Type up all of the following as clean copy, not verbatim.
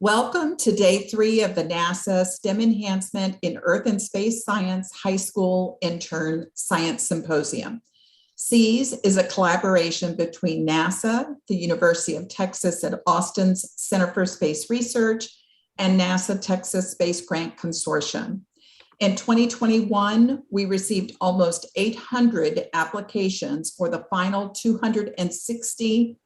Welcome to day 3 of the NASA STEM Enhancement in Earth and Space Science High School Intern Science Symposium. SEAS is a collaboration between NASA, the University of Texas at Austin's Center for Space Research, and NASA Texas Space Grant Consortium. In 2021, we received almost 800 applications for the final 260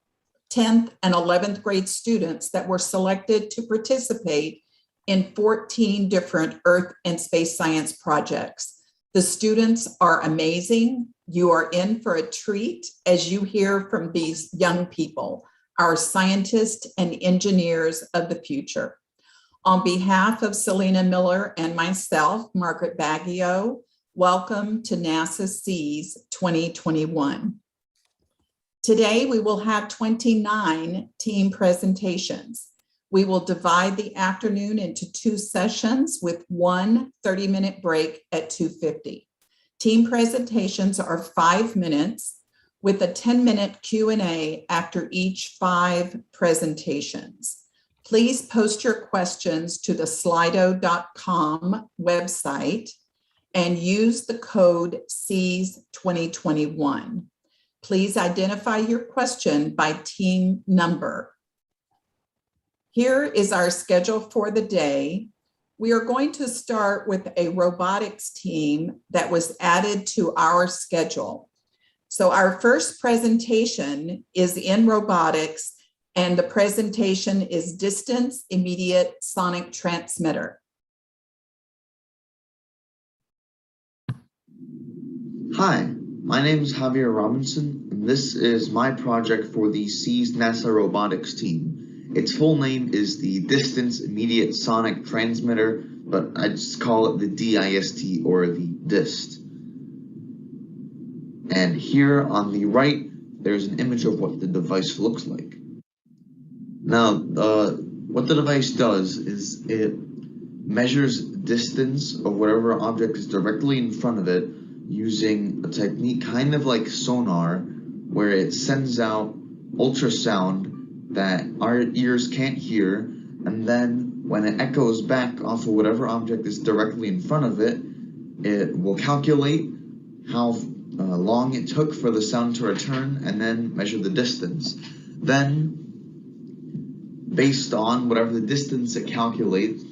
10th and 11th grade students that were selected to participate in 14 different Earth and space science projects. The students are amazing. You are in for a treat as you hear from these young people, our scientists and engineers of the future. On behalf of Selena Miller and myself, Margaret Baggio, welcome to NASA SEAS 2021. Today, we will have 29 team presentations. We will divide the afternoon into 2 sessions with one 30-minute break at 2:50. Team presentations are 5 minutes with a 10-minute Q&A after each 5 presentations. Please post your questions to the slido.com website and use the code SEAS2021. Please identify your question by team number. Here is our schedule for the day. We are going to start with a robotics team that was added to our schedule. So our first presentation is in robotics, and the presentation is Distance Immediate Sonic Transmitter. Hi. My name is Javier Robinson, and this is my project for the SEAS NASA Robotics team. Its full name is the Distance Immediate Sonic Transmitter, but I just call it the DIST or the DIST. And here on the right, there's an image of what the device looks like. Now, what the device does is it measures distance of whatever object is directly in front of it using a technique kind of like sonar, where it sends out ultrasound that our ears can't hear, and then when it echoes back off of whatever object is directly in front of it, it will calculate how long it took for the sound to return and then measure the distance. Then, based on whatever the distance it calculates,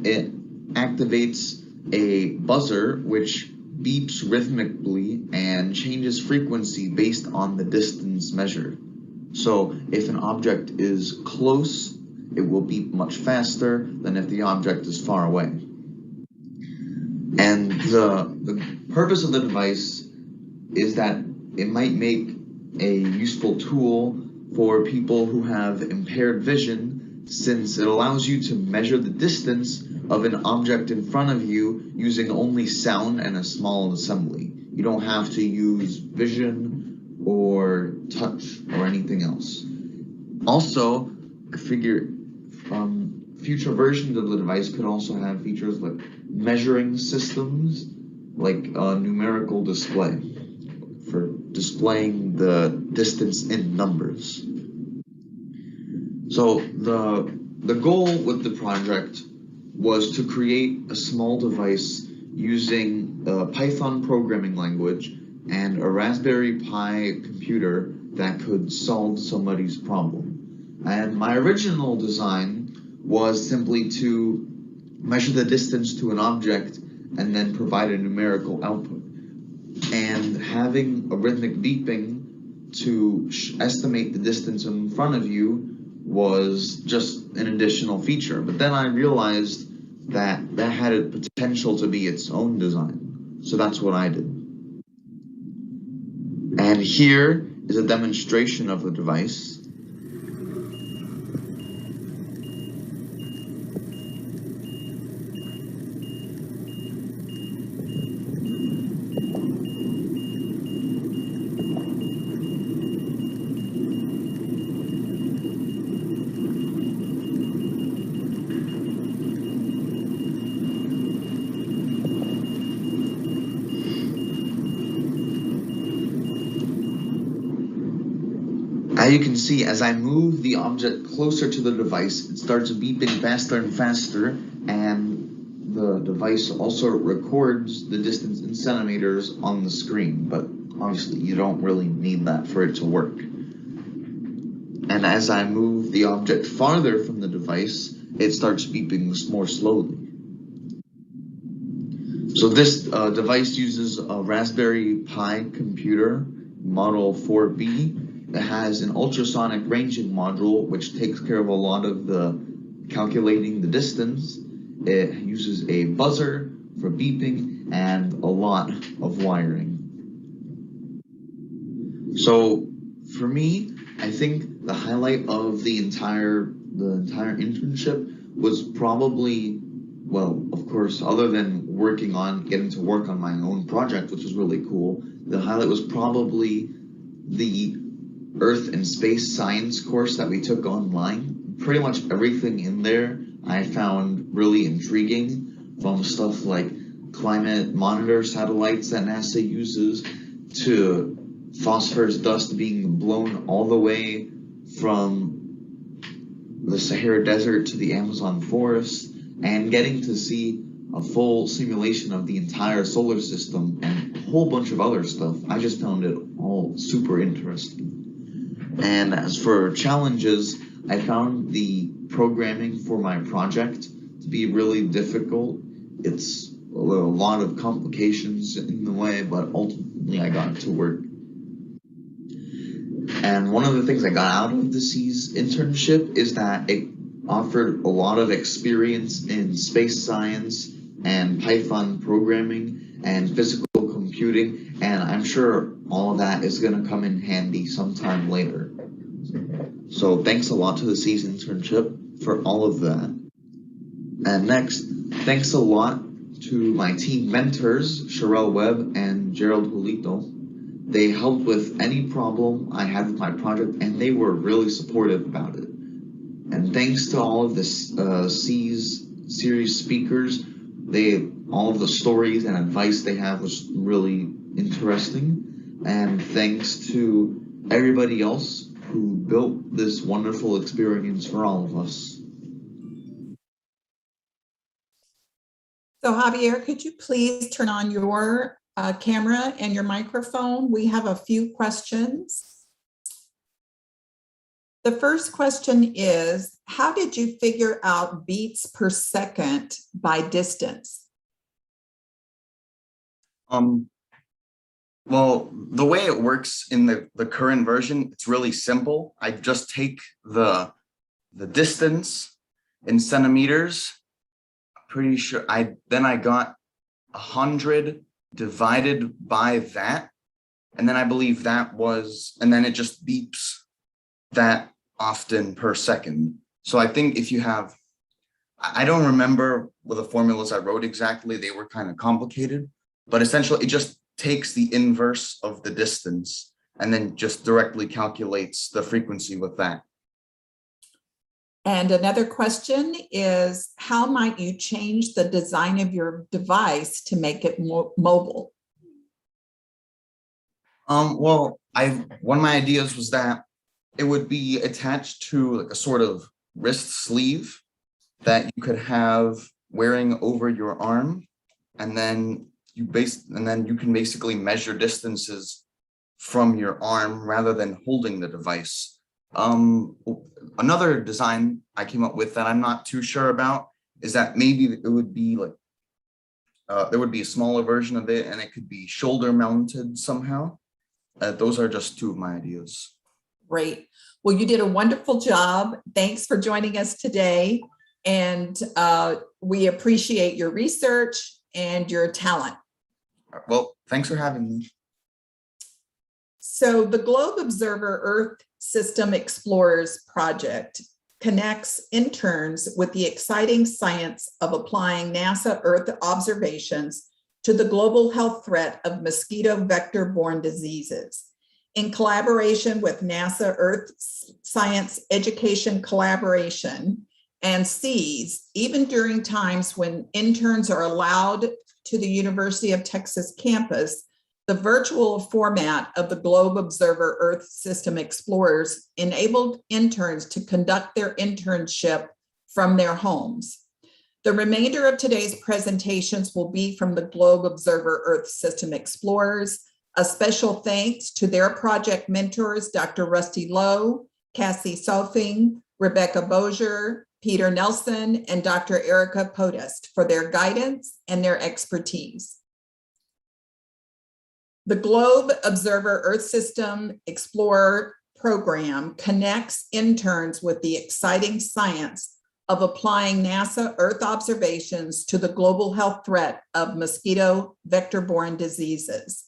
it activates a buzzer which beeps rhythmically and changes frequency based on the distance measured. So if an object is close, it will beep much faster than if the object is far away. And the purpose of the device is that it might make a useful tool for people who have impaired vision, since it allows you to measure the distance of an object in front of you using only sound and a small assembly. You don't have to use vision or touch or anything else. Also, I figure future versions of the device could also have features like measuring systems, like a numerical display for displaying the distance in numbers. So the goal with the project was to create a small device using a Python programming language and a Raspberry Pi computer that could solve somebody's problem. And my original design was simply to measure the distance to an object and then provide a numerical output. And having a rhythmic beeping to estimate the distance in front of you was just an additional feature. But then I realized that had a potential to be its own design. So that's what I did. And here is a demonstration of the device. As you can see, as I move the object closer to the device, it starts beeping faster and faster, and the device also records the distance in centimeters on the screen, but obviously you don't really need that for it to work. And as I move the object farther from the device, it starts beeping more slowly. So this device uses a Raspberry Pi computer, Model 4B. It has an ultrasonic ranging module, which takes care of a lot of the calculating the distance. It uses a buzzer for beeping and a lot of wiring. So for me, I think the highlight of the entire internship was probably, well, of course, other than getting to work on my own project, which was really cool, the highlight was probably the Earth and Space Science course that we took online. Pretty much everything in there I found really intriguing, from stuff like climate monitor satellites that NASA uses to phosphorus dust being blown all the way from the Sahara Desert to the Amazon forest, and getting to see a full simulation of the entire solar system and a whole bunch of other stuff. I just found it all super interesting. And as for challenges, I found the programming for my project to be really difficult. It's a lot of complications in the way, but ultimately I got it to work. And one of the things I got out of the SEAS internship is that it offered a lot of experience in space science and Python programming and physical computing, and I'm sure all of that is going to come in handy sometime later. So thanks a lot to the SEAS internship for all of that. And next, thanks a lot to my team mentors, Sherelle Webb and Gerald Julito. They helped with any problem I had with my project, and they were really supportive about it. And thanks to all of the SEAS series speakers, all of the stories and advice they have was really interesting. And thanks to everybody else who built this wonderful experience for all of us. So Javier, could you please turn on your camera and your microphone? We have a few questions. The first question is, how did you figure out beats per second by distance? Well, the way it works in the current version, it's really simple. I just take the distance in centimeters. Pretty sure then I got 100 divided by that, and then I believe that was, and then it just beeps that often per second. So I think if you have, I don't remember what the formulas I wrote exactly, they were kind of complicated, but essentially it just takes the inverse of the distance and then just directly calculates the frequency with that. And another question is, how might you change the design of your device to make it more mobile? Well, one of my ideas was that it would be attached to like a sort of wrist sleeve that you could have wearing over your arm, and then you can basically measure distances from your arm rather than holding the device. Another design I came up with that I'm not too sure about is that maybe it would be like there would be a smaller version of it and it could be shoulder mounted somehow. Those are just two of my ideas. Great. Well, you did a wonderful job. Thanks for joining us today. And we appreciate your research and your talent. Well, thanks for having me. So the Globe Observer Earth System Explorers project connects interns with the exciting science of applying NASA Earth observations to the global health threat of mosquito vector-borne diseases. In collaboration with NASA Earth Science Education Collaboration and SEAS, even during times when interns are allowed to the University of Texas campus, The virtual format of the Globe Observer Earth System Explorers enabled interns to conduct their internship from their homes. The remainder of today's presentations will be from the Globe Observer Earth System Explorers. A special thanks to their project mentors, Dr. Rusty Lowe, Cassie Sofing, Rebecca Bozier, Peter Nelson, and Dr. Erica Podest for their guidance and their expertise. The Globe Observer Earth System Explorer program connects interns with the exciting science of applying NASA Earth observations to the global health threat of mosquito vector-borne diseases.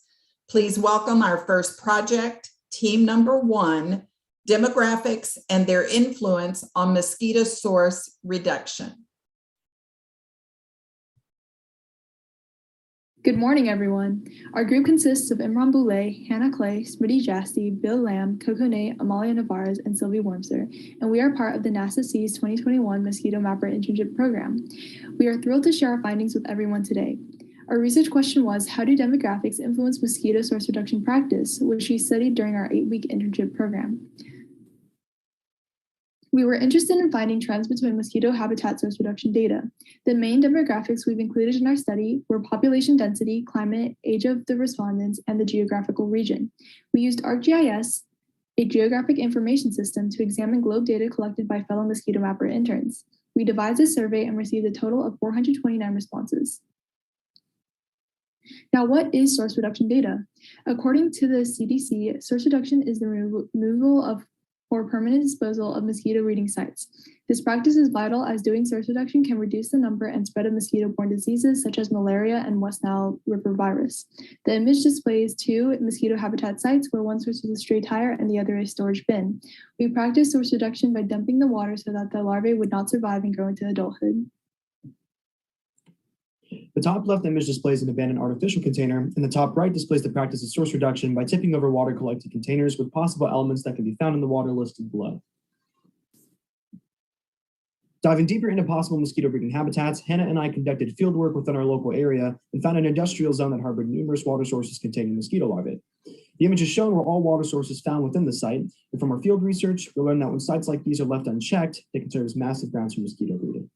Please welcome our first project, team number 1, demographics and their influence on mosquito source reduction. Good morning, everyone. Our group consists of Imran Boulay, Hannah Clay, Smitty Jasti, Bill Lamb, Coco Nate, Amalia Navarez, and Sylvie Wormser, and we are part of the NASA SEAS 2021 Mosquito Mapper Internship Program. We are thrilled to share our findings with everyone today. Our research question was, how do demographics influence mosquito source reduction practice, which we studied during our 8-week internship program. We were interested in finding trends between mosquito habitat source reduction data. The main demographics we've included in our study were population density, climate, age of the respondents, and the geographical region. We used ArcGIS, a geographic information system, to examine globe data collected by fellow Mosquito Mapper interns. We devised a survey and received a total of 429 responses. Now, what is source reduction data? According to the CDC, source reduction is the removal of or permanent disposal of mosquito breeding sites. This practice is vital as doing source reduction can reduce the number and spread of mosquito-borne diseases such as malaria and West Nile river virus. The image displays 2 mosquito habitat sites where one source is a stray tire and the other a storage bin. We practice source reduction by dumping the water so that the larvae would not survive and grow into adulthood. The top left image displays an abandoned artificial container, and the top right displays the practice of source reduction by tipping over water collected containers with possible elements that can be found in the water listed below. Diving deeper into possible mosquito breeding habitats, Hannah and I conducted fieldwork within our local area and found an industrial zone that harbored numerous water sources containing mosquito larvae. The images shown were all water sources found within the site, and from our field research, we learned that when sites like these are left unchecked, they can serve as massive grounds for mosquito breeding.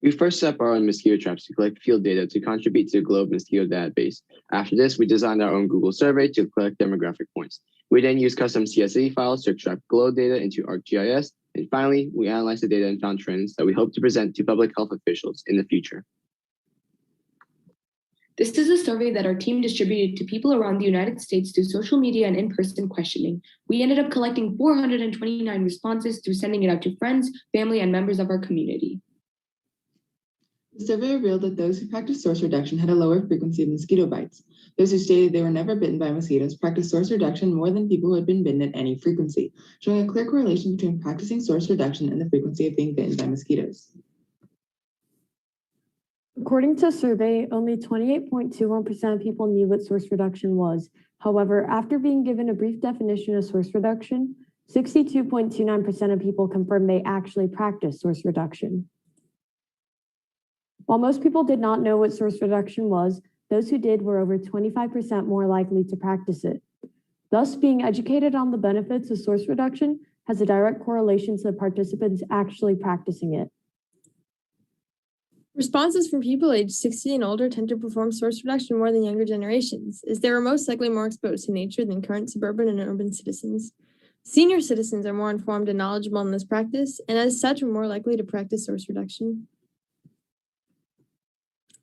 We first set up our own mosquito traps to collect field data to contribute to the Globe Mosquito database. After this, we designed our own Google survey to collect demographic points. We then used custom CSV files to extract Globe data into ArcGIS. And finally, we analyzed the data and found trends that we hope to present to public health officials in the future. This is a survey that our team distributed to people around the United States through social media and in-person questioning. We ended up collecting 429 responses through sending it out to friends, family, and members of our community. The survey revealed that those who practiced source reduction had a lower frequency of mosquito bites. Those who stated they were never bitten by mosquitoes practiced source reduction more than people who had been bitten at any frequency, showing a clear correlation between practicing source reduction and the frequency of being bitten by mosquitoes. According to a survey, only 28.21% of people knew what source reduction was. However, after being given a brief definition of source reduction, 62.29% of people confirmed they actually practiced source reduction. While most people did not know what source reduction was, those who did were over 25% more likely to practice it. Thus, being educated on the benefits of source reduction has a direct correlation to the participants actually practicing it. Responses from people aged 60 and older tend to perform source reduction more than younger generations, as they were most likely more exposed to nature than current suburban and urban citizens. Senior citizens are more informed and knowledgeable in this practice, and as such are more likely to practice source reduction.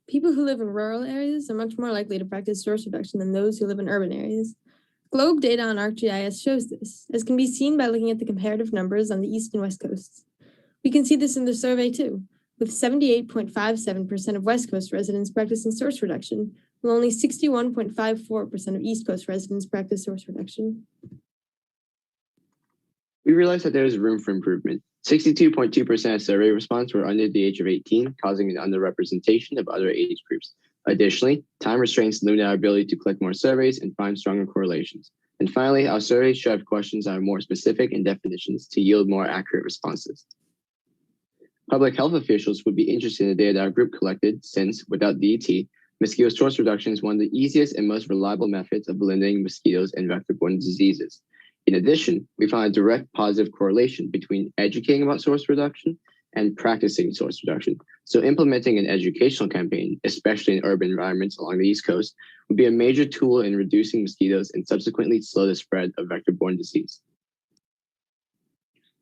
People who live in rural areas are much more likely to practice source reduction than those who live in urban areas. Globe data on ArcGIS shows this, as can be seen by looking at the comparative numbers on the east and west coasts. We can see this in the survey too, with 78.57% of West Coast residents practicing source reduction, while only 61.54% of East Coast residents practice source reduction. We realized that there is room for improvement. 62.2% of survey respondents were under the age of 18, causing an underrepresentation of other age groups. Additionally, time restraints limit our ability to collect more surveys and find stronger correlations. And finally, our surveys should have questions that are more specific and definitions to yield more accurate responses. Public health officials would be interested in the data that our group collected since, without DET, Mosquito source reduction is one of the easiest and most reliable methods of eliminating mosquitoes and vector-borne diseases. In addition, we found a direct positive correlation between educating about source reduction and practicing source reduction. So implementing an educational campaign, especially in urban environments along the East Coast, would be a major tool in reducing mosquitoes and subsequently slow the spread of vector-borne disease.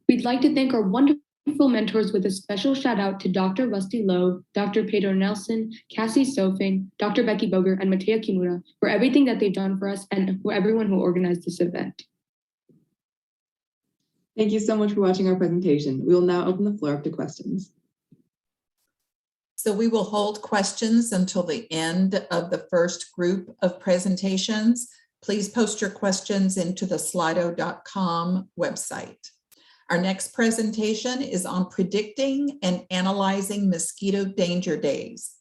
We'd like to thank our wonderful mentors with a special shout out to Dr. Rusty Lowe, Dr. Pedro Nelson, Cassie Sofing, Dr. Becky Boger, and Matea Kimura for everything that they've done for us and for everyone who organized this event. Thank you so much for watching our presentation. We will now open the floor up to questions. So we will hold questions until the end of the first group of presentations. Please post your questions into the slido.com website. Our next presentation is on predicting and analyzing mosquito danger days.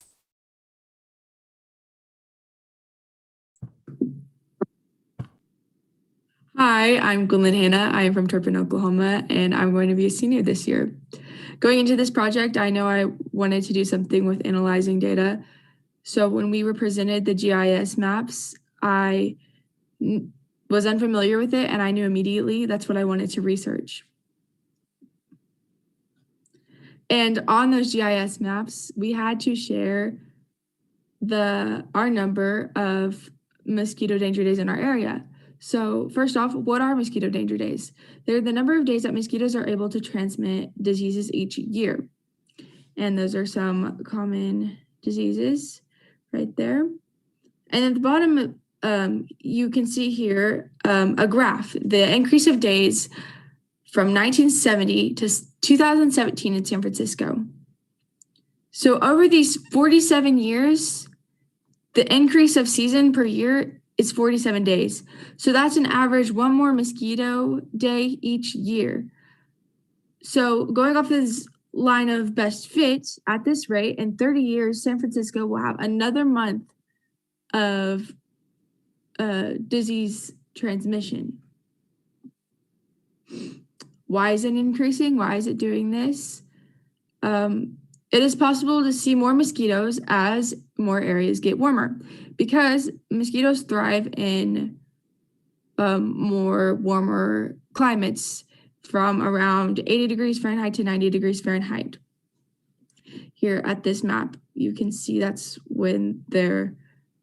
Hi, I'm Gwynlyn Hanna. I am from Turpin, Oklahoma, and I'm going to be a senior this year. Going into this project, I know I wanted to do something with analyzing data. So when we were presented the GIS maps, I was unfamiliar with it and I knew immediately that's what I wanted to research. And on those GIS maps, we had to share our number of mosquito danger days in our area. So first off, what are mosquito danger days? They're the number of days that mosquitoes are able to transmit diseases each year. And those are some common diseases right there. And at the bottom, you can see here a graph, the increase of days from 1970 to 2017 in San Francisco. So over these 47 years, the increase of season per year is 47 days. So that's an average one more mosquito day each year. So going off this line of best fit, at this rate, in 30 years, San Francisco will have another month of disease transmission. Why is it increasing? Why is it doing this? It is possible to see more mosquitoes as more areas get warmer because mosquitoes thrive in more warmer climates from around 80 degrees Fahrenheit to 90 degrees Fahrenheit. Here at this map, you can see that's when their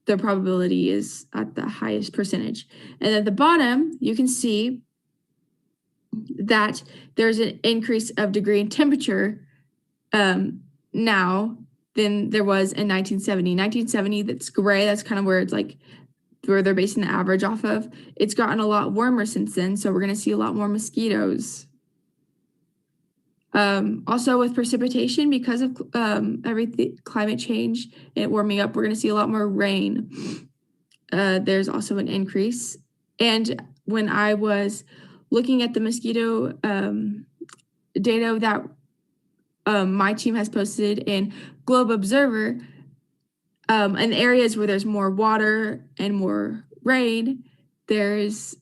probability is at the highest percentage. And at the bottom, you can see that there's an increase of degree in temperature now than there was in 1970. 1970, that's gray, that's kind of where it's like where they're basing the average off of. It's gotten a lot warmer since then, so we're going to see a lot more mosquitoes. Also with precipitation, because of everything, climate change and warming up, we're going to see a lot more rain. There's also an increase. And when I was looking at the mosquito data that my team has posted in Globe Observer, in areas where there's more water and more rain, there's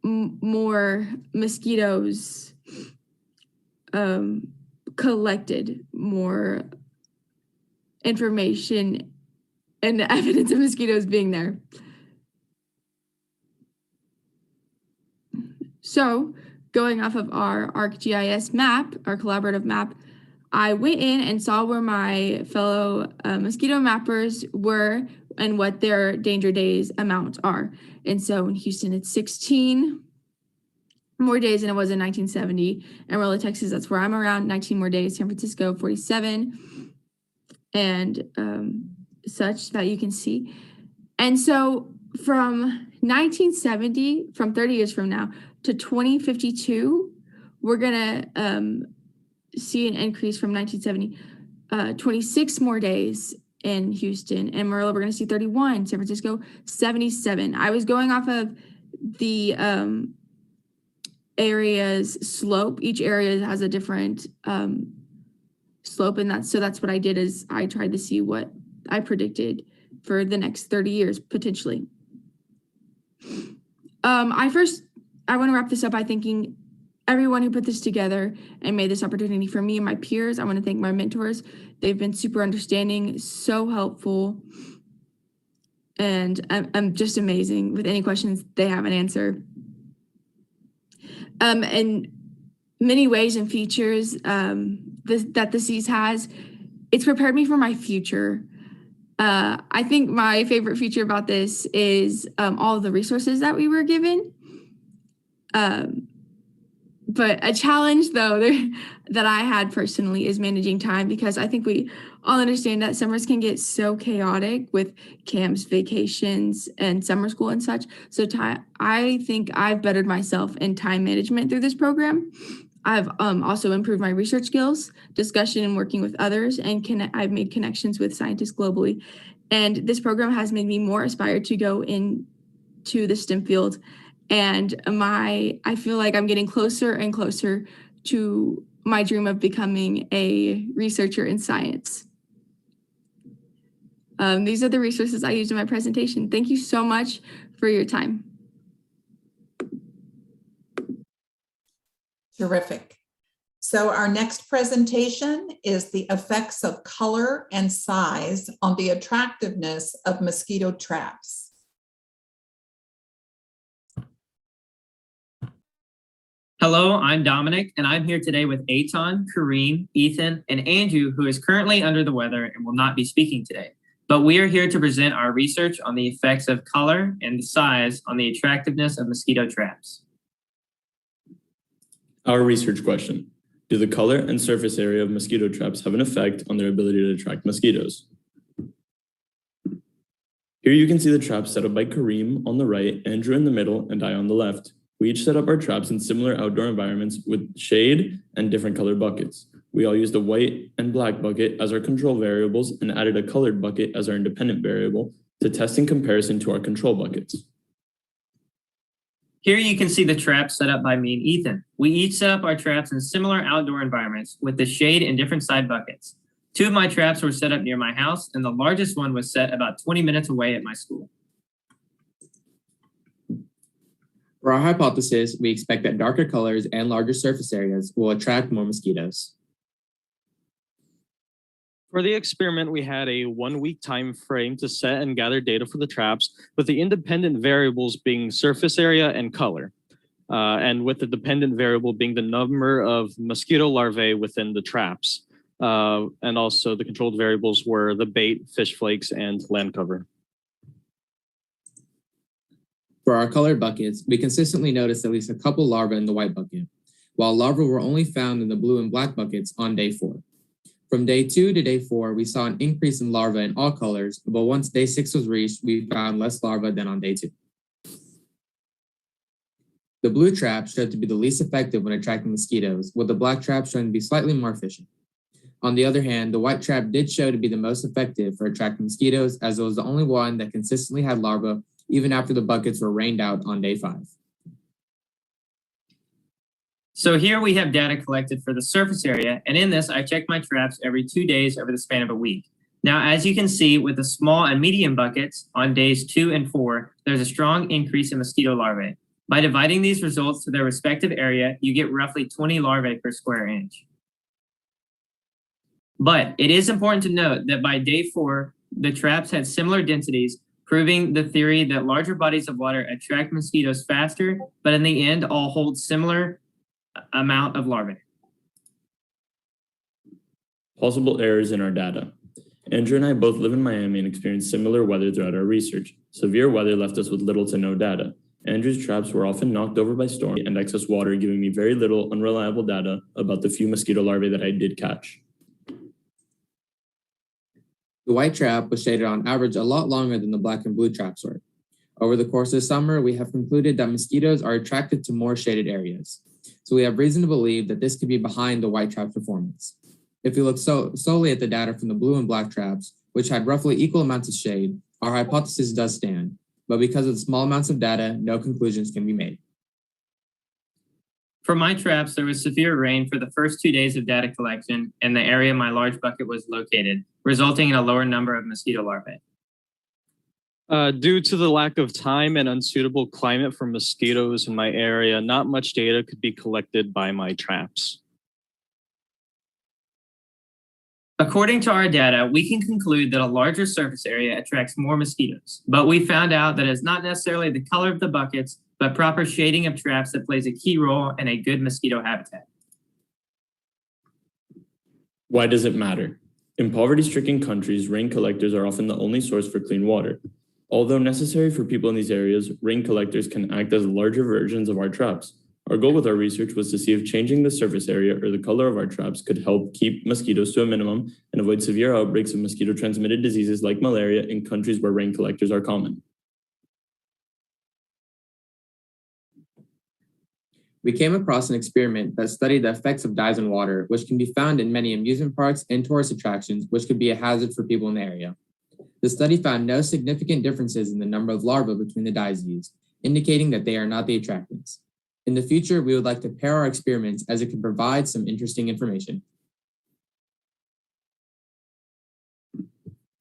more mosquitoes collected, more information and evidence of mosquitoes being there. So going off of our ArcGIS map, our collaborative map, I went in and saw where my fellow mosquito mappers were and what their danger days amounts are. And so in Houston, it's 16 more days than it was in 1970. Amarillo, Texas, that's where I'm around, 19 more days. San Francisco, 47, and such that you can see. And so from 1970, from 30 years from now to 2052, we're gonna see an increase from 1970, 26 more days in Houston. And Amarillo, we're gonna see 31, San Francisco, 77. I was going off of the area's slope. Each area has a different slope, and that's what I did is I tried to see what I predicted for the next 30 years potentially. I want to wrap this up by thanking everyone who put this together and made this opportunity for me and my peers. I want to thank my mentors. They've been super understanding, so helpful, and I'm just amazing. With any questions, they have an answer. And many ways and features that the SEAS has, it's prepared me for my future. I think my favorite feature about this is all of the resources that we were given. But a challenge, though, that I had personally is managing time, because I think we all understand that summers can get so chaotic with camps, vacations, and summer school and such. So I think I've bettered myself in time management through this program. I've also improved my research skills, discussion and working with others, and I've made connections with scientists globally. And this program has made me more inspired to go into the STEM field. And I feel like I'm getting closer and closer to my dream of becoming a researcher in science. These are the resources I used in my presentation. Thank you so much for your time. Terrific. So our next presentation is the effects of color and size on the attractiveness of mosquito traps. Hello, I'm Dominic, and I'm here today with Aton, Kareem, Ethan, and Andrew, who is currently under the weather and will not be speaking today. But we are here to present our research on the effects of color and size on the attractiveness of mosquito traps. Our research question: do the color and surface area of mosquito traps have an effect on their ability to attract mosquitoes? Here you can see the traps set up by Kareem on the right, Andrew in the middle, and I on the left. We each set up our traps in similar outdoor environments with shade and different colored buckets. We all used a white and black bucket as our control variables and added a colored bucket as our independent variable to test in comparison to our control buckets. Here you can see the traps set up by me and Ethan. We each set up our traps in similar outdoor environments with the shade and different side buckets. 2 of my traps were set up near my house, and the largest one was set about 20 minutes away at my school. For our hypothesis, we expect that darker colors and larger surface areas will attract more mosquitoes. For the experiment, we had a 1-week time frame to set and gather data for the traps, with the independent variables being surface area and color, and with the dependent variable being the number of mosquito larvae within the traps. And also the controlled variables were the bait, fish flakes, and land cover. For our colored buckets, we consistently noticed at least a couple larvae in the white bucket, while larvae were only found in the blue and black buckets on day 4. From day 2 to day 4, we saw an increase in larvae in all colors, but once day 6 was reached, we found less larvae than on day 2. The blue trap showed to be the least effective when attracting mosquitoes, with the black trap showing to be slightly more efficient. On the other hand, the white trap did show to be the most effective for attracting mosquitoes, as it was the only one that consistently had larvae even after the buckets were rained out on day 5. So here we have data collected for the surface area, and in this I check my traps every 2 days over the span of a week. Now, as you can see with the small and medium buckets on days 2 and 4, there's a strong increase in mosquito larvae. By dividing these results to their respective area, you get roughly 20 larvae per square inch. But it is important to note that by day 4, the traps had similar densities, proving the theory that larger bodies of water attract mosquitoes faster, but in the end all hold similar amount of larvae. Possible errors in our data. Andrew and I both live in Miami and experienced similar weather throughout our research. Severe weather left us with little to no data. Andrew's traps were often knocked over by storm and excess water, giving me very little unreliable data about the few mosquito larvae that I did catch. The white trap was shaded on average a lot longer than the black and blue traps were. Over the course of the summer, we have concluded that mosquitoes are attracted to more shaded areas. So we have reason to believe that this could be behind the white trap's performance. If we look solely at the data from the blue and black traps, which had roughly equal amounts of shade, our hypothesis does stand. But because of the small amounts of data, no conclusions can be made. For my traps, there was severe rain for the first 2 days of data collection in the area my large bucket was located, resulting in a lower number of mosquito larvae. Due to the lack of time and unsuitable climate for mosquitoes in my area, not much data could be collected by my traps. According to our data, we can conclude that a larger surface area attracts more mosquitoes, but we found out that it's not necessarily the color of the buckets, but proper shading of traps that plays a key role in a good mosquito habitat. Why does it matter? In poverty-stricken countries, rain collectors are often the only source for clean water. Although necessary for people in these areas, rain collectors can act as larger versions of our traps. Our goal with our research was to see if changing the surface area or the color of our traps could help keep mosquitoes to a minimum and avoid severe outbreaks of mosquito-transmitted diseases like malaria in countries where rain collectors are common. We came across an experiment that studied the effects of dyes in water, which can be found in many amusement parks and tourist attractions, which could be a hazard for people in the area. The study found no significant differences in the number of larvae between the dyes used, indicating that they are not the attractants. In the future, we would like to pair our experiments as it can provide some interesting information.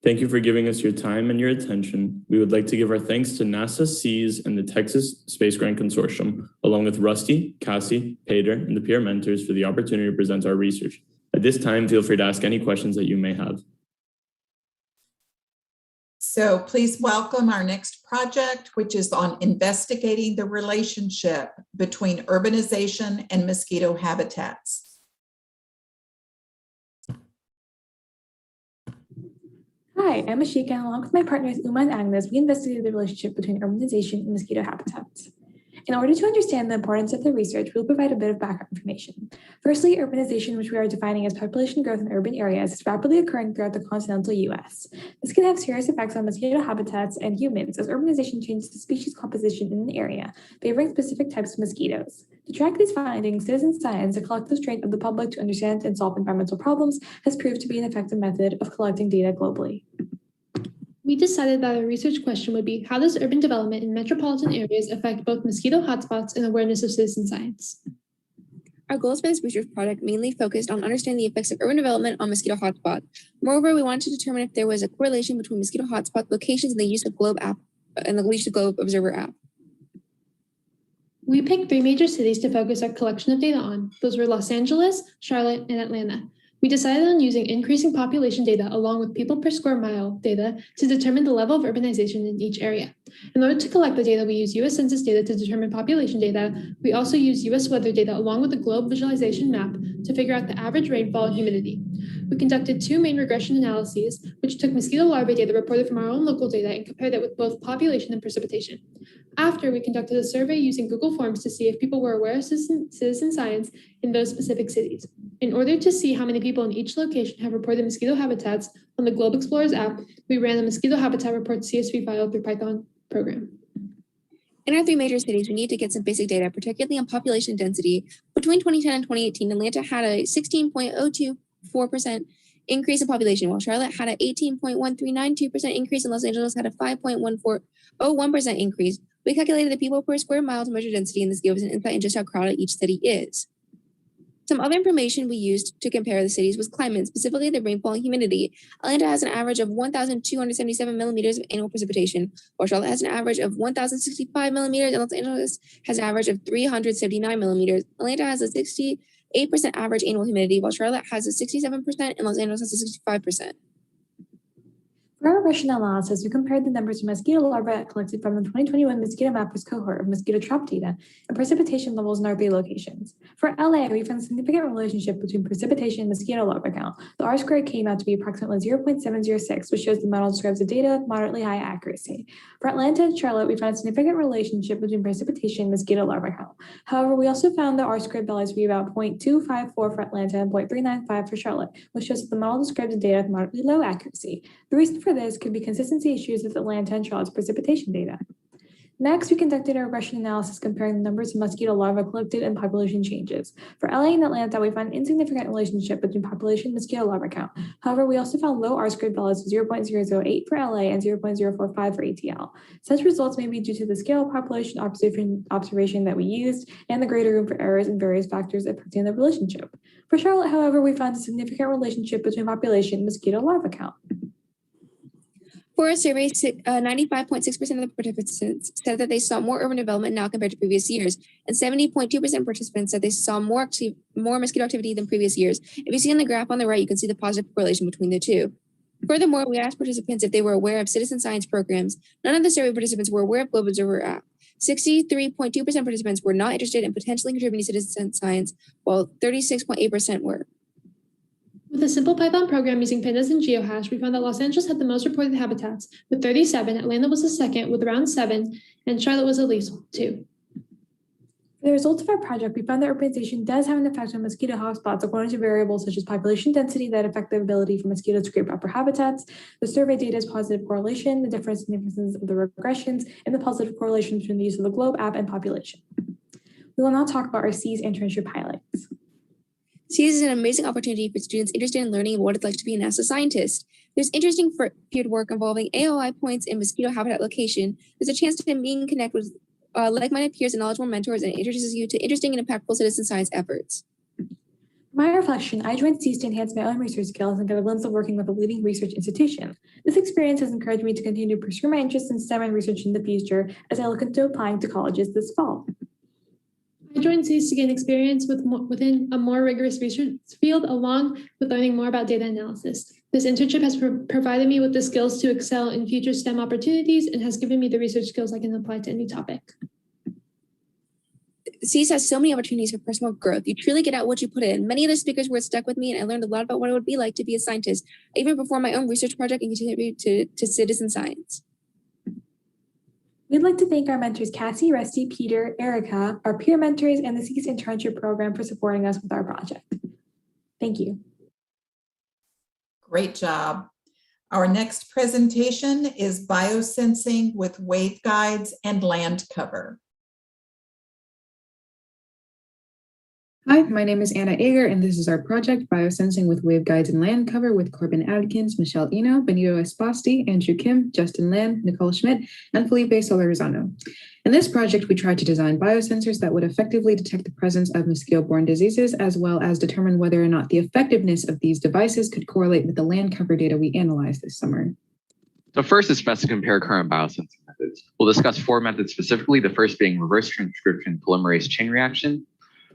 Thank you for giving us your time and your attention. We would like to give our thanks to NASA, SEAS, and the Texas Space Grant Consortium, along with Rusty, Cassie, Peter, and the peer mentors for the opportunity to present our research. At this time, feel free to ask any questions that you may have. So please welcome our next project, which is on investigating the relationship between urbanization and mosquito habitats. Hi, I'm Ashika, and along with my partners Uma and Agnes, we investigated the relationship between urbanization and mosquito habitats. In order to understand the importance of the research, we'll provide a bit of background information. Firstly, urbanization, which we are defining as population growth in urban areas, is rapidly occurring throughout the continental US. This can have serious effects on mosquito habitats and humans, as urbanization changes the species composition in an area, favoring specific types of mosquitoes. To track these findings, citizen science, a collective strength of the public to understand and solve environmental problems, has proved to be an effective method of collecting data globally. We decided that our research question would be, how does urban development in metropolitan areas affect both mosquito hotspots and awareness of citizen science? Our goals for this research project mainly focused on understanding the effects of urban development on mosquito hotspots. Moreover, we wanted to determine if there was a correlation between mosquito hotspot locations and the use of Globe app and the use of Globe Observer app. We picked 3 major cities to focus our collection of data on. Those were Los Angeles, Charlotte, and Atlanta. We decided on using increasing population data along with people per square mile data to determine the level of urbanization in each area. In order to collect the data, we use US Census data to determine population data. We also use US weather data along with a globe visualization map to figure out the average rainfall and humidity. We conducted 2 main regression analyses, which took mosquito larvae data reported from our own local data and compared it with both population and precipitation. After, we conducted a survey using Google Forms to see if people were aware of citizen science in those specific cities. In order to see how many people in each location have reported mosquito habitats on the Globe Explorers app, we ran a mosquito habitat report CSV file through Python program. In our 3 major cities, we need to get some basic data, particularly on population density. Between 2010 and 2018, Atlanta had a 16.024% increase in population, while Charlotte had an 18.1392% increase, and Los Angeles had a 5.1401% increase. We calculated the people per square mile to measure density, and this gives us an insight into just how crowded each city is. Some other information we used to compare the cities was climate, specifically the rainfall and humidity. Atlanta has an average of 1,277 millimeters of annual precipitation, while Charlotte has an average of 1,065 millimeters, and Los Angeles has an average of 379 millimeters. Atlanta has a 68% average annual humidity, while Charlotte has a 67% and Los Angeles has a 65%. For our regression analysis, we compared the numbers of mosquito larvae collected from the 2021 Mosquito Mappers cohort of mosquito trap data and precipitation levels in our 3 locations. For LA, we found a significant relationship between precipitation and mosquito larvae count. The R-squared came out to be approximately 0.706, which shows the model describes the data with moderately high accuracy. For Atlanta and Charlotte, we found a significant relationship between precipitation and mosquito larvae count. However, we also found the R-squared values to be about 0.254 for Atlanta and 0.395 for Charlotte, which shows that the model describes the data with moderately low accuracy. The reason for this could be consistency issues with Atlanta and Charlotte's precipitation data. Next, we conducted a regression analysis comparing the numbers of mosquito larvae collected and population changes. For LA and Atlanta, we found an insignificant relationship between population and mosquito larvae count. However, we also found low R-squared values of 0.008 for LA and 0.045 for ATL. Such results may be due to the scale of population observation that we used and the greater room for errors and various factors affecting the relationship. For Charlotte, however, we found a significant relationship between population and mosquito larvae count. For a survey, 95.6% of the participants said that they saw more urban development now compared to previous years, and 70.2% of participants said they saw more mosquito activity than previous years. If you see on the graph on the right, you can see the positive correlation between the two. Furthermore, we asked participants if they were aware of citizen science programs. None of the survey participants were aware of Globe Observer app. 63.2% of participants were not interested in potentially contributing to citizen science, while 36.8% were. With a simple Python program using pandas and geohash, we found that Los Angeles had the most reported habitats, with 37, Atlanta was the second with around 7, and Charlotte was at least 2. For the results of our project, we found that urbanization does have an effect on mosquito hotspots according to variables such as population density that affect the ability for mosquitoes to create proper habitats. The survey data is positive correlation, the differences of the regressions, and the positive correlation between the use of the Globe app and population. We will now talk about our SEAS internship highlights. SEAS is an amazing opportunity for students interested in learning what it's like to be a NASA scientist. There's interesting field work involving AOI points and mosquito habitat location. There's a chance to meet and connect with like-minded peers and knowledgeable mentors, and introduces you to interesting and impactful citizen science efforts. My reflection, I joined SEAS to enhance my own research skills and get a glimpse of working with a leading research institution. This experience has encouraged me to continue to pursue my interest in STEM and research in the future as I look into applying to colleges this fall. I joined SEAS to gain experience within a more rigorous research field, along with learning more about data analysis. This internship has provided me with the skills to excel in future STEM opportunities and has given me the research skills I can apply to any topic. SEAS has so many opportunities for personal growth. You truly get out what you put in. Many of the speakers were stuck with me, and I learned a lot about what it would be like to be a scientist. I even performed my own research project and contributed to citizen science. We'd like to thank our mentors, Cassie, Rusty, Peter, Erica, our peer mentors, and the SEAS internship program for supporting us with our project. Thank you. Great job. Our next presentation is biosensing with waveguides and land cover. Hi, my name is Anna Ager, and this is our project, Biosensing with Waveguides and Land Cover, with Corbin Adkins, Michelle Eno, Benito Espasti, Andrew Kim, Justin Land, Nicole Schmidt, and Felipe Solorzano. In this project, we tried to design biosensors that would effectively detect the presence of mosquito-borne diseases, as well as determine whether or not the effectiveness of these devices could correlate with the land cover data we analyzed this summer. So first, it's best to compare current biosensing methods. We'll discuss 4 methods specifically, the first being reverse transcription polymerase chain reaction.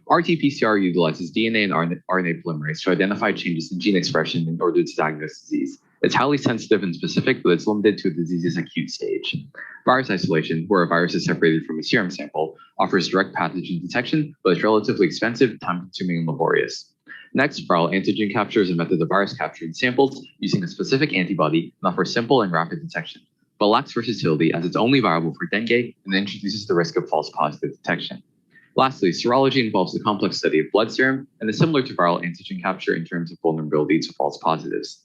RT-PCR utilizes DNA and RNA polymerase to identify changes in gene expression in order to diagnose disease. It's highly sensitive and specific, but it's limited to a disease's acute stage. Virus isolation, where a virus is separated from a serum sample, offers direct pathogen detection, but it's relatively expensive, time-consuming, and laborious. Next, viral antigen capture is a method of virus capture in samples using a specific antibody and offers simple and rapid detection, but lacks versatility as it's only viable for dengue and introduces the risk of false positive detection. Lastly, serology involves the complex study of blood serum and is similar to viral antigen capture in terms of vulnerability to false positives.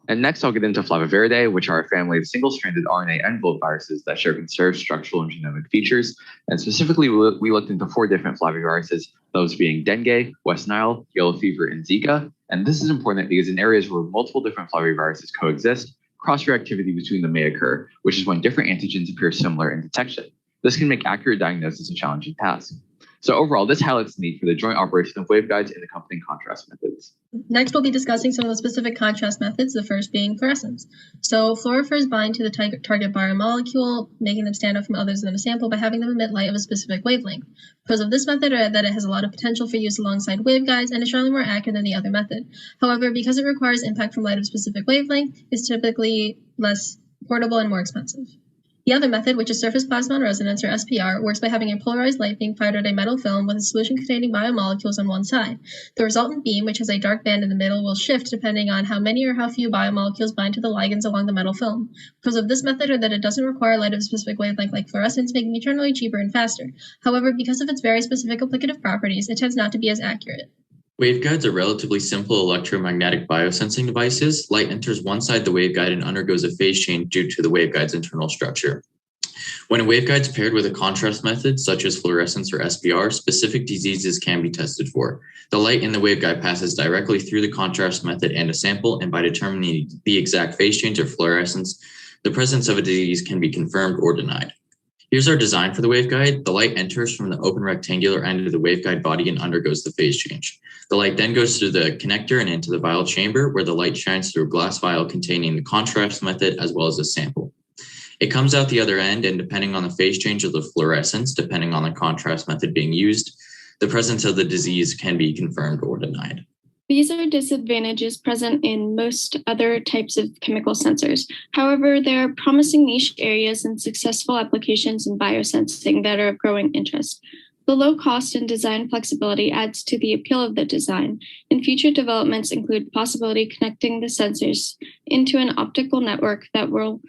And next, I'll get into Flaviviridae, which are a family of single-stranded RNA envelope viruses that share conserved structural and genomic features. And specifically, we looked into 4 different flaviviruses, those being dengue, West Nile, yellow fever, and Zika. And this is important because in areas where multiple different flaviviruses coexist, cross-reactivity between them may occur, which is when different antigens appear similar in detection. This can make accurate diagnosis a challenging task. So overall, this highlights the need for the joint operation of waveguides and accompanying contrast methods. Next, we'll be discussing some of the specific contrast methods, the first being fluorescence. So fluorophores bind to the target biomolecule, making them stand out from others in the sample by having them emit light of a specific wavelength. Pros of this method are that it has a lot of potential for use alongside waveguides and is surely more accurate than the other method. However, because it requires impact from light of a specific wavelength, it's typically less portable and more expensive. The other method, which is surface plasma on resonance, or SPR, works by having a polarized light being fired at a metal film with a solution containing biomolecules on one side. The resultant beam, which has a dark band in the middle, will shift depending on how many or how few biomolecules bind to the ligands along the metal film. Pros of this method are that it doesn't require light of a specific wavelength like fluorescence, making it generally cheaper and faster. However, because of its very specific applicative properties, it tends not to be as accurate. Waveguides are relatively simple electromagnetic biosensing devices. Light enters one side of the waveguide and undergoes a phase change due to the waveguide's internal structure. When a waveguide is paired with a contrast method, such as fluorescence or SPR, specific diseases can be tested for. The light in the waveguide passes directly through the contrast method and a sample, and by determining the exact phase change or fluorescence, the presence of a disease can be confirmed or denied. Here's our design for the waveguide. The light enters from the open rectangular end of the waveguide body and undergoes the phase change. The light then goes through the connector and into the vial chamber, where the light shines through a glass vial containing the contrast method as well as a sample. It comes out the other end, and depending on the phase change of the fluorescence, depending on the contrast method being used, the presence of the disease can be confirmed or denied. These are disadvantages present in most other types of chemical sensors. However, there are promising niche areas and successful applications in biosensing that are of growing interest. The low cost and design flexibility adds to the appeal of the design, and future developments include possibility connecting the sensors into an optical network that will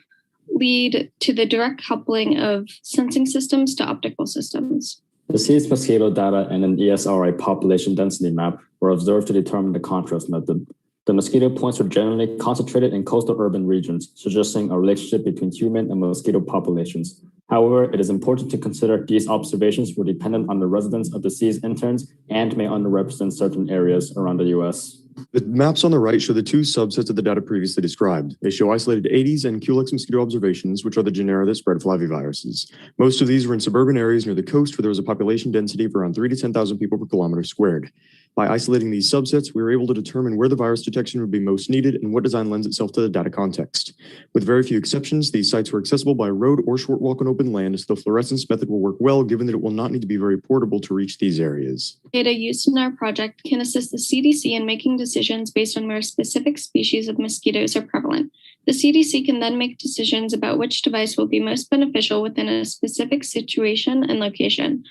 lead to the direct coupling of sensing systems to optical systems. The seeds mosquito data and an ESRI population density map were observed to determine the contrast method. The mosquito points were generally concentrated in coastal urban regions, suggesting a relationship between human and mosquito populations. However, it is important to consider these observations were dependent on the residents of the seeds interns and may underrepresent certain areas around the US. The maps on the right show the two subsets of the data previously described. They show isolated Aedes and Culex mosquito observations, which are the genera that spread flaviviruses. Most of these were in suburban areas near the coast where there was a population density of around 3 to 10,000 people per kilometer squared. By isolating these subsets, we were able to determine where the virus detection would be most needed and what design lends itself to the data context. With very few exceptions, these sites were accessible by road or short walk on open land, so the fluorescence method will work well, given that it will not need to be very portable to reach these areas. Data used in our project can assist the CDC in making decisions based on where specific species of mosquitoes are prevalent. The CDC can then make decisions about which device will be most beneficial within a specific situation and location.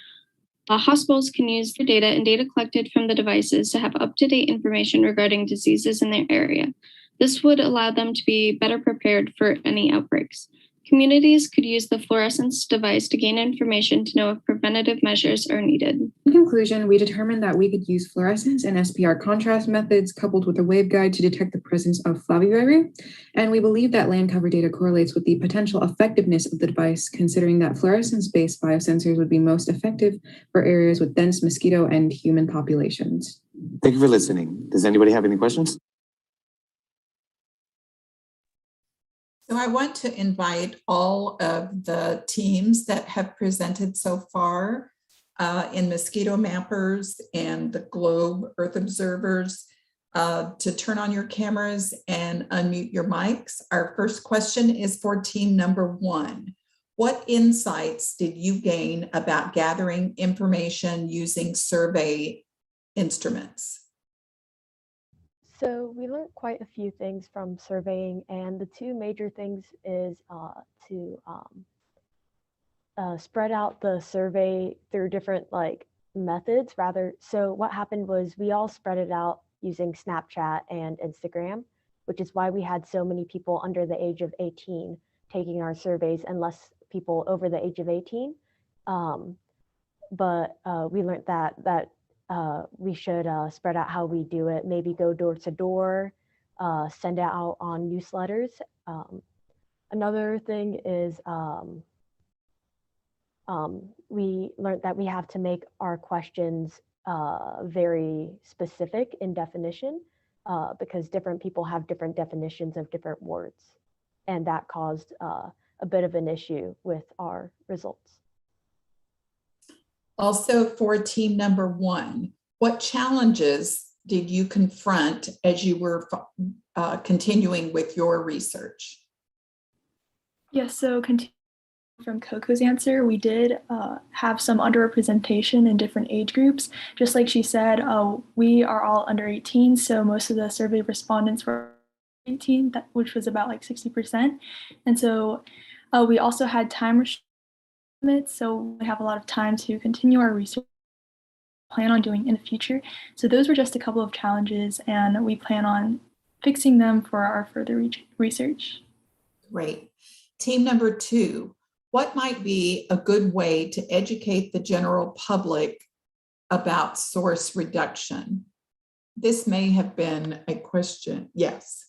Hospitals can use the data and data collected from the devices to have up-to-date information regarding diseases in their area. This would allow them to be better prepared for any outbreaks. Communities could use the fluorescence device to gain information to know if preventative measures are needed. In conclusion, we determined that we could use fluorescence and SPR contrast methods coupled with a waveguide to detect the presence of flavivirus, and we believe that land cover data correlates with the potential effectiveness of the device, considering that fluorescence-based biosensors would be most effective for areas with dense mosquito and human populations. Thank you for listening. Does anybody have any questions? So I want to invite all of the teams that have presented so far in Mosquito Mappers and the Globe Earth Observers to turn on your cameras and unmute your mics. Our first question is for team number 1. What insights did you gain about gathering information using survey instruments? So we learned quite a few things from surveying, and the two major things is to spread out the survey through different methods rather. So what happened was we all spread it out using Snapchat and Instagram, which is why we had so many people under the age of 18 taking our surveys and less people over the age of 18. But we learned that we should spread out how we do it, maybe go door to door, send it out on newsletters. Another thing is we learned that we have to make our questions very specific in definition because different people have different definitions of different words. And that caused a bit of an issue with our results. Also for team number 1, what challenges did you confront as you were continuing with your research? Yes, so continuing from Coco's answer, we did have some underrepresentation in different age groups. Just like she said, we are all under 18, so most of the survey respondents were 18, which was about 60%. And so we also had time restrictions, so we have a lot of time to continue our research plan on doing in the future. So those were just a couple of challenges, and we plan on fixing them for our further research. Great. Team number 2, what might be a good way to educate the general public about source reduction? This may have been a question. Yes.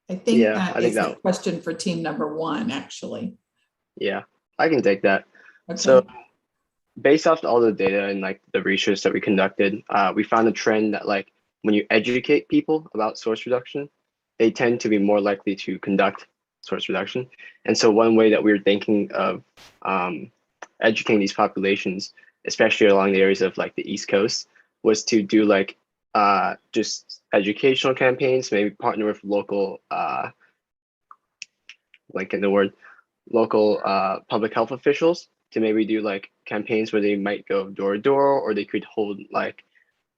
I think that is a question for team number 1, actually. Yeah, I can take that. Okay. So based off all the data and the research that we conducted, we found a trend that when you educate people about source reduction, they tend to be more likely to conduct source reduction. And so one way that we were thinking of educating these populations, especially along the areas of the East Coast, was to do just educational campaigns, maybe partner with local like in the word, local public health officials to maybe do like campaigns where they might go door to door, or they could hold like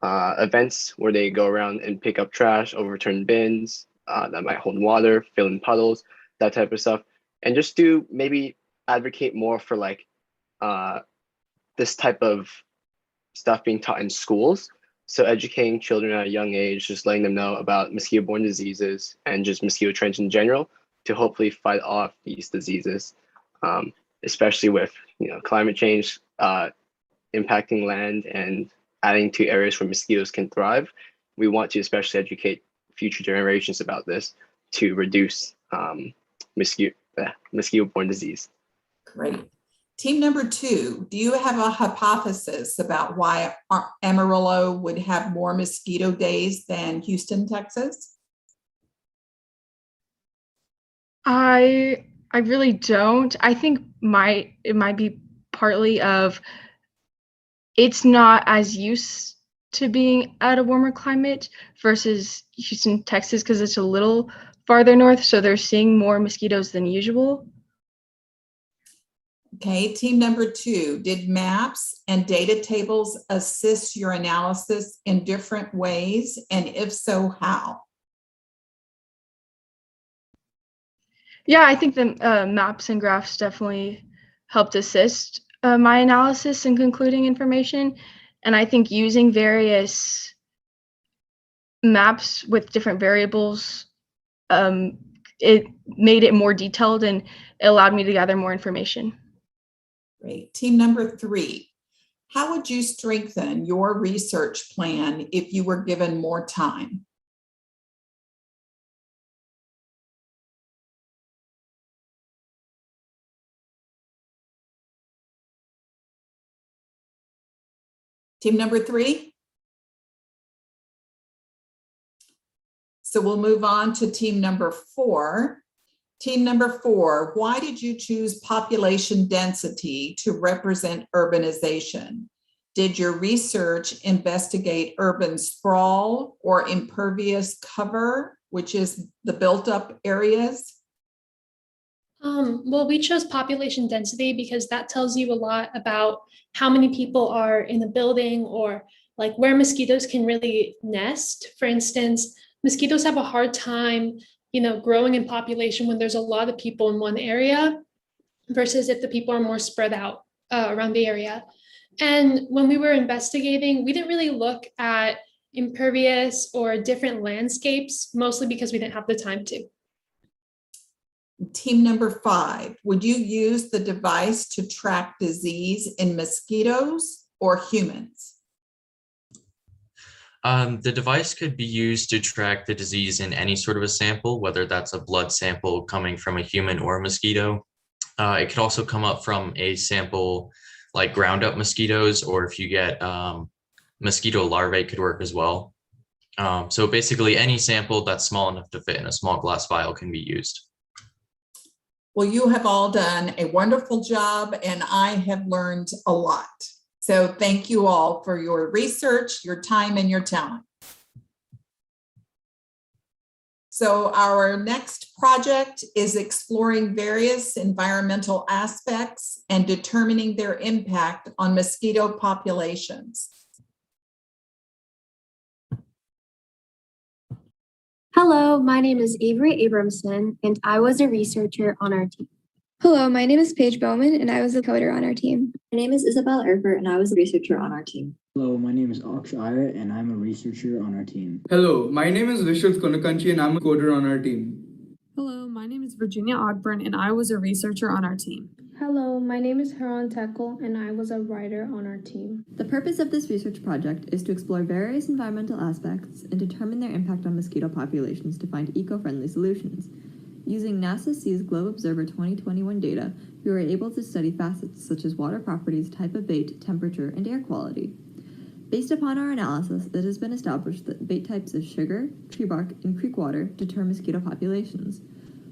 events where they go around and pick up trash, overturn bins that might hold water, fill in puddles, that type of stuff. And just to maybe advocate more for like this type of stuff being taught in schools. So educating children at a young age, just letting them know about mosquito-borne diseases and just mosquito trends in general to hopefully fight off these diseases, especially with climate change impacting land and adding to areas where mosquitoes can thrive. We want to especially educate future generations about this to reduce mosquito-borne disease. Great. Team number 2, do you have a hypothesis about why Amarillo would have more mosquito days than Houston, Texas? I really don't. I think it might be partly of it's not as used to being at a warmer climate versus Houston, Texas, because it's a little farther north, so they're seeing more mosquitoes than usual. Okay, team number 2, did maps and data tables assist your analysis in different ways? And if so, how? Yeah, I think the maps and graphs definitely helped assist my analysis and concluding information. And I think using various maps with different variables, it made it more detailed and it allowed me to gather more information. Great. Team number 3, how would you strengthen your research plan if you were given more time? Team number 3? So we'll move on to team number 4. Team number 4, why did you choose population density to represent urbanization? Did your research investigate urban sprawl or impervious cover, which is the built-up areas? Well, we chose population density because that tells you a lot about how many people are in the building or like where mosquitoes can really nest. For instance, mosquitoes have a hard time growing in population when there's a lot of people in one area versus if the people are more spread out around the area. And when we were investigating, we didn't really look at impervious or different landscapes, mostly because we didn't have the time to. Team number 5, would you use the device to track disease in mosquitoes or humans? The device could be used to track the disease in any sort of a sample, whether that's a blood sample coming from a human or a mosquito. It could also come up from a sample like ground up mosquitoes, or if you get mosquito larvae could work as well. So basically any sample that's small enough to fit in a small glass vial can be used. Well, you have all done a wonderful job and I have learned a lot. So thank you all for your research, your time, and your talent. So our next project is exploring various environmental aspects and determining their impact on mosquito populations. Hello, my name is Avery Abramson, and I was a researcher on our team. Hello, my name is Paige Bowman, and I was a coder on our team. My name is Isabel Erfurt, and I was a researcher on our team. Hello, my name is Aksh Iyer, and I'm a researcher on our team. Hello, my name is Vishal Konakanchi, and I'm a coder on our team. Hello, my name is Virginia Ogburn, and I was a researcher on our team. Hello, my name is Haran Tekel, and I was a writer on our team. The purpose of this research project is to explore various environmental aspects and determine their impact on mosquito populations to find eco-friendly solutions. Using NASA SEA's Globe Observer 2021 data, we were able to study facets such as water properties, type of bait, temperature, and air quality. Based upon our analysis, it has been established that bait types of sugar, tree bark, and creek water deter mosquito populations.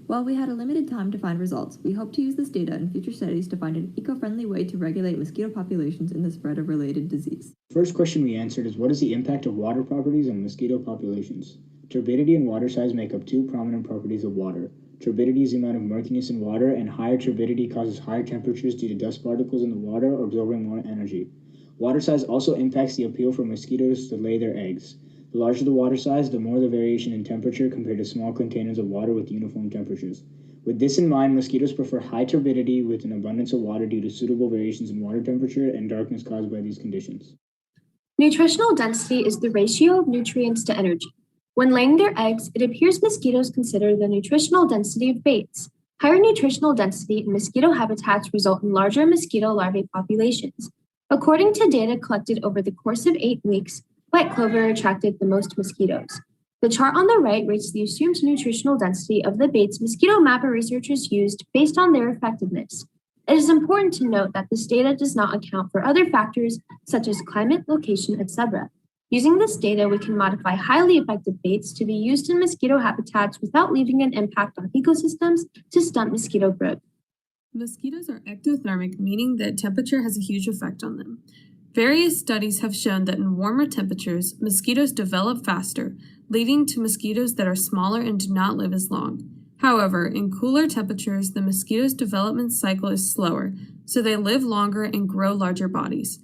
While we had a limited time to find results, we hope to use this data in future studies to find an eco-friendly way to regulate mosquito populations in the spread of related disease. The first question we answered is, what is the impact of water properties on mosquito populations? Turbidity and water size make up two prominent properties of water. Turbidity is the amount of murkiness in water, and higher turbidity causes higher temperatures due to dust particles in the water absorbing more energy. Water size also impacts the appeal for mosquitoes to lay their eggs. The larger the water size, the more the variation in temperature compared to small containers of water with uniform temperatures. With this in mind, mosquitoes prefer high turbidity with an abundance of water due to suitable variations in water temperature and darkness caused by these conditions. Nutritional density is the ratio of nutrients to energy. When laying their eggs, it appears mosquitoes consider the nutritional density of baits. Higher nutritional density in mosquito habitats result in larger mosquito larvae populations. According to data collected over the course of 8 weeks, white clover attracted the most mosquitoes. The chart on the right rates the assumed nutritional density of the baits mosquito mapper researchers used based on their effectiveness. It is important to note that this data does not account for other factors such as climate, location, etc. Using this data, we can modify highly effective baits to be used in mosquito habitats without leaving an impact on ecosystems to stunt mosquito growth. Mosquitoes are ectothermic, meaning that temperature has a huge effect on them. Various studies have shown that in warmer temperatures, mosquitoes develop faster, leading to mosquitoes that are smaller and do not live as long. However, in cooler temperatures, the mosquito's development cycle is slower, so they live longer and grow larger bodies.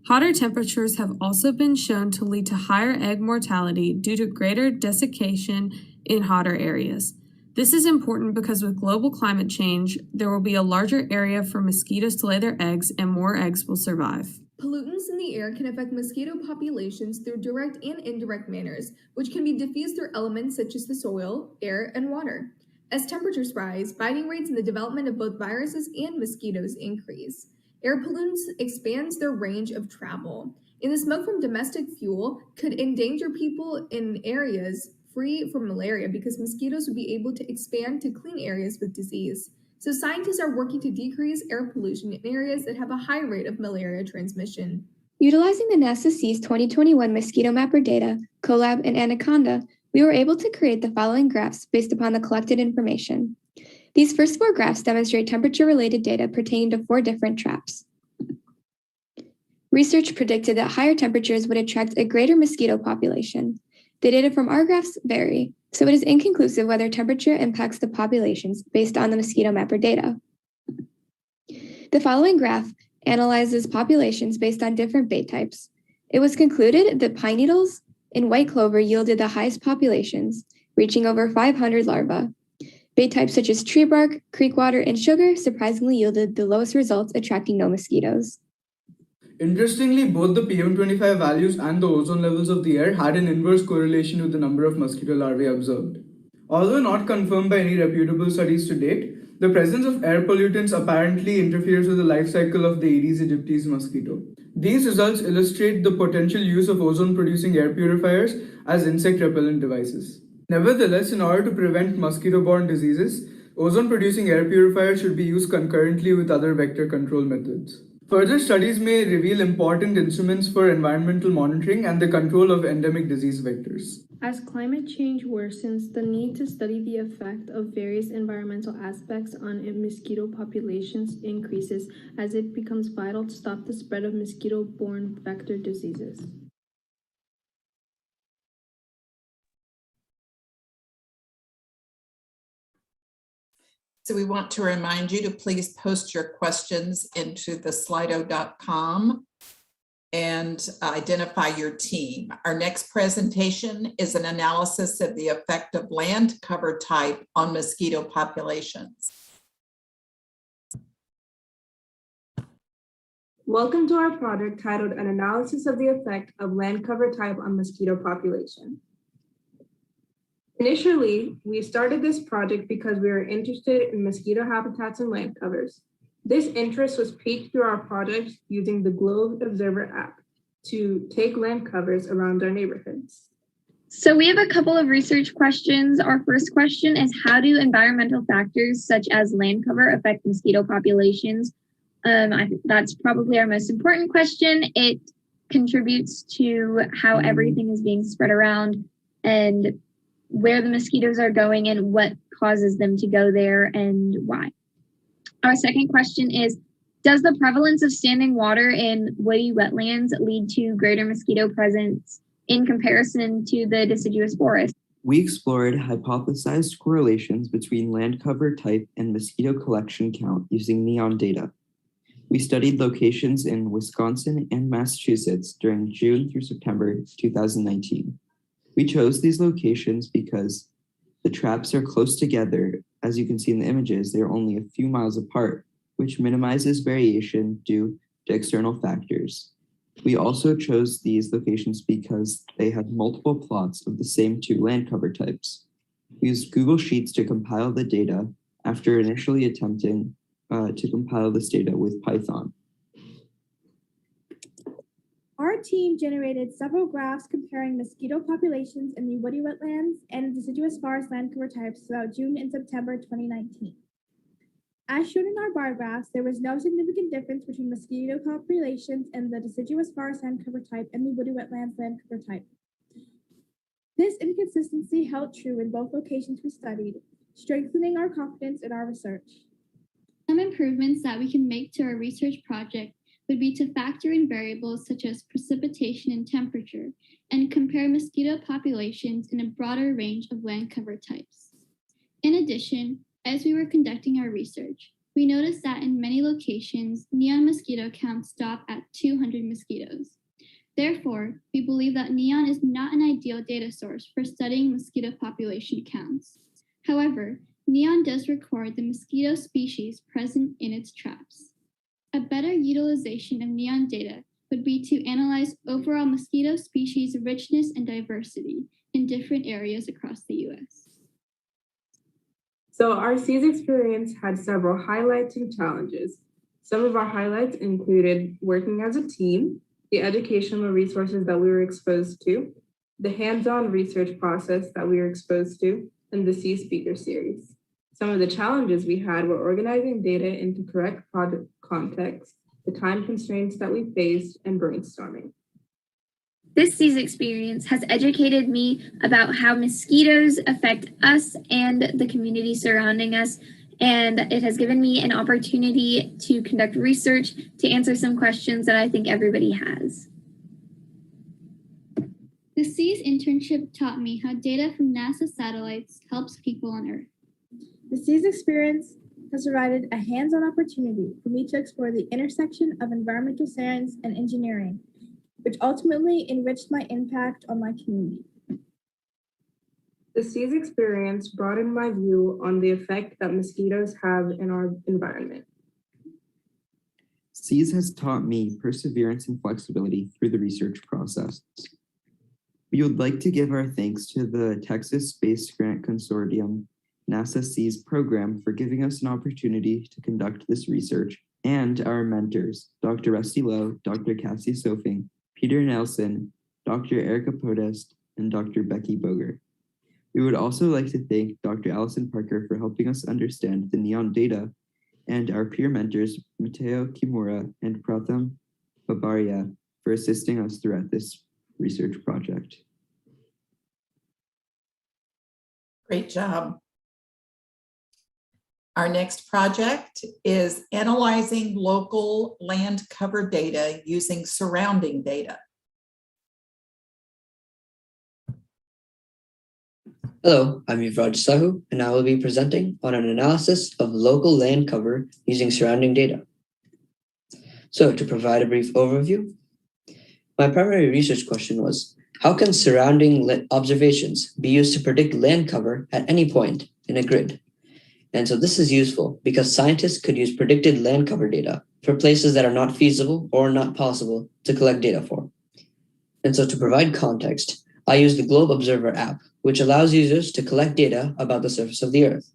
Hotter temperatures have also been shown to lead to higher egg mortality due to greater desiccation in hotter areas. This is important because with global climate change, there will be a larger area for mosquitoes to lay their eggs and more eggs will survive. Pollutants in the air can affect mosquito populations through direct and indirect manners, which can be diffused through elements such as the soil, air, and water. As temperatures rise, biting rates in the development of both viruses and mosquitoes increase. Air pollutants expands their range of travel, and the smoke from domestic fuel could endanger people in areas free from malaria because mosquitoes would be able to expand to clean areas with disease. So scientists are working to decrease air pollution in areas that have a high rate of malaria transmission. Utilizing the NASA SEAS 2021 Mosquito Mapper data, CoLab, and Anaconda, we were able to create the following graphs based upon the collected information. These first 4 graphs demonstrate temperature-related data pertaining to 4 different traps. Research predicted that higher temperatures would attract a greater mosquito population. The data from our graphs vary, so it is inconclusive whether temperature impacts the populations based on the Mosquito Mapper data. The following graph analyzes populations based on different bait types. It was concluded that pine needles and white clover yielded the highest populations, reaching over 500 larvae. Bait types such as tree bark, creek water, and sugar surprisingly yielded the lowest results, attracting no mosquitoes. Interestingly, both the PM25 values and the ozone levels of the air had an inverse correlation with the number of mosquito larvae observed. Although not confirmed by any reputable studies to date, the presence of air pollutants apparently interferes with the life cycle of the Aedes aegypti mosquito. These results illustrate the potential use of ozone-producing air purifiers as insect repellent devices. Nevertheless, in order to prevent mosquito-borne diseases, ozone-producing air purifiers should be used concurrently with other vector control methods. Further studies may reveal important instruments for environmental monitoring and the control of endemic disease vectors. As climate change worsens, the need to study the effect of various environmental aspects on mosquito populations increases as it becomes vital to stop the spread of mosquito-borne vector diseases. So we want to remind you to please post your questions into the slido.com and identify your team. Our next presentation is an analysis of the effect of land cover type on mosquito populations. Welcome to our project titled An Analysis of the Effect of Land Cover Type on Mosquito Population. Initially, we started this project because we were interested in mosquito habitats and land covers. This interest was piqued through our project using the Globe Observer app to take land covers around our neighborhoods. So we have a couple of research questions. Our first question is, how do environmental factors such as land cover affect mosquito populations? I think that's probably our most important question. It contributes to how everything is being spread around and where the mosquitoes are going and what causes them to go there and why. Our second question is, does the prevalence of standing water in woody wetlands lead to greater mosquito presence in comparison to the deciduous forest? We explored hypothesized correlations between land cover type and mosquito collection count using NEON data. We studied locations in Wisconsin and Massachusetts during June through September 2019. We chose these locations because the traps are close together. As you can see in the images, they're only a few miles apart, which minimizes variation due to external factors. We also chose these locations because they had multiple plots of the same two land cover types. We used Google Sheets to compile the data after initially attempting to compile this data with Python. Our team generated several graphs comparing mosquito populations in the woody wetlands and deciduous forest land cover types throughout June and September 2019. As shown in our bar graphs, there was no significant difference between mosquito populations and the deciduous forest land cover type and the woody wetlands land cover type. This inconsistency held true in both locations we studied, strengthening our confidence in our research. Some improvements that we can make to our research project would be to factor in variables such as precipitation and temperature, and compare mosquito populations in a broader range of land cover types. In addition, as we were conducting our research, we noticed that in many locations, NEON mosquito counts stop at 200 mosquitoes. Therefore, we believe that NEON is not an ideal data source for studying mosquito population counts. However, NEON does record the mosquito species present in its traps. A better utilization of NEON data would be to analyze overall mosquito species richness and diversity in different areas across the U.S. So our SEAS experience had several highlights and challenges. Some of our highlights included working as a team, the educational resources that we were exposed to, the hands-on research process that we were exposed to, and the SEAS speaker series. Some of the challenges we had were organizing data into correct project context, the time constraints that we faced, and brainstorming. This SEAS experience has educated me about how mosquitoes affect us and the community surrounding us, and it has given me an opportunity to conduct research to answer some questions that I think everybody has. The SEAS internship taught me how data from NASA satellites helps people on Earth. The SEAS experience has provided a hands-on opportunity for me to explore the intersection of environmental science and engineering, which ultimately enriched my impact on my community. The SEAS experience broadened my view on the effect that mosquitoes have in our environment. SEAS has taught me perseverance and flexibility through the research process. We would like to give our thanks to the Texas Space Grant Consortium, NASA SEAS program, for giving us an opportunity to conduct this research, and our mentors, Dr. Rusty Lowe, Dr. Cassie Sofing, Peter Nelson, Dr. Erica Podest, and Dr. Becky Boger. We would also like to thank Dr. Allison Parker for helping us understand the NEON data, and our peer mentors, Mateo Kimura and Pratham Babaria, for assisting us throughout this research project. Great job. Our next project is analyzing local land cover data using surrounding data. Hello, I'm Yuvraj Sahu, and I will be presenting on an analysis of local land cover using surrounding data. So to provide a brief overview, my primary research question was, how can surrounding observations be used to predict land cover at any point in a grid? And so this is useful because scientists could use predicted land cover data for places that are not feasible or not possible to collect data for. And so to provide context, I use the Globe Observer app, which allows users to collect data about the surface of the Earth.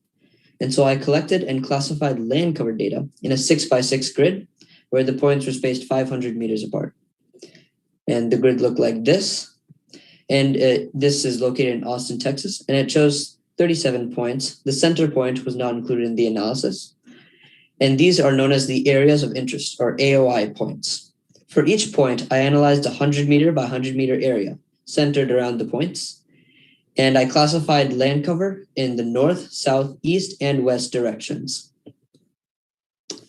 And so I collected and classified land cover data in a 6x6 grid where the points were spaced 500 meters apart. And the grid looked like this. And this is located in Austin, Texas, and it shows 37 points. The center point was not included in the analysis. And these are known as the areas of interest, or AOI points. For each point, I analyzed a 100 meter by 100 meter area centered around the points. And I classified land cover in the north, south, east, and west directions.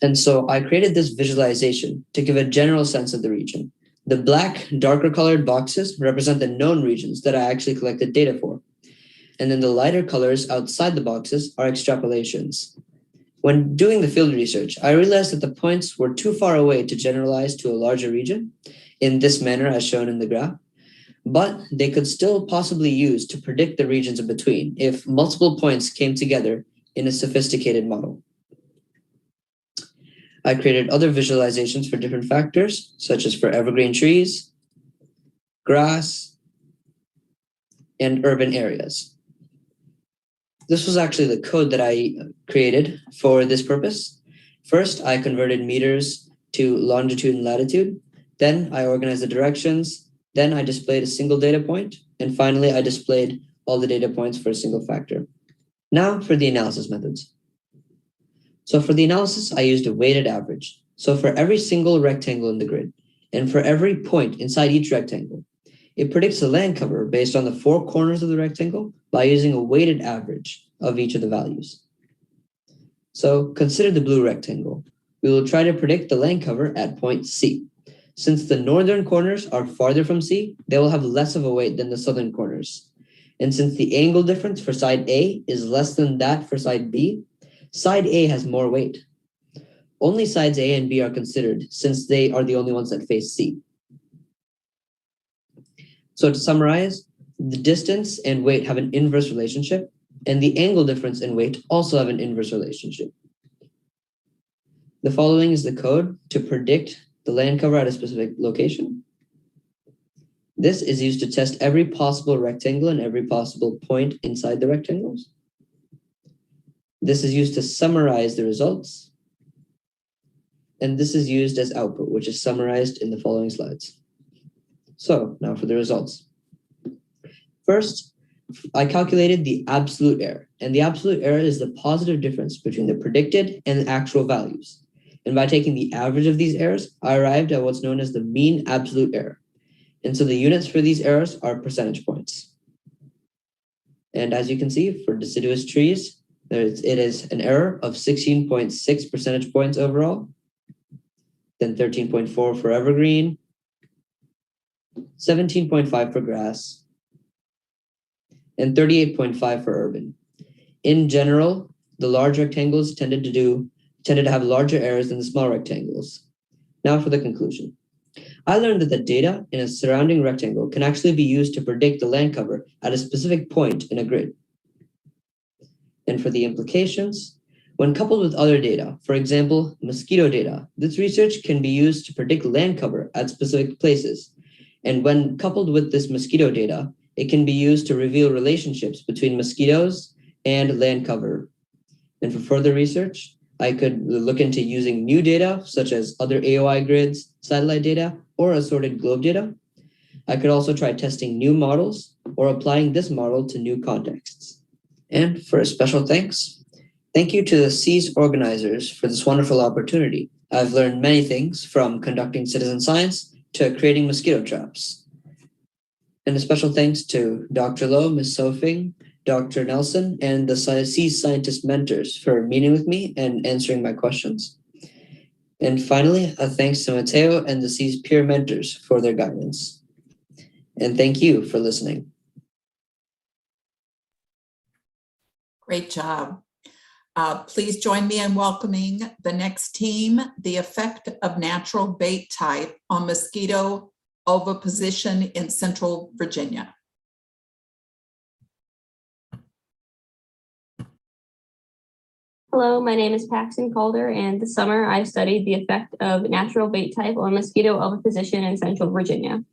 And so I created this visualization to give a general sense of the region. The black, darker colored boxes represent the known regions that I actually collected data for. and then the lighter colors outside the boxes are extrapolations. When doing the field research, I realized that the points were too far away to generalize to a larger region in this manner as shown in the graph, but they could still possibly use to predict the regions in between if multiple points came together in a sophisticated model. I created other visualizations for different factors, such as for evergreen trees, grass, and urban areas. This was actually the code that I created for this purpose. First, I converted meters to longitude and latitude. Then I organized the directions. Then I displayed a single data point. And finally, I displayed all the data points for a single factor. Now for the analysis methods. So for the analysis, I used a weighted average. So for every single rectangle in the grid, and for every point inside each rectangle, it predicts the land cover based on the four corners of the rectangle by using a weighted average of each of the values. So consider the blue rectangle. We will try to predict the land cover at point C. Since the northern corners are farther from C, they will have less of a weight than the southern corners. And since the angle difference for side A is less than that for side B, side A has more weight. Only sides A and B are considered since they are the only ones that face C. So to summarize, the distance and weight have an inverse relationship, and the angle difference and weight also have an inverse relationship. The following is the code to predict the land cover at a specific location. This is used to test every possible rectangle and every possible point inside the rectangles. This is used to summarize the results. And this is used as output, which is summarized in the following slides. So now for the results. First, I calculated the absolute error, and the absolute error is the positive difference between the predicted and the actual values. And by taking the average of these errors, I arrived at what's known as the mean absolute error. And so the units for these errors are percentage points. And as you can see, for deciduous trees, it is an error of 16.6 percentage points overall, then 13.4 for evergreen, 17.5 for grass, and 38.5 for urban. In general, the large rectangles tended to have larger errors than the small rectangles. Now for the conclusion. I learned that the data in a surrounding rectangle can actually be used to predict the land cover at a specific point in a grid. And for the implications, when coupled with other data, for example, mosquito data, this research can be used to predict land cover at specific places. And when coupled with this mosquito data, it can be used to reveal relationships between mosquitoes and land cover. And for further research, I could look into using new data, such as other AOI grids, satellite data, or assorted globe data. I could also try testing new models or applying this model to new contexts. And for a special thanks, thank you to the SEAS organizers for this wonderful opportunity. I've learned many things from conducting citizen science to creating mosquito traps. And a special thanks to Dr. Lowe, Ms. Sofing, Dr. Nelson, and the SEAS scientist mentors for meeting with me and answering my questions. And finally, a thanks to Mateo and the SEAS peer mentors for their guidance. And thank you for listening. Great job. Please join me in welcoming the next team, the effect of natural bait type on mosquito oviposition in Central Virginia. Hello, my name is Paxton Calder, and this summer I studied the effect of natural bait type on mosquito oviposition in Central Virginia.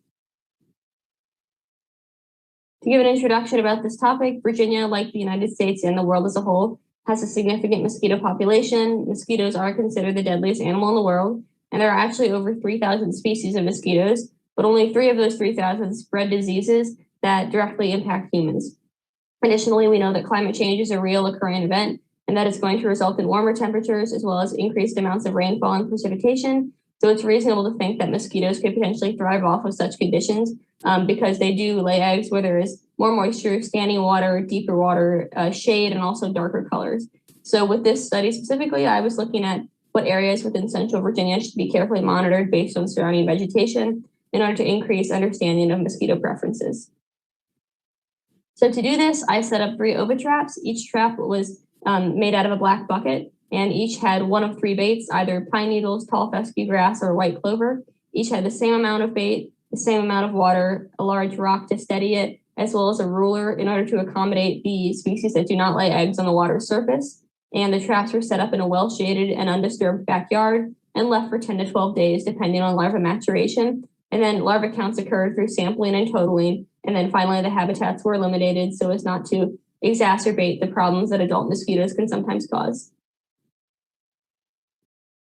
To give an introduction about this topic, Virginia, like the United States and the world as a whole, has a significant mosquito population. Mosquitoes are considered the deadliest animal in the world, and there are actually over 3,000 species of mosquitoes, but only 3 of those 3,000 spread diseases that directly impact humans. Additionally, we know that climate change is a real occurring event, and that it's going to result in warmer temperatures as well as increased amounts of rainfall and precipitation. So it's reasonable to think that mosquitoes could potentially thrive off of such conditions because they do lay eggs where there is more moisture, standing water, deeper water, shade, and also darker colors. So with this study specifically, I was looking at what areas within Central Virginia should be carefully monitored based on surrounding vegetation in order to increase understanding of mosquito preferences. So to do this, I set up 3 ovitraps. traps. Each trap was made out of a black bucket, and each had one of 3 baits, either pine needles, tall fescue grass, or white clover. Each had the same amount of bait, the same amount of water, a large rock to steady it, as well as a ruler in order to accommodate the species that do not lay eggs on the water's surface. And the traps were set up in a well-shaded and undisturbed backyard and left for 10 to 12 days, depending on larva maturation. And then larva counts occurred through sampling and totaling. And then finally, the habitats were eliminated so as not to exacerbate the problems that adult mosquitoes can sometimes cause.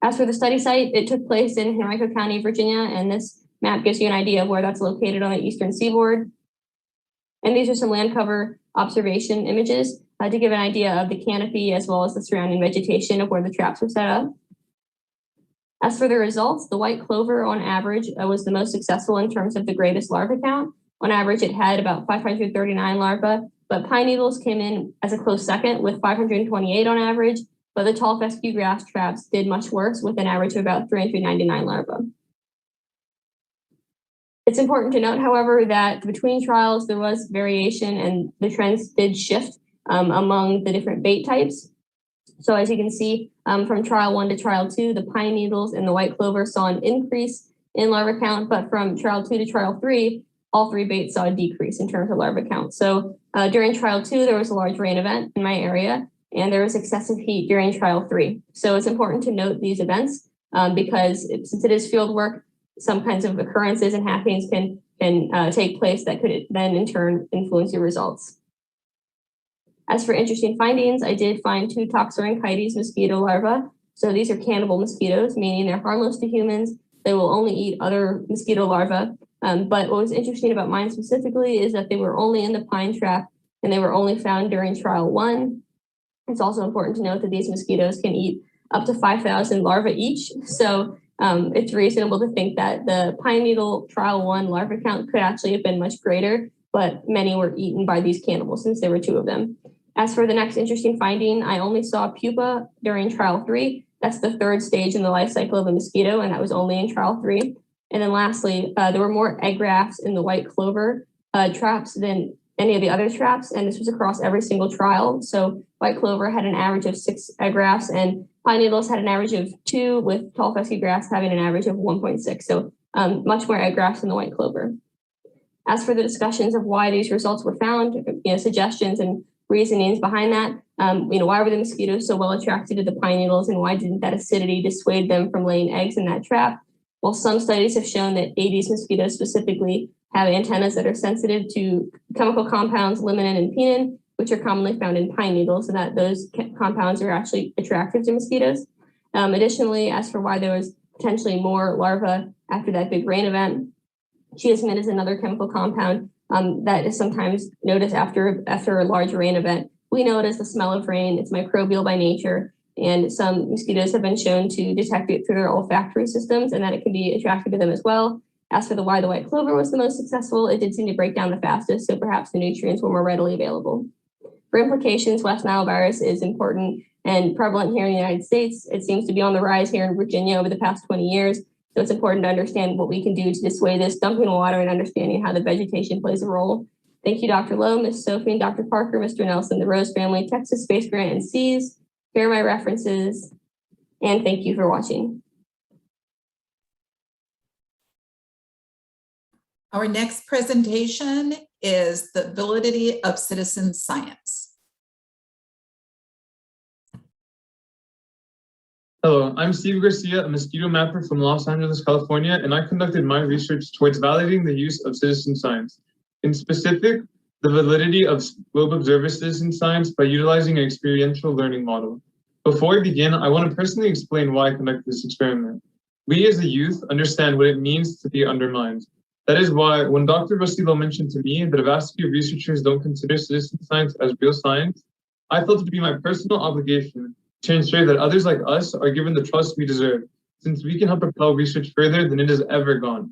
As for the study site, it took place in Henrico County, Virginia, and this map gives you an idea of where that's located on the eastern seaboard. And these are some land cover observation images to give an idea of the canopy as well as the surrounding vegetation of where the traps were set up. As for the results, the white clover on average was the most successful in terms of the greatest larva count. On average, it had about 539 larvae, but pine needles came in as a close second with 528 on average, but the tall fescue grass traps did much worse with an average of about 399 larvae. It's important to note, however, that between trials, there was variation and the trends did shift among the different bait types. So as you can see, from trial 1 to trial 2, the pine needles and the white clover saw an increase in larva count, but from trial 2 to trial 3, all 3 baits saw a decrease in terms of larva count. So during trial 2, there was a large rain event in my area, and there was excessive heat during trial 3. So it's important to note these events because since it is field work, some kinds of occurrences and happenings can take place that could then in turn influence your results. As for interesting findings, I did find 2 Toxorhynchides mosquito larvae. So these are cannibal mosquitoes, meaning they're harmless to humans. They will only eat other mosquito larvae. But what was interesting about mine specifically is that they were only in the pine trap and they were only found during trial 1. It's also important to note that these mosquitoes can eat up to 5,000 larvae each. So it's reasonable to think that the pine needle trial 1 larva count could actually have been much greater, but many were eaten by these cannibals since there were 2 of them. As for the next interesting finding, I only saw pupa during trial 3. That's the 3rd stage in the life cycle of a mosquito, and that was only in trial 3. And then lastly, there were more egg grafts in the white clover traps than any of the other traps, and this was across every single trial. So white clover had an average of 6 egg grafts, and pine needles had an average of 2, with tall fescue grass having an average of 1.6. So much more egg grafts in the white clover. As for the discussions of why these results were found, suggestions and reasonings behind that, why were the mosquitoes so well attracted to the pine needles, and why didn't that acidity dissuade them from laying eggs in that trap? Well, some studies have shown that Aedes mosquitoes specifically have antennas that are sensitive to chemical compounds, liminin and pinin, which are commonly found in pine needles, and that those compounds are actually attractive to mosquitoes. Additionally, as for why there was potentially more larvae after that big rain event, geosmin is another chemical compound that is sometimes noticed after a large rain event. We know it as the smell of rain. It's microbial by nature, and some mosquitoes have been shown to detect it through their olfactory systems and that it can be attractive to them as well. As for why the white clover was the most successful, it did seem to break down the fastest, so perhaps the nutrients were more readily available. For implications, West Nile virus is important and prevalent here in the United States. It seems to be on the rise here in Virginia over the past 20 years. So it's important to understand what we can do to dissuade this, dumping water and understanding how the vegetation plays a role. Thank you, Dr. Lowe, Ms. Sophie, and Dr. Parker, Mr. Nelson, the Rose family, Texas Space Grant, and SEAS. Here are my references, and thank you for watching. Our next presentation is the validity of citizen science. Hello, I'm Steve Garcia, a mosquito mapper from Los Angeles, California, and I conducted my research towards validating the use of citizen science. In specific, the validity of globe observer citizen science by utilizing an experiential learning model. Before I begin, I want to personally explain why I conducted this experiment. We as a youth understand what it means to be undermined. That is why when Dr. Rossillo mentioned to me that a vast few researchers don't consider citizen science as real science, I felt it to be my personal obligation to ensure that others like us are given the trust we deserve, since we can help propel research further than it has ever gone.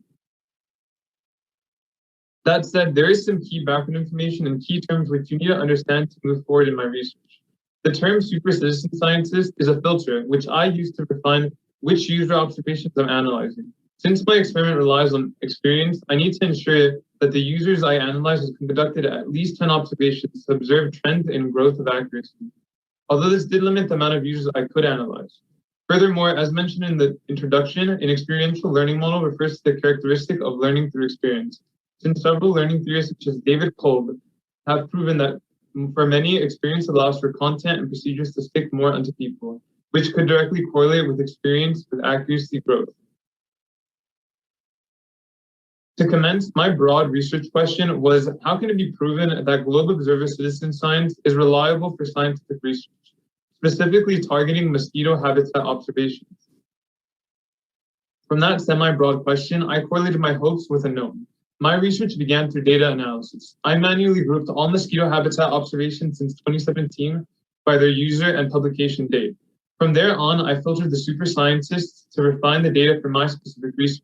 That said, there is some key background information and key terms which you need to understand to move forward in my research. The term super citizen scientist is a filter which I use to refine which user observations I'm analyzing. Since my experiment relies on experience, I need to ensure that that the users I analyzed conducted at least 10 observations to observe trends in growth of accuracy, although this did limit the amount of users I could analyze. Furthermore, as mentioned in the introduction, an experiential learning model refers to the characteristic of learning through experience, since several learning theorists such as David Kolb have proven that for many, experience allows for content and procedures to stick more unto people, which could directly correlate with experience with accuracy growth. To commence, my broad research question was, how can it be proven that globe observer citizen science is reliable for scientific research, specifically targeting mosquito habitat observations? From that semi-broad question, I correlated my hopes with a known. My research began through data analysis. I manually grouped all mosquito habitat observations since 2017 by their user and publication date. From there on, I filtered the super scientists to refine the data for my specific research.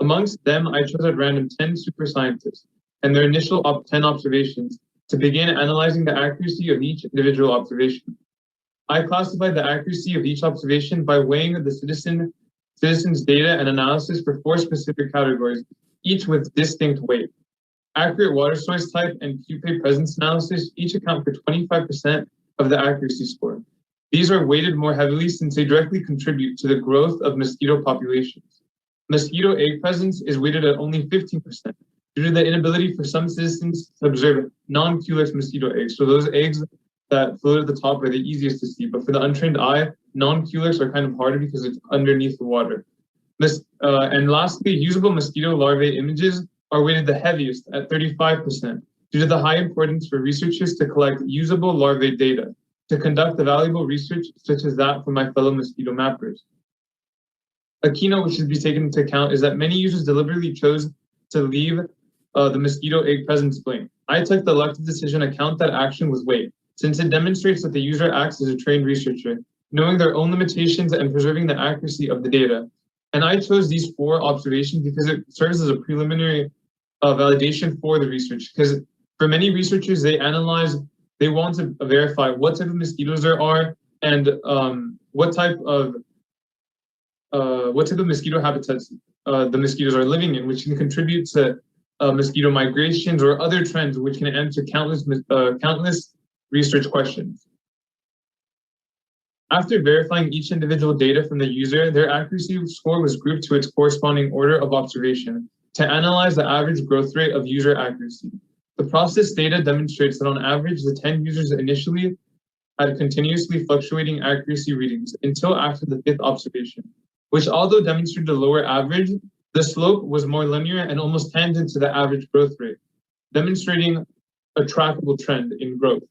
Amongst them, I chose at random 10 super scientists and their initial 10 observations to begin analyzing the accuracy of each individual observation. I classified the accuracy of each observation by weighing the citizens' data and analysis for 4 specific categories, each with distinct weight. Accurate water source type and pupae presence analysis each account for 25% of the accuracy score. These are weighted more heavily since they directly contribute to the growth of mosquito populations. Mosquito egg presence is weighted at only 15% due to the inability for some citizens to observe non-culex mosquito eggs. So those eggs that float at the top are the easiest to see, but for the untrained eye, non-culex are kind of harder because it's underneath the water. And lastly, usable mosquito larvae images are weighted the heaviest at 35% due to the high importance for researchers to collect usable larvae data to conduct the valuable research such as that from my fellow mosquito mappers. A keynote which should be taken into account is that many users deliberately chose to leave the mosquito egg presence blank. I took the elected decision to count that action with weight, since it demonstrates that the user acts as a trained researcher, knowing their own limitations and preserving the accuracy of the data. And I chose these 4 observations because it serves as a preliminary validation for the research. Because for many researchers, they want to verify what type of mosquitoes there are and what type of mosquito habitats the mosquitoes are living in, which can contribute to mosquito migrations or other trends, which can answer countless research questions. After verifying each individual data from the user, their accuracy score was grouped to its corresponding order of observation to analyze the average growth rate of user accuracy. The process data demonstrates that on average, the 10 users initially had continuously fluctuating accuracy readings until after the 5th observation, which although demonstrated a lower average, the slope was more linear and almost tangent to the average growth rate, demonstrating a trackable trend in growth.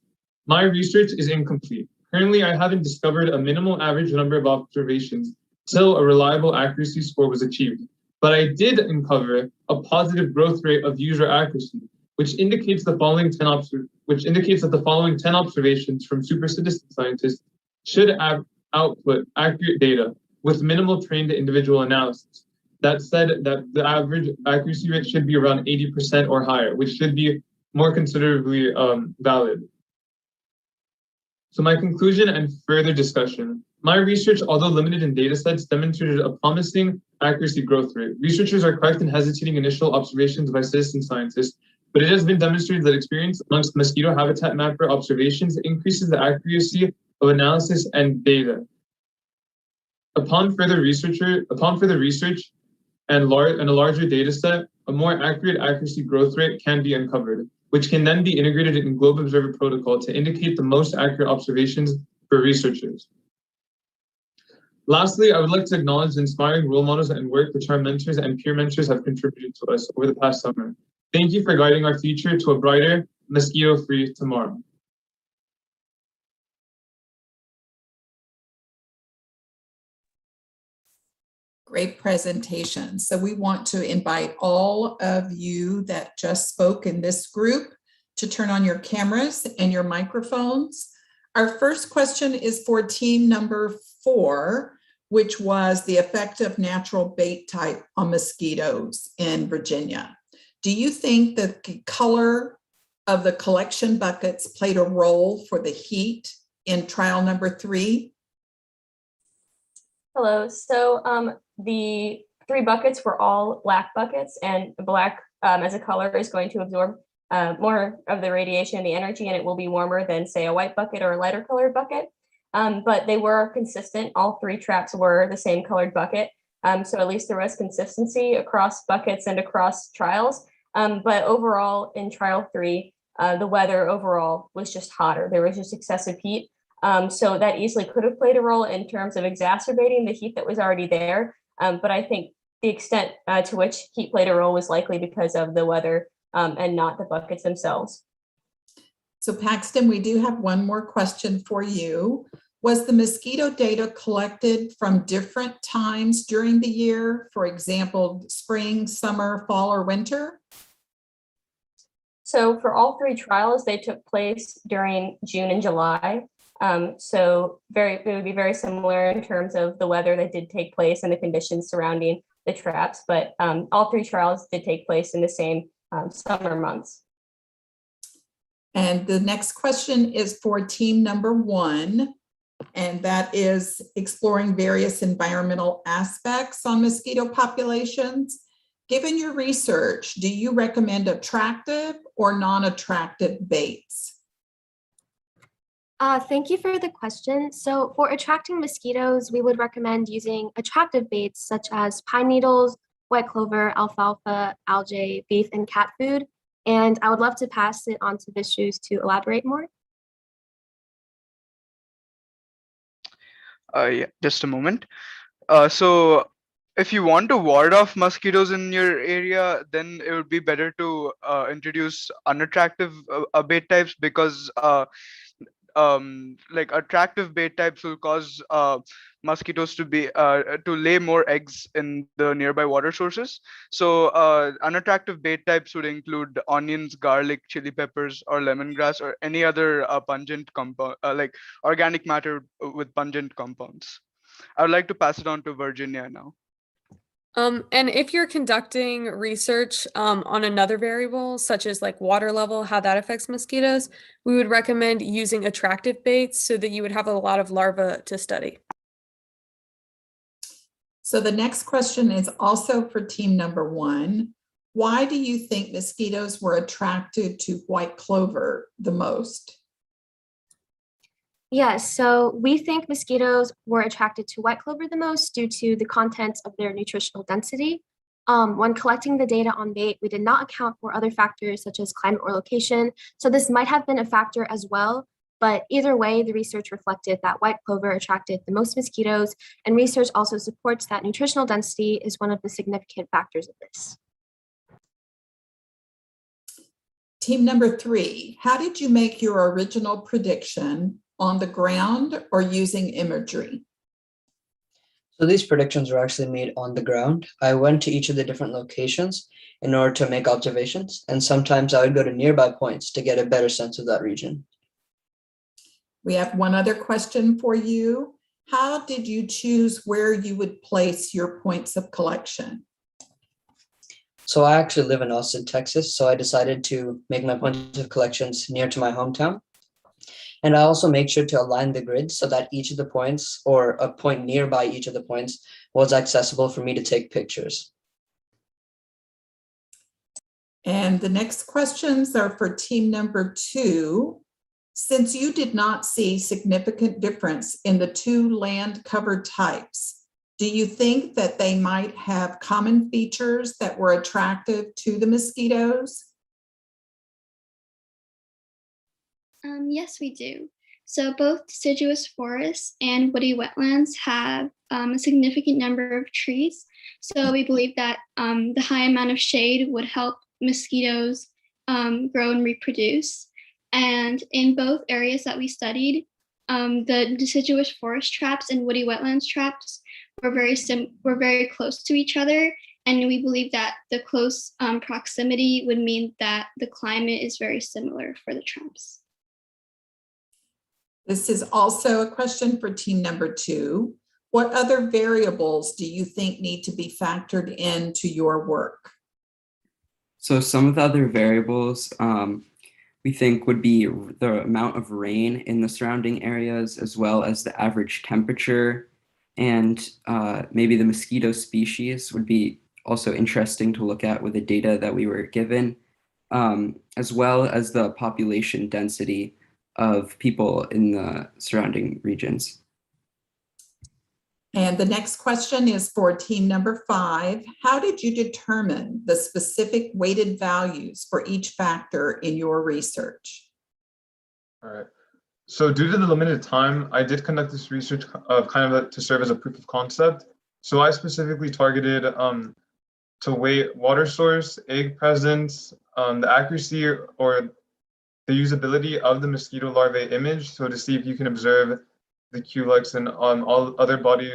My research is incomplete. Currently, I haven't discovered a minimal average number of observations till a reliable accuracy score was achieved, but I did uncover a positive growth rate of user accuracy, which indicates that the following 10 observations from super citizen scientists should output accurate data with minimal trained individual analysis. That said, that the average accuracy rate should be around 80% or higher, which should be more considerably valid. So my conclusion and further discussion. My research, although limited in data sets, demonstrated a promising accuracy growth rate. Researchers are correct in hesitating initial observations by citizen scientists, but it has been demonstrated that experience amongst mosquito habitat mapper observations increases the accuracy of analysis and data. Upon further research and a larger data set, a more accurate accuracy growth rate can be uncovered, which can then be integrated in Globe Observer Protocol to indicate the most accurate observations for researchers. Lastly, I would like to acknowledge the inspiring role models and work which our mentors and peer mentors have contributed to us over the past summer. Thank you for guiding our future to a brighter, mosquito-free tomorrow. Great presentation. So we want to invite all of you that just spoke in this group to turn on your cameras and your microphones. Our first question is for team number 4, which was the effect of natural bait type on mosquitoes in Virginia. Do you think that the color of the collection buckets played a role for the heat in trial number 3? Hello. So the 3 buckets were all black buckets, and the black as a color is going to absorb more of the radiation, the energy, and it will be warmer than, say, a white bucket or a lighter colored bucket. But they were consistent. All 3 traps were the same colored bucket. So at least there was consistency across buckets and across trials. But overall, in trial 3, the weather overall was just hotter. There was just excessive heat. So that easily could have played a role in terms of exacerbating the heat that was already there. But I think the extent to which heat played a role was likely because of the weather and not the buckets themselves. So Paxton, we do have one more question for you. Was the mosquito data collected from different times during the year? For example, spring, summer, fall, or winter? So for all 3 trials, they took place during June and July. So it would be very similar in terms of the weather that did take place and the conditions surrounding the traps, but all 3 trials did take place in the same summer months. And the next question is for team number 1, and that is exploring various environmental aspects on mosquito populations. Given your research, do you recommend attractive or non-attractive baits? Thank you for the question. So for attracting mosquitoes, we would recommend using attractive baits such as pine needles, white clover, alfalfa, algae, beef, and cat food. And I would love to pass it on to Vishrus to elaborate more. Yeah, just a moment. So if you want to ward off mosquitoes in your area, then it would be better to introduce unattractive bait types, because like attractive bait types will cause mosquitoes to lay more eggs in the nearby water sources. So unattractive bait types would include onions, garlic, chili peppers, or lemongrass, or any other pungent compound, like organic matter with pungent compounds. I would like to pass it on to Virginia now. And if you're conducting research on another variable, such as like water level, how that affects mosquitoes, we would recommend using attractive baits so that you would have a lot of larvae to study. So the next question is also for team number 1. Why do you think mosquitoes were attracted to white clover the most? Yes, so we think mosquitoes were attracted to white clover the most due to the contents of their nutritional density. When collecting the data on bait, we did not account for other factors such as climate or location, so this might have been a factor as well. But either way, the research reflected that white clover attracted the most mosquitoes, and research also supports that nutritional density is one of the significant factors of this. Team number 3, how did you make your original prediction? On the ground or using imagery? So these predictions were actually made on the ground. I went to each of the different locations in order to make observations, and sometimes I would go to nearby points to get a better sense of that region. We have one other question for you. How did you choose where you would place your points of collection? So I actually live in Austin, Texas, so I decided to make my points of collections near to my hometown. And I also make sure to align the grid so that each of the points, or a point nearby each of the points, was accessible for me to take pictures. And the next questions are for team number 2. Since you did not see significant difference in the 2 land cover types, do you think that they might have common features that were attractive to the mosquitoes? Yes, we do. So both deciduous forests and woody wetlands have a significant number of trees. So we believe that the high amount of shade would help mosquitoes grow and reproduce. And in both areas that we studied, the deciduous forest traps and woody wetlands traps were very close to each other. And we believe that the close proximity would mean that the climate is very similar for the traps. This is also a question for team number 2. What other variables do you think need to be factored into your work? So some of the other variables we think would be the amount of rain in the surrounding areas, as well as the average temperature, and maybe the mosquito species would be also interesting to look at with the data that we were given, as well as the population density of people in the surrounding regions. And the next question is for team number 5. How did you determine the specific weighted values for each factor in your research? All right. So due to the limited time, I did conduct this research to serve as a proof of concept. So I specifically targeted to weight water source, egg presence, the accuracy or the usability of the mosquito larvae image. So to see if you can observe the culex and all other larvae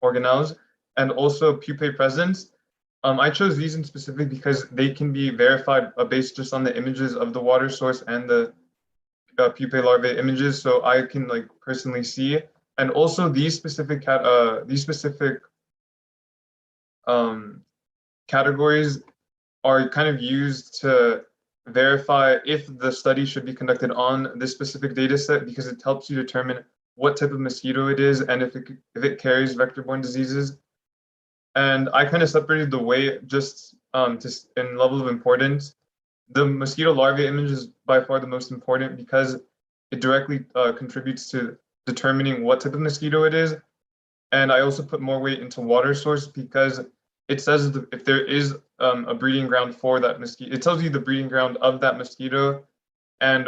organelles, and also pupae presence. I chose these in specific because they can be verified based just on the images of the water source and the pupae larvae images, so I can like personally see. And also these specific categories are kind of used to verify if the study should be conducted on this specific data set, because it helps you determine what type of mosquito it is and if it carries vector-borne diseases. And I kind of separated the weight just in level of importance. The mosquito larvae image is by far the most important because it directly contributes to determining what type of mosquito it is. And I also put more weight into water source because it says if there is a breeding ground for that mosquito, it tells you the breeding ground of that mosquito and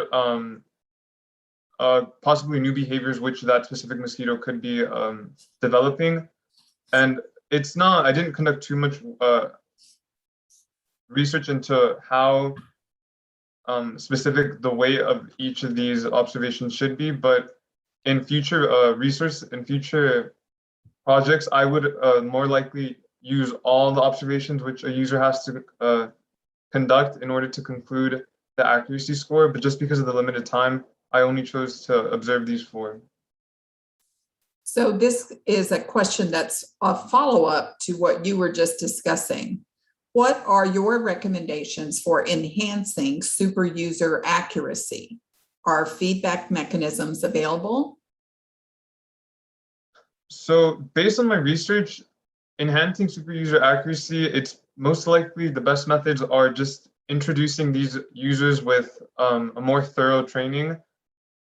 possibly new behaviors which that specific mosquito could be developing. And it's not, I didn't conduct too much research into how specific the weight of each of these observations should be, but in future future projects, I would more likely use all the observations which a user has to conduct in order to conclude the accuracy score. But just because of the limited time, I only chose to observe these 4. So this is a question that's a follow-up to what you were just discussing. What are your recommendations for enhancing super user accuracy? Are feedback mechanisms available? So based on my research, enhancing super user accuracy, it's most likely the best methods are just introducing these users with a more thorough training,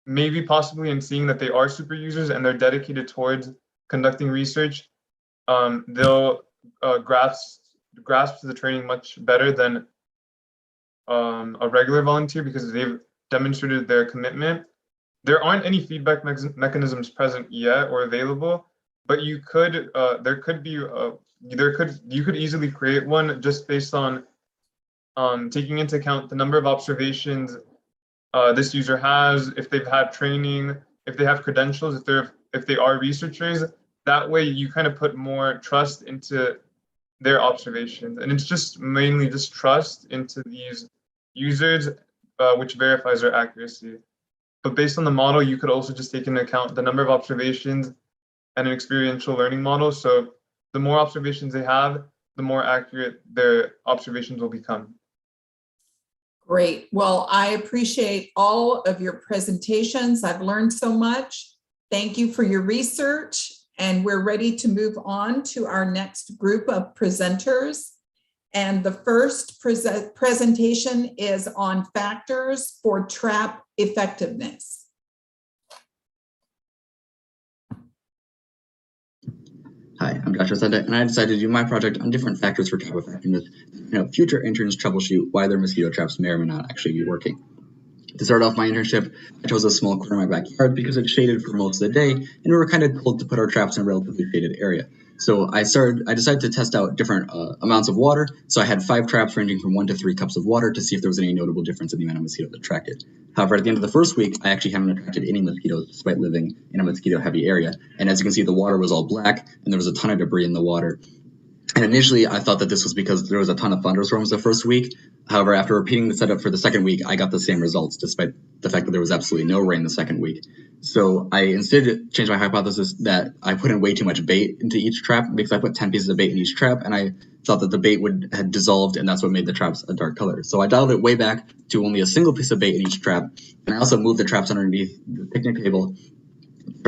maybe possibly in seeing that they are super users and they're dedicated towards conducting research. They'll grasp the training much better than a regular volunteer because they've demonstrated their commitment. There aren't any feedback mechanisms present yet or available, but you could you could easily create one just based on taking into account the number of observations this user has, if they've had training, if they have credentials, if they are researchers. That way you kind of put more trust into their observations, and it's just mainly just trust into these users, which verifies their accuracy. But based on the model, you could also just take into account the number of observations and an experiential learning model. So the more observations they have, the more accurate their observations will become. Great. Well, I appreciate all of your presentations. I've learned so much. Thank you for your research. And we're ready to move on to our next group of presenters. And the first presentation is on factors for trap effectiveness. Hi, I'm Joshua Senda, and I decided to do my project on different factors for trap effectiveness to help future interns troubleshoot why their mosquito traps may or may not actually be working. To start off my internship, I chose a small corner of my backyard because it's shaded for most of the day, and we were kind of told to put our traps in a relatively shaded area. So I decided to test out different amounts of water. So I had 5 traps ranging from 1 to 3 cups of water to see if there was any notable difference in the amount of mosquitoes attracted. However, at the end of the first week, I actually haven't attracted any mosquitoes despite living in a mosquito-heavy area. And as you can see, the water was all black, and there was a ton of debris in the water. And initially, I thought that this was because there was a ton of thunderstorms the first week. However, after repeating the setup for the second week, I got the same results, despite the fact that there was absolutely no rain the second week. So I instead changed my hypothesis that I put in way too much bait into each trap, because I put 10 pieces of bait in each trap, and I thought that the bait had dissolved, and that's what made the traps a dark color. So I dialed it way back to only a single piece of bait in each trap, and I also moved the traps underneath the picnic table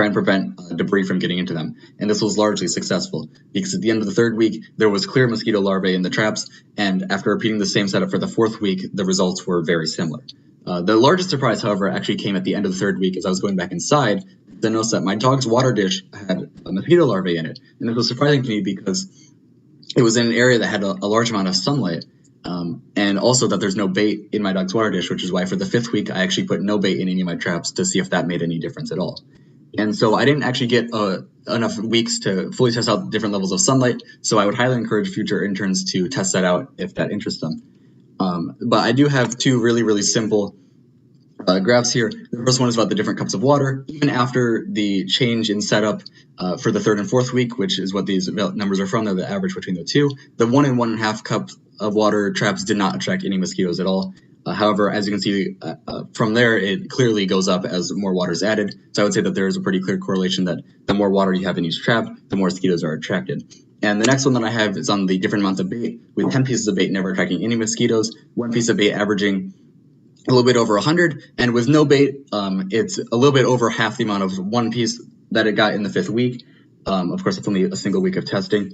try and prevent debris from getting into them. And this was largely successful because at the end of the third week, there was clear mosquito larvae in the traps. And after repeating the same setup for the fourth week, the results were very similar. The largest surprise, however, actually came at the end of the third week as I was going back inside to notice that my dog's water dish had a mosquito larvae in it. And it was surprising to me because it was in an area that had a large amount of sunlight. And also that there's no bait in my dog's water dish, which is why for the fifth week, I actually put no bait in any of my traps to see if that made any difference at all. And so I didn't actually get enough weeks to fully test out different levels of sunlight. So I would highly encourage future interns to test that out if that interests them. But I do have two really, really simple graphs here. The first one is about the different cups of water. Even after the change in setup for the third and fourth week, which is what these numbers are from, they're the average between the two, the 1 and 1.5 cups of water traps did not attract any mosquitoes at all. However, as you can see from there, it clearly goes up as more water is added. So I would say that there is a pretty clear correlation that the more water you have in each trap, the more mosquitoes are attracted. And the next one that I have is on the different amounts of bait, with 10 pieces of bait never attracting any mosquitoes, 1 piece of bait averaging a little bit over 100, and with no bait, it's a little bit over half the amount of 1 piece that it got in the 5th week. Of course, it's only a single week of testing.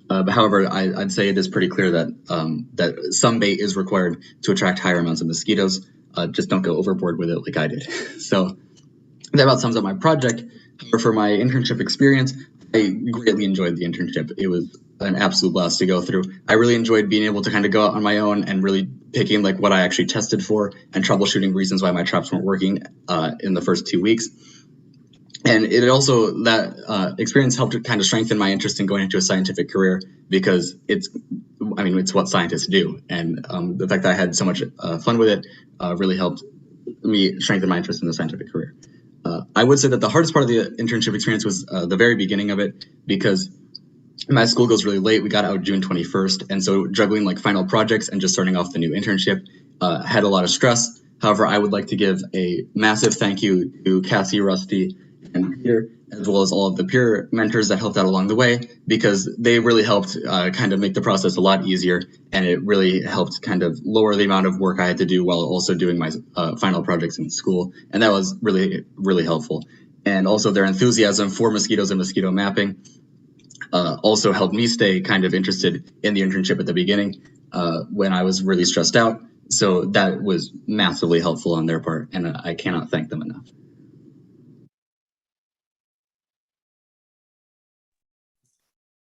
But however, I'd say it is pretty clear that that some bait is required to attract higher amounts of mosquitoes. Just don't go overboard with it like I did. So that about sums up my project. However, for my internship experience, I greatly enjoyed the internship. It was an absolute blast to go through. I really enjoyed being able to kind of go out on my own and really picking like what I actually tested for and troubleshooting reasons why my traps weren't working in the first 2 weeks. And it also, that experience helped to kind of strengthen my interest in going into a scientific career because it's what scientists do. And the fact that I had so much fun with it really helped me strengthen my interest in the scientific career. I would say that the hardest part of the internship experience was the very beginning of it because my school goes really late. We got out June 21st. And so juggling like final projects and just starting off the new internship had a lot of stress. However, I would like to give a massive thank you to Cassie, Rusty, and Peter, as well as all of the peer mentors that helped out along the way, because they really helped kind of make the process a lot easier. And it really helped kind of lower the amount of work I had to do while also doing my final projects in school. And that was really, really helpful. And also their enthusiasm for mosquitoes and mosquito mapping also helped me stay kind of interested in the internship at the beginning when I was really stressed out. So that was massively helpful on their part, and I cannot thank them enough.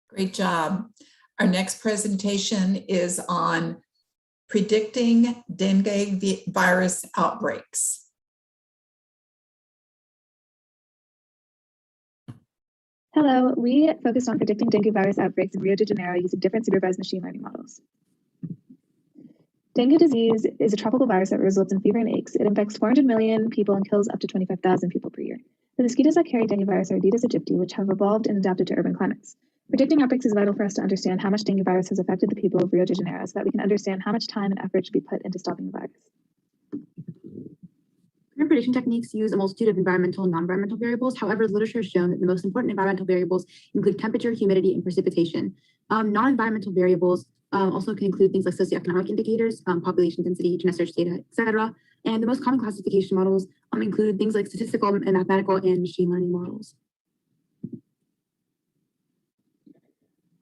Great job. Our next presentation is on predicting dengue virus outbreaks. Hello, we focused on predicting dengue virus outbreaks in Rio de Janeiro using different supervised machine learning models. Dengue disease is a tropical virus that results in fever and aches. It infects 400 million people and kills up to 25,000 people per year. The mosquitoes that carry dengue virus are Aedes aegypti, which have evolved and adapted to urban climates. Predicting outbreaks is vital for us to understand how much dengue virus has affected the people of Rio de Janeiro so that we can understand how much time and effort should be put into stopping the virus. Current prediction techniques use a multitude of environmental and non-environmental variables. However, the literature has shown that the most important environmental variables include temperature, humidity, and precipitation. Non-environmental variables also can include things like socioeconomic indicators, population density, genetic search data, etc. And the most common classification models include things like statistical and mathematical and machine learning models.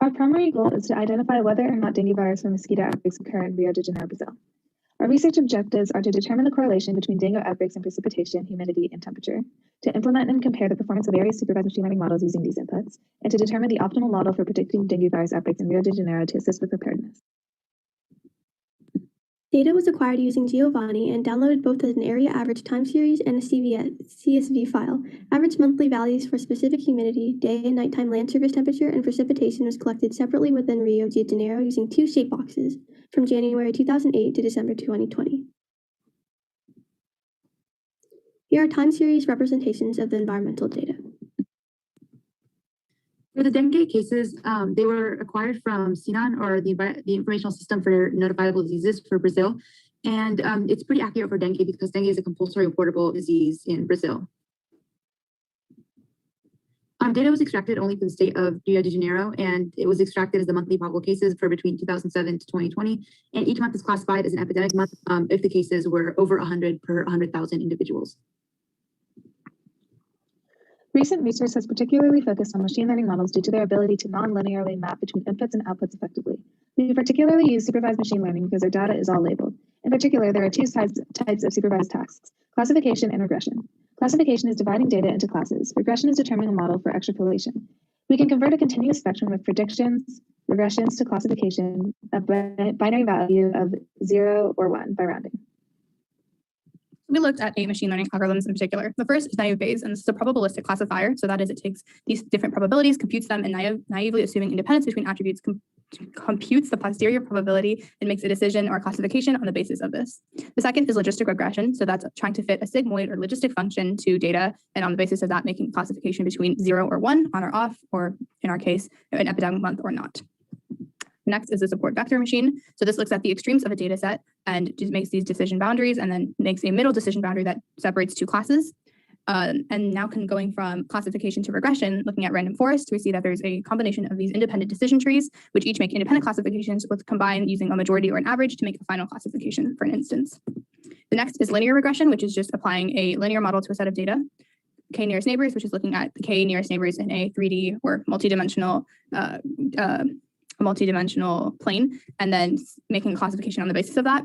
Our primary goal is to identify whether or not dengue virus or mosquito outbreaks occur in Rio de Janeiro, Brazil. Our research objectives are to determine the correlation between dengue outbreaks and precipitation, humidity, and temperature, to implement and compare the performance of various supervised machine learning models using these inputs, and to determine the optimal model for predicting dengue virus outbreaks in Rio de Janeiro to assist with preparedness. Data was acquired using Giovanni and downloaded both as an area average time series and a CSV file. Average monthly values for specific humidity, day and nighttime land surface temperature, and precipitation was collected separately within Rio de Janeiro using 2 shape boxes from January 2008 to December 2020. Here are time series representations of the environmental data. For the dengue cases, they were acquired from SINAN, or the Informational System for Notifiable Diseases for Brazil. And it's pretty accurate for dengue because dengue is a compulsory reportable disease in Brazil. Data was extracted only for the state of Rio de Janeiro, and it was extracted as the monthly probable cases for between 2007 to 2020. And each month is classified as an epidemic month if the cases were over 100 per 100,000 individuals. Recent research has particularly focused on machine learning models due to their ability to non-linearly map between inputs and outputs effectively. We particularly use supervised machine learning because our data is all labeled. In particular, there are two types of supervised tasks: classification and regression. Classification is dividing data into classes. Regression is determining a model for extrapolation. We can convert a continuous spectrum of predictions, regressions to classification, a binary value of 0 or 1 by rounding. We looked at 8 machine learning algorithms in particular. The first is naive Bayes, and this is a probabilistic classifier. So that is, it takes these different probabilities, computes them, and naively assuming independence between attributes, computes the posterior probability and makes a decision or classification on the basis of this. The second is logistic regression. So that's trying to fit a sigmoid or logistic function to data, and on the basis of that, making classification between 0 or 1, on or off, or in our case, an epidemic month or not. Next is the support vector machine. So this looks at the extremes of a data set and just makes these decision boundaries and then makes a middle decision boundary that separates two classes. And now going from classification to regression, looking at random forest, we see that there's a combination of these independent decision trees, which each make independent classifications with combined using a majority or an average to make a final classification for an instance. The next is linear regression, which is just applying a linear model to a set of data. K nearest neighbors, which is looking at the K nearest neighbors in a 3D or multidimensional plane, and then making a classification on the basis of that.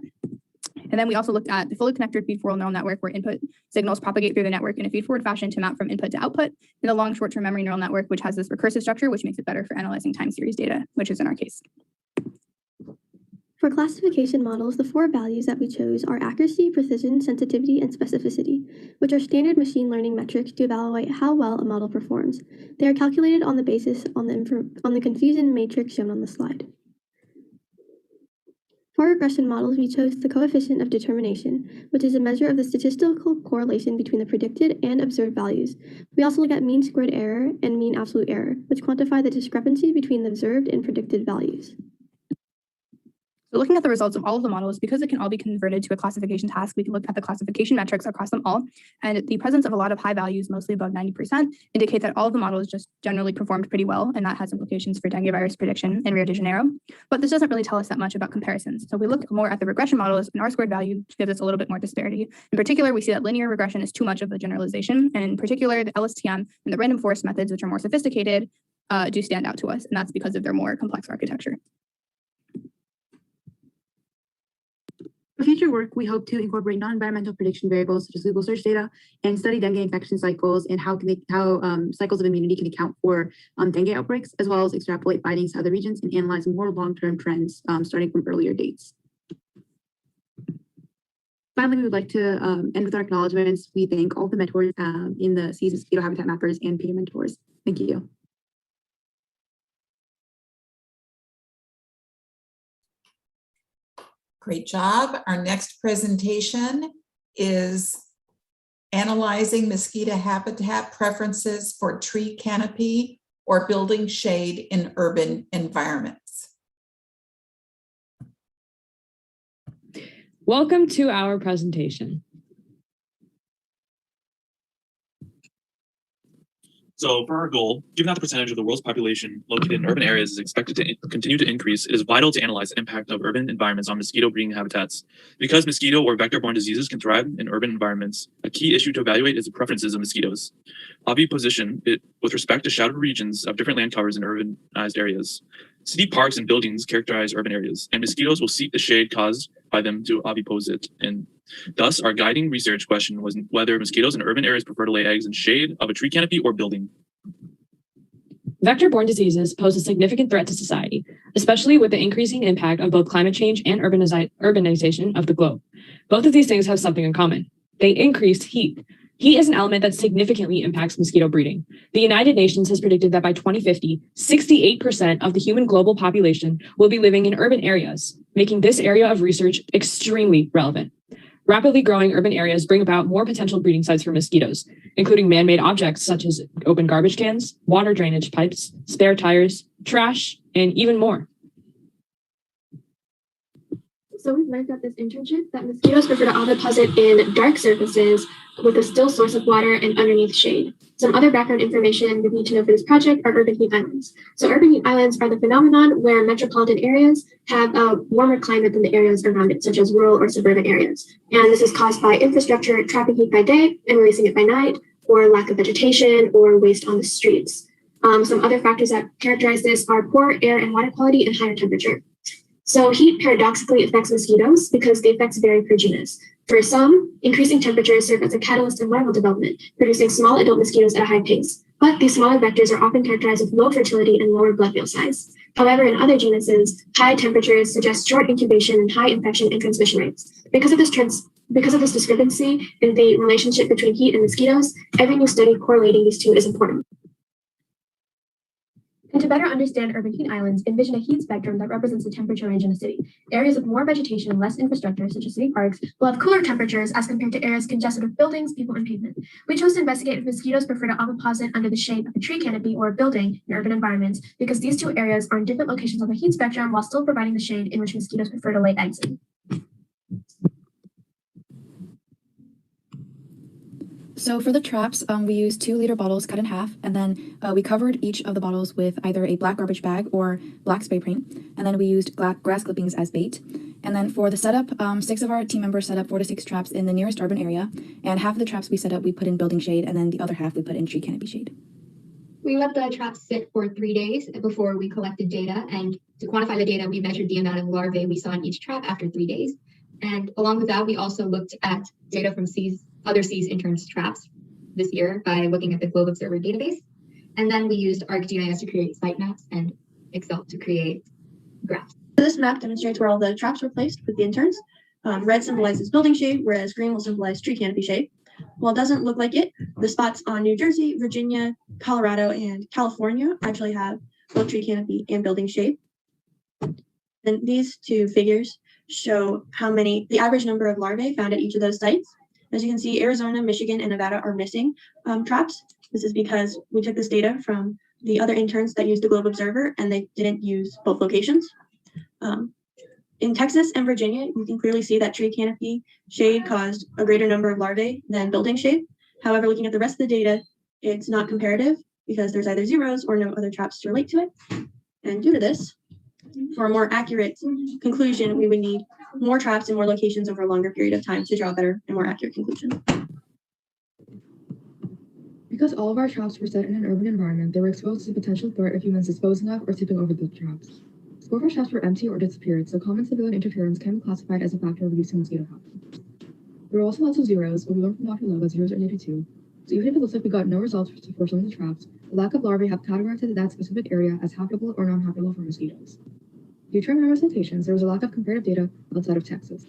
And then we also looked at the fully connected feed-forward neural network, where input signals propagate through the network in a feed-forward fashion to map from input to output, and the long short-term memory neural network, which has this recursive structure, which makes it better for analyzing time series data, which is in our case. For classification models, the 4 values that we chose are accuracy, precision, sensitivity, and specificity, which are standard machine learning metrics to evaluate how well a model performs. They are calculated on the basis on the confusion matrix shown on the slide. For regression models, we chose the coefficient of determination, which is a measure of the statistical correlation between the predicted and observed values. We also look at mean squared error and mean absolute error, which quantify the discrepancy between the observed and predicted values. So looking at the results of all of the models, because it can all be converted to a classification task, we can look at the classification metrics across them all. And the presence of a lot of high values, mostly above 90%, indicate that all of the models just generally performed pretty well, and that has implications for dengue virus prediction in Rio de Janeiro. But this doesn't really tell us that much about comparisons. So we look more at the regression models, and R-squared value gives us a little bit more disparity. In particular, we see that linear regression is too much of a generalization, and in particular, the LSTM and the random forest methods, which are more sophisticated, do stand out to us, and that's because of their more complex architecture. For future work, we hope to incorporate non-environmental prediction variables such as Google search data and study dengue infection cycles and how cycles of immunity can account for dengue outbreaks, as well as extrapolate findings to other regions and analyze more long-term trends starting from earlier dates. Finally, we would like to end with our acknowledgements. We thank all the mentors in the SEAS Mosquito Habitat Mappers and peer mentors. Thank you. Great job. Our next presentation is analyzing mosquito habitat preferences for tree canopy or building shade in urban environments. Welcome to our presentation. So for our goal, given that the percentage of the world's population located in urban areas is expected to continue to increase, it is vital to analyze the impact of urban environments on mosquito breeding habitats. Because mosquito or vector-borne diseases can thrive in urban environments, a key issue to evaluate is the preferences of mosquitoes. Avi positioned it with respect to shadowed regions of different land covers in urbanized areas. City parks and buildings characterize urban areas, and mosquitoes will seek the shade caused by them to ovipose it. And thus, our guiding research question was whether mosquitoes in urban areas prefer to lay eggs in shade of a tree canopy or building. Vector-borne diseases pose a significant threat to society, especially with the increasing impact of both climate change and urbanization of the globe. Both of these things have something in common. They increase heat. Heat is an element that significantly impacts mosquito breeding. The United Nations has predicted that by 2050, 68% of the human global population will be living in urban areas, making this area of research extremely relevant. Rapidly growing urban areas bring about more potential breeding sites for mosquitoes, including man-made objects such as open garbage cans, water drainage pipes, spare tires, trash, and even more. So we've learned at this internship that mosquitoes prefer to oviposit in dark surfaces with a still source of water and underneath shade. Some other background information we need to know for this project are urban heat islands. So urban heat islands are the phenomenon where metropolitan areas have a warmer climate than the areas around it, such as rural or suburban areas. And this is caused by infrastructure trapping heat by day and releasing it by night, or lack of vegetation, or waste on the streets. Some other factors that characterize this are poor air and water quality and higher temperature. So heat paradoxically affects mosquitoes because the effects vary per genus. For some, increasing temperatures serve as a catalyst in larval development, producing small adult mosquitoes at a high pace. But these smaller vectors are often characterized with low fertility and lower blood meal size. However, in other genuses, high temperatures suggest short incubation and high infection and transmission rates. Because of this discrepancy in the relationship between heat and mosquitoes, every new study correlating these two is important. And to better understand urban heat islands, envision a heat spectrum that represents the temperature range in a city. Areas with more vegetation and less infrastructure, such as city parks, will have cooler temperatures as compared to areas congested with buildings, people, and pavement. We chose to investigate if mosquitoes prefer to oviposit under the shade of a tree canopy or a building in urban environments, because these two areas are in different locations on the heat spectrum while still providing the shade in which mosquitoes prefer to lay eggs in. So for the traps, we used 2-liter bottles cut in half, and then we covered each of the bottles with either a black garbage bag or black spray paint, and then we used grass clippings as bait. And then for the setup, 6 of our team members set up 4 to 6 traps in the nearest urban area, and half of the traps we set up we put in building shade, and then the other half we put in tree canopy shade. We let the traps sit for 3 days before we collected data, and to quantify the data, we measured the amount of larvae we saw in each trap after 3 days. And along with that, we also looked at data from other SEAS interns traps this year by looking at the Globe Observer database. And then we used ArcGIS to create site maps and Excel to create graphs. This map demonstrates where all the traps were placed with the interns. Red symbolizes building shade, whereas green will symbolize tree canopy shade. While it doesn't look like it, the spots on New Jersey, Virginia, Colorado, and California actually have both tree canopy and building shade. And these two figures show the average number of larvae found at each of those sites. As you can see, Arizona, Michigan, and Nevada are missing traps. This is because we took this data from the other interns that used the Globe Observer, and they didn't use both locations. In Texas and Virginia, you can clearly see that tree canopy shade caused a greater number of larvae than building shade. However, looking at the rest of the data, it's not comparative because there's either zeros or no other traps to relate to it. And due to this, for a more accurate conclusion, we would need more traps in more locations over a longer period of time to draw a better and more accurate conclusion. Because all of our traps were set in an urban environment, they were exposed to the potential threat of humans disposing of or tipping over the traps. 4 of our traps were empty or disappeared, so common civilian interference can be classified as a factor of reducing mosquito habitat. There were also lots of zeros, but we learned from Dr. Lowe that zeros are needed too. So even if it looks like we got no results for some of the traps, the lack of larvae have categorized that specific area as habitable or non-habitable for mosquitoes. Due to our numerous locations, there was a lack of comparative data outside of Texas.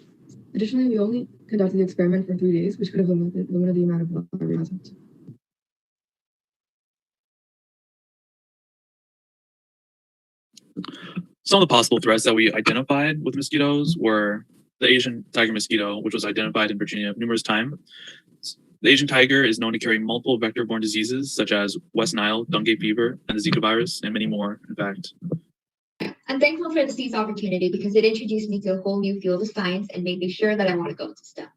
Additionally, we only conducted the experiment for 3 days, which could have limited the amount of larvae present. Some of the possible threats that we identified with mosquitoes were the Asian tiger mosquito, which was identified in Virginia numerous times. The Asian tiger is known to carry multiple vector-borne diseases such as West Nile, dengue fever, and the Zika virus, and many more, in fact. I'm thankful for the SEAS opportunity because it introduced me to a whole new field of science and made me sure that I want to go into STEM.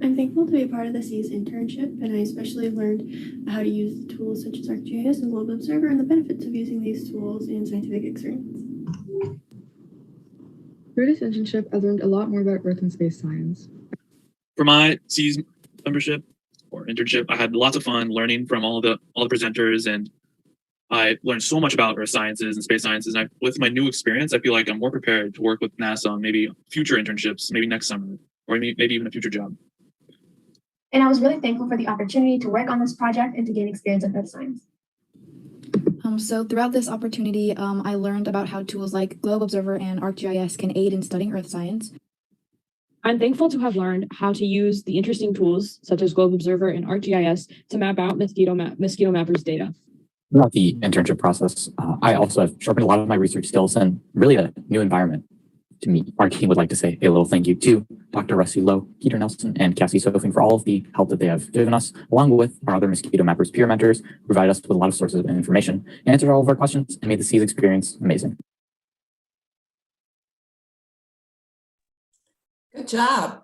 I'm thankful to be a part of the SEAS internship, and I especially learned how to use tools such as ArcGIS and Globe Observer and the benefits of using these tools in scientific experiments. Through this internship, I learned a lot more about Earth and space science. For my SEAS membership or internship, I had lots of fun learning from all the presenters, and I learned so much about earth sciences and space sciences. And with my new experience, I feel like I'm more prepared to work with NASA on maybe future internships, maybe next summer, or maybe even a future job. And I was really thankful for the opportunity to work on this project and to gain experience in earth science. So throughout this opportunity, I learned about how tools like Globe Observer and ArcGIS can aid in studying earth science. I'm thankful to have learned how to use the interesting tools such as Globe Observer and ArcGIS to map out Mosquito Mapper's data. Throughout the internship process, I also have sharpened a lot of my research skills and really a new environment to me. Our team would like to say a little thank you to Dr. Rusty Lowe, Peter Nelson, and Cassie Sofing for all of the help that they have given us, along with our other Mosquito Mappers peer mentors, who provide us with a lot of sources of information, answered all of our questions, and made the SEAS experience amazing. Good job.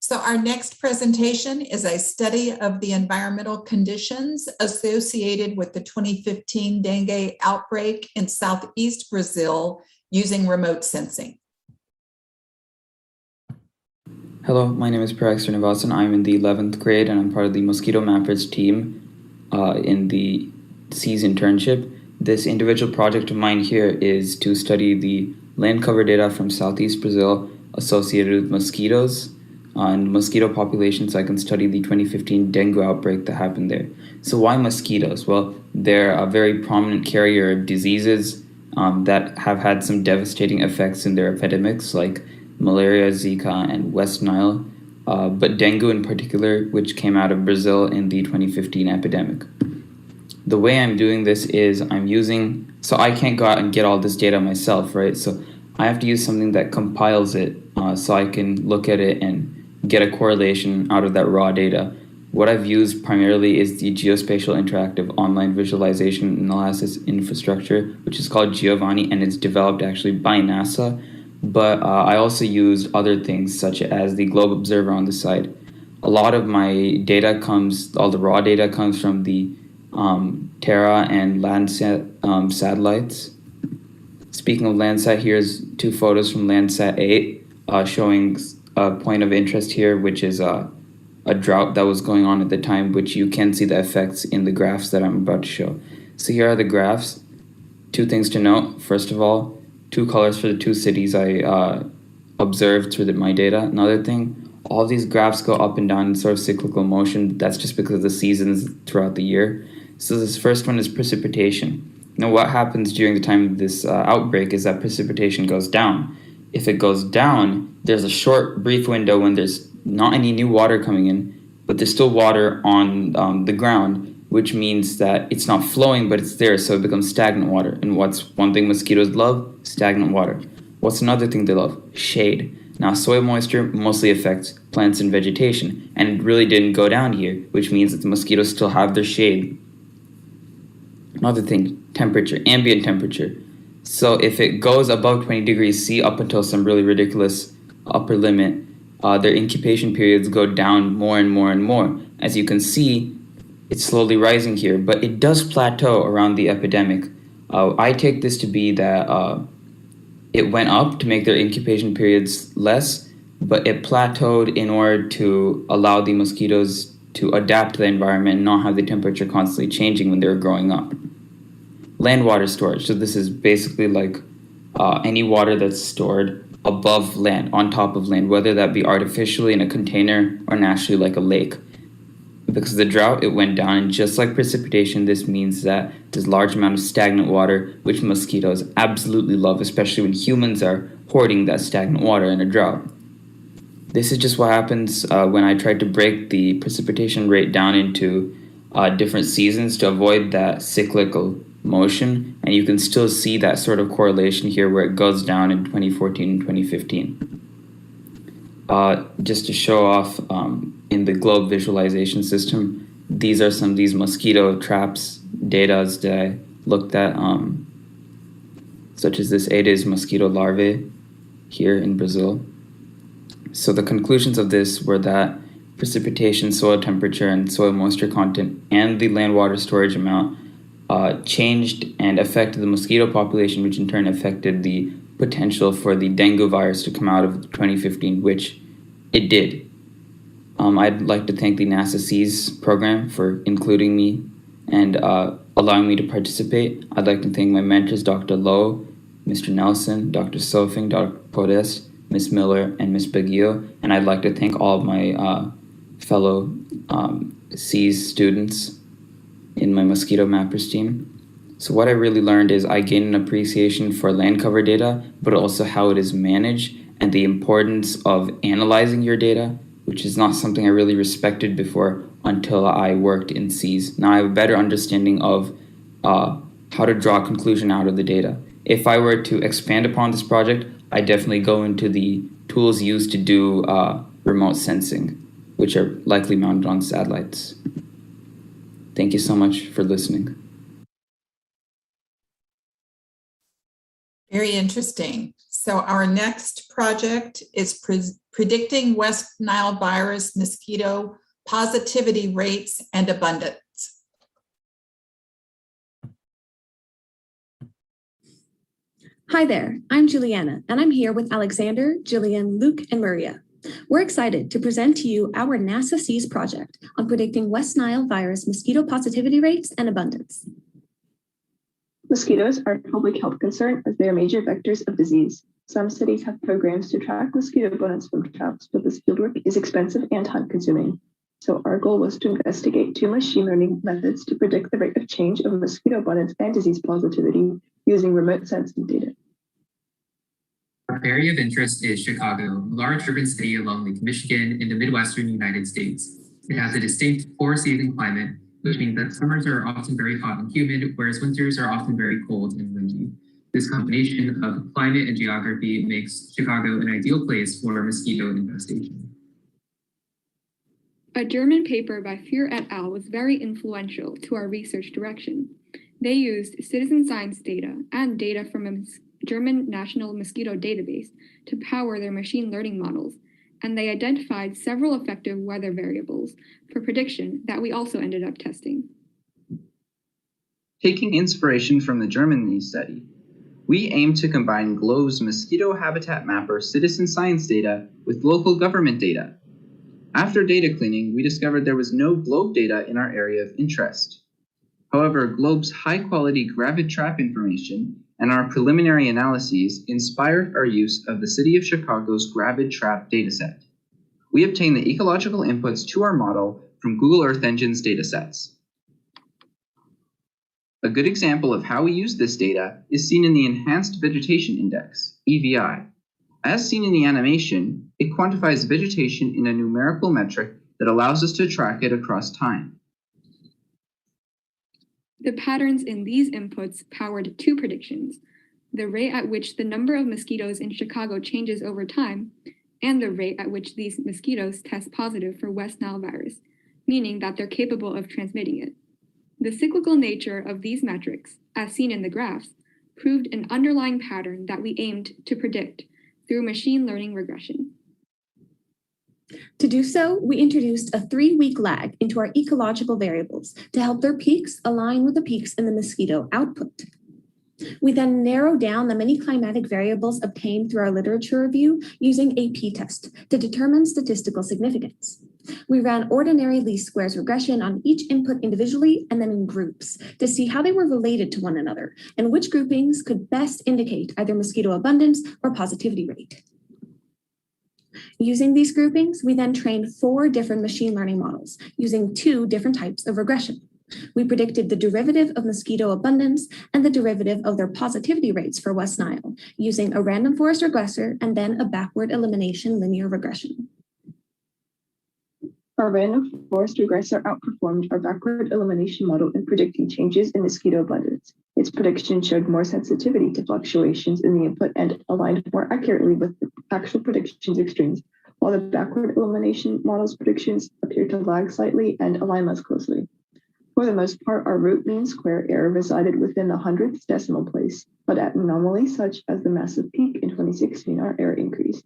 So our next presentation is a study of the environmental conditions associated with the 2015 dengue outbreak in Southeast Brazil using remote sensing. Hello, my name is Parag Srinivasan. I'm in the 11th grade and I'm part of the Mosquito Mappers team. in the SEAS internship. This individual project of mine here is to study the land cover data from Southeast Brazil associated with mosquitoes and mosquito populations. So I can study the 2015 dengue outbreak that happened there. So why mosquitoes? Well, they're a very prominent carrier of diseases that have had some devastating effects in their epidemics, like malaria, Zika, and West Nile, but dengue in particular, which came out of Brazil in the 2015 epidemic. The way I'm doing this is so I can't go out and get all this data myself, right? So I have to use something that compiles it so I can look at it and get a correlation out of that raw data. What I've used primarily is the Geospatial Interactive Online Visualization Analysis Infrastructure, which is called Giovanni, and it's developed actually by NASA. But I also used other things such as the Globe Observer on the side. A lot of my data all the raw data comes from the Terra and Landsat satellites. Speaking of Landsat, here's 2 photos from Landsat 8 showing a point of interest here, which is a drought that was going on at the time, which you can see the effects in the graphs that I'm about to show. So here are the graphs. 2 things to note. First of all, 2 colors for the 2 cities I observed through my data. Another thing, all of these graphs go up and down in sort of cyclical motion. That's just because of the seasons throughout the year. So this first one is precipitation. Now what happens during the time of this outbreak is that precipitation goes down. If it goes down, there's a short, brief window when there's not any new water coming in, but there's still water on the ground, which means that it's not flowing, but it's there, so it becomes stagnant water. And what's one thing mosquitoes love? Stagnant water. What's another thing they love? Shade. Now, soil moisture mostly affects plants and vegetation, and it really didn't go down here, which means that the mosquitoes still have their shade. Another thing, temperature, ambient temperature. So if it goes above 20 degrees C up until some really ridiculous upper limit, their incubation periods go down more and more and more. As you can see, it's slowly rising here, but it does plateau around the epidemic. I take this to be that it went up to make their incubation periods less, but it plateaued in order to allow the mosquitoes to adapt to the environment and not have the temperature constantly changing when they're growing up. Land water storage. So this is basically like any water that's stored above land, on top of land, whether that be artificially in a container or naturally like a lake. Because of the drought, it went down, and just like precipitation, this means that there's a large amount of stagnant water, which mosquitoes absolutely love, especially when humans are hoarding that stagnant water in a drought. This is just what happens when I tried to break the precipitation rate down into different seasons to avoid that cyclical motion, and you can still see that sort of correlation here where it goes down in 2014 and 2015. Just to show off, in the globe visualization system, these are some of these mosquito traps data that I looked at, such as this Aedes mosquito larvae here in Brazil. So the conclusions of this were that precipitation, soil temperature, and soil moisture content, and the land water storage amount changed and affected the mosquito population, which in turn affected the potential for the dengue virus to come out of 2015, which it did. I'd like to thank the NASA SEAS program for including me and allowing me to participate. I'd like to thank my mentors, Dr. Lowe, Mr. Nelson, Dr. Sofing, Dr. Podest, Ms. Miller, and Ms. Baguio. And I'd like to thank all of my fellow SEAS students in my Mosquito Mappers team. So what I really learned is I gained an appreciation for land cover data, but also how it is managed and the importance of analyzing your data, which is not something I really respected before until I worked in SEAS. Now I have a better understanding of how to draw a conclusion out of the data. If I were to expand upon this project, I definitely go into the tools used to do remote sensing, which are likely mounted on satellites. Thank you so much for listening. Very interesting. So our next project is predicting West Nile virus mosquito positivity rates and abundance. Hi there, I'm Juliana, and I'm here with Alexander, Jillian, Luke, and Maria. We're excited to present to you our NASA SEAS project on predicting West Nile virus mosquito positivity rates and abundance. Mosquitoes are a public health concern as they are major vectors of disease. Some cities have programs to track mosquito abundance from traps, but this fieldwork is expensive and time-consuming. So our goal was to investigate 2 machine learning methods to predict the rate of change of mosquito abundance and disease positivity using remote sensing data. Our area of interest is Chicago, a large urban city along Lake Michigan in the Midwestern United States. It has a distinct 4-season climate, which means that summers are often very hot and humid, whereas winters are often very cold and windy. This combination of climate and geography makes Chicago an ideal place for mosquito infestation. A German paper by Fuhr et al. Was very influential to our research direction. They used citizen science data and data from a German national mosquito database to power their machine learning models, and they identified several effective weather variables for prediction that we also ended up testing. Taking inspiration from the German study, we aim to combine GLOBE's mosquito habitat mapper citizen science data with local government data. After data cleaning, we discovered there was no GLOBE data in our area of interest. However, GLOBE's high-quality gravid trap information and our preliminary analyses inspired our use of the City of Chicago's gravid trap dataset. We obtained the ecological inputs to our model from Google Earth Engine's datasets. A good example of how we use this data is seen in the Enhanced Vegetation Index, EVI. As seen in the animation, it quantifies vegetation in a numerical metric that allows us to track it across time. The patterns in these inputs powered 2 predictions: the rate at which the number of mosquitoes in Chicago changes over time, and the rate at which these mosquitoes test positive for West Nile virus, meaning that they're capable of transmitting it. The cyclical nature of these metrics, as seen in the graphs, proved an underlying pattern that we aimed to predict through machine learning regression. To do so, we introduced a 3-week lag into our ecological variables to help their peaks align with the peaks in the mosquito output. We then narrowed down the many climatic variables obtained through our literature review using a p-test to determine statistical significance. We ran ordinary least squares regression on each input individually and then in groups to see how they were related to one another and which groupings could best indicate either mosquito abundance or positivity rate. Using these groupings, we then trained 4 different machine learning models using 2 different types of regression. We predicted the derivative of mosquito abundance and the derivative of their positivity rates for West Nile using a random forest regressor and then a backward elimination linear regression. Our random forest regressor outperformed our backward elimination model in predicting changes in mosquito abundance. Its prediction showed more sensitivity to fluctuations in the input and aligned more accurately with the actual predictions extremes, while the backward elimination model's predictions appeared to lag slightly and align less closely. For the most part, our root mean square error resided within the 100th decimal place, but at anomalies such as the massive peak in 2016, our error increased.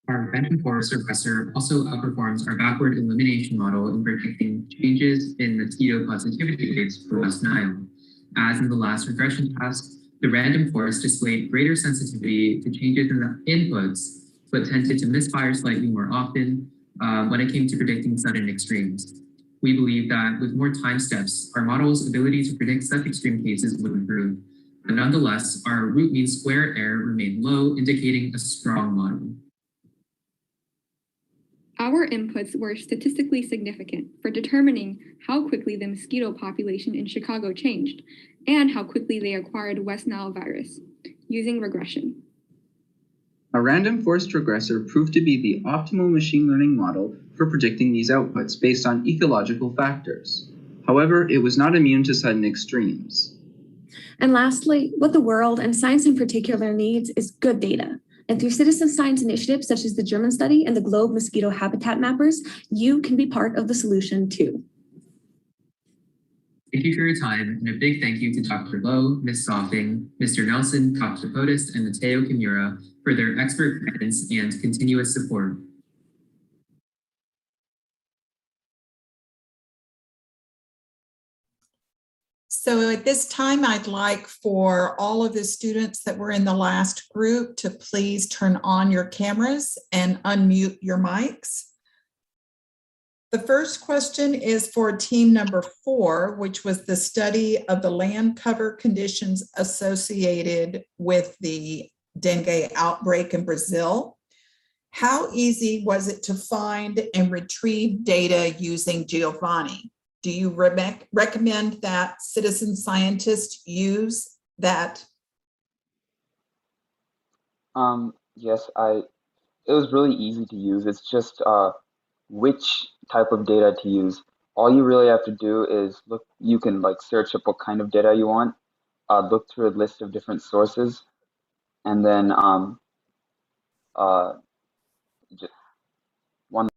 Our random forest regressor also outperforms our backward elimination model in predicting changes in mosquito positivity rates for West Nile. As in the last regression task, the random forest displayed greater sensitivity to changes in the inputs, but tended to misfire slightly more often when it came to predicting sudden extremes. We believe that with more time steps, our model's ability to predict such extreme cases would improve. But nonetheless, our root mean square error remained low, indicating a strong model. Our inputs were statistically significant for determining how quickly the mosquito population in Chicago changed and how quickly they acquired West Nile virus using regression. A random forest regressor proved to be the optimal machine learning model for predicting these outputs based on ecological factors. However, it was not immune to sudden extremes. And lastly, what the world and science in particular needs is good data. And through citizen science initiatives such as the German study and the Globe Mosquito Habitat Mappers, you can be part of the solution too. Thank you for your time, and a big thank you to Dr. Lowe, Ms. Soffing, Mr. Nelson, Dr. Podest, and Mateo Kimura for their expert guidance and continuous support. So at this time, I'd like for all of the students that were in the last group to please turn on your cameras and unmute your mics. The first question is for team number 4, which was the study of the land cover conditions associated with the dengue outbreak in Brazil. How easy was it to find and retrieve data using Giovanni? Do you recommend that citizen scientists use that? Yes, it was really easy to use. It's just which type of data to use. All you really have to do is look, you can like search up what kind of data you want, look through a list of different sources, and then just one.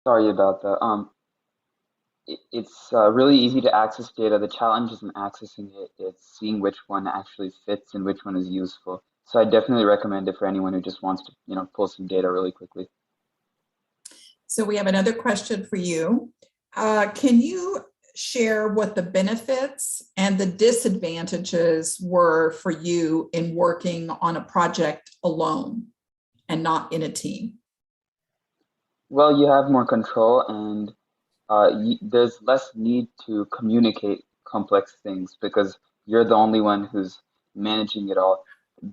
Sorry about that. It's really easy to access data. The challenge isn't accessing it, it's seeing which one actually fits and which one is useful. So I definitely recommend it for anyone who just wants to, pull some data really quickly. So we have another question for you. Can you share what the benefits and the disadvantages were for you in working on a project alone and not in a team? Well, you have more control and there's less need to communicate complex things because you're the only one who's managing it all.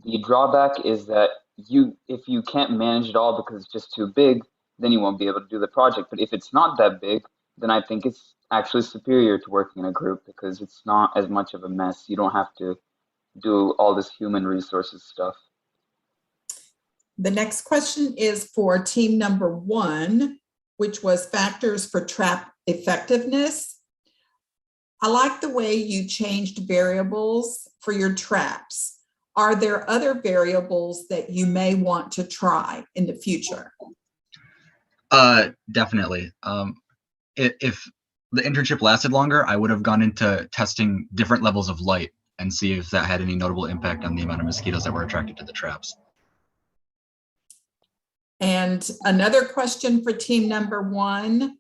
The drawback is that if you can't manage it all because it's just too big, then you won't be able to do the project. But if it's not that big, then I think it's actually superior to working in a group because it's not as much of a mess. You don't have to do all this human resources stuff. The next question is for team number 1, which was factors for trap effectiveness. I like the way you changed variables for your traps. Are there other variables that you may want to try in the future? Definitely. If the internship lasted longer, I would have gone into testing different levels of light and see if that had any notable impact on the amount of mosquitoes that were attracted to the traps. And another question for team number 1,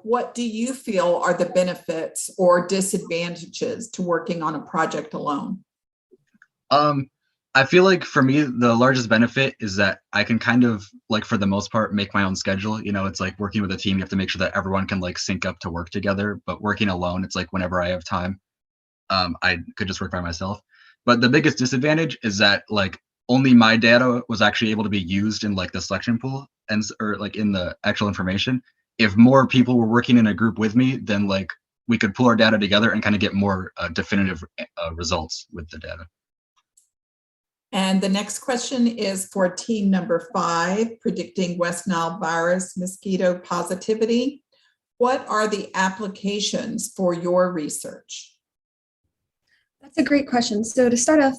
what do you feel are the benefits or disadvantages to working on a project alone? I feel like for me, the largest benefit is that I can kind of like, for the most part, make my own schedule. It's like working with a team, you have to make sure that everyone can like sync up to work together, but working alone, it's like whenever I have time, I could just work by myself. But the biggest disadvantage is that like only my data was actually able to be used in like the selection pool or like in the actual information. If more people were working in a group with me, then like we could pull our data together and kind of get more definitive results with the data. And the next question is for team number 5, predicting West Nile virus mosquito positivity. What are the applications for your research? That's a great question. So to start off,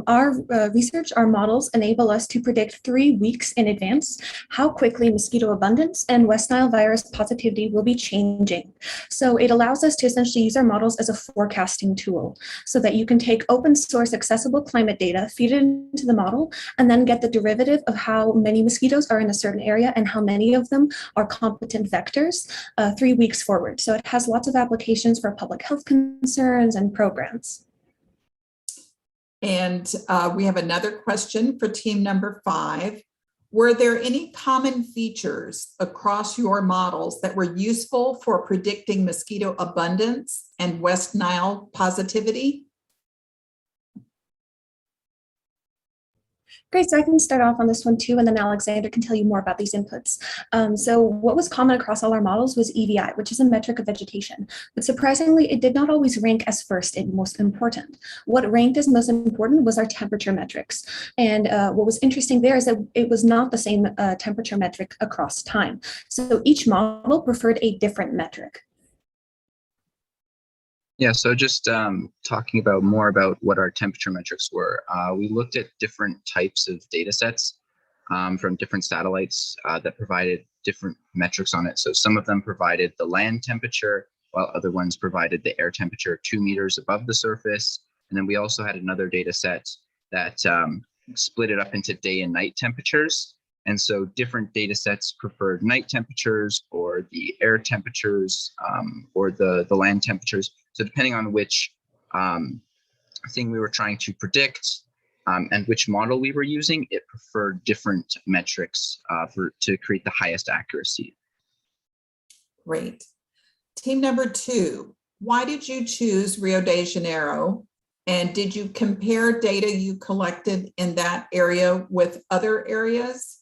our research, our models enable us to predict 3 weeks in advance how quickly mosquito abundance and West Nile virus positivity will be changing. So it allows us to essentially use our models as a forecasting tool so that you can take open source accessible climate data, feed it into the model, and then get the derivative of how many mosquitoes are in a certain area and how many of them are competent vectors 3 weeks forward. So it has lots of applications for public health concerns and programs. And we have another question for team number 5. Were there any common features across your models that were useful for predicting mosquito abundance and West Nile positivity? Great, so I can start off on this one too, and then Alexander can tell you more about these inputs. So what was common across all our models was EVI, which is a metric of vegetation. But surprisingly, it did not always rank as first and most important. What ranked as most important was our temperature metrics. And what was interesting there is that it was not the same temperature metric across time. So each model preferred a different metric. Yeah, so just talking about more about what our temperature metrics were. We looked at different types of data sets from different satellites that provided different metrics on it. So some of them provided the land temperature, while other ones provided the air temperature 2 meters above the surface. And then we also had another data set that split it up into day and night temperatures. And so different data sets preferred night temperatures or the air temperatures or the land temperatures. So depending on which thing we were trying to predict and which model we were using, it preferred different metrics to create the highest accuracy. Great. Team number 2, why did you choose Rio de Janeiro? And did you compare data you collected in that area with other areas?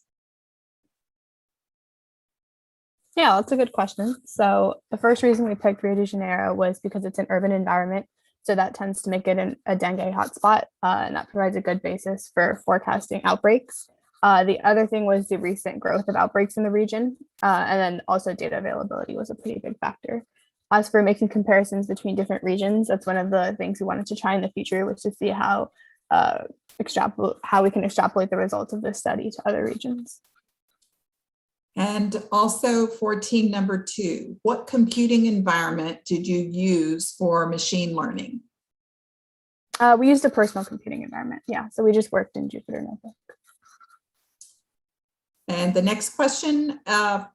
Yeah, that's a good question. So the first reason we picked Rio de Janeiro was because it's an urban environment. So that tends to make it a dengue hotspot, and that provides a good basis for forecasting outbreaks. The other thing was the recent growth of outbreaks in the region, and then also data availability was a pretty big factor. As for making comparisons between different regions, that's one of the things we wanted to try in the future, was to see how we can extrapolate the results of this study to other regions. And also for team number 2, what computing environment did you use for machine learning? We used a personal computing environment. Yeah, so we just worked in Jupyter Notebook. And the next question,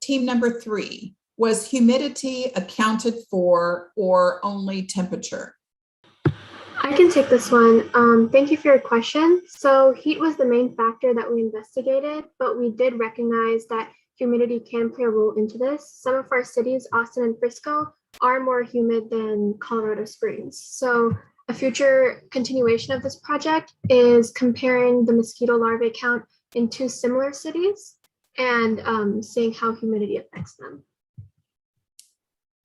team number 3, was humidity accounted for or only temperature? I can take this one. Thank you for your question. So heat was the main factor that we investigated, but we did recognize that humidity can play a role into this. Some of our cities, Austin and Frisco, are more humid than Colorado Springs. So a future continuation of this project is comparing the mosquito larvae count in 2 similar cities and seeing how humidity affects them.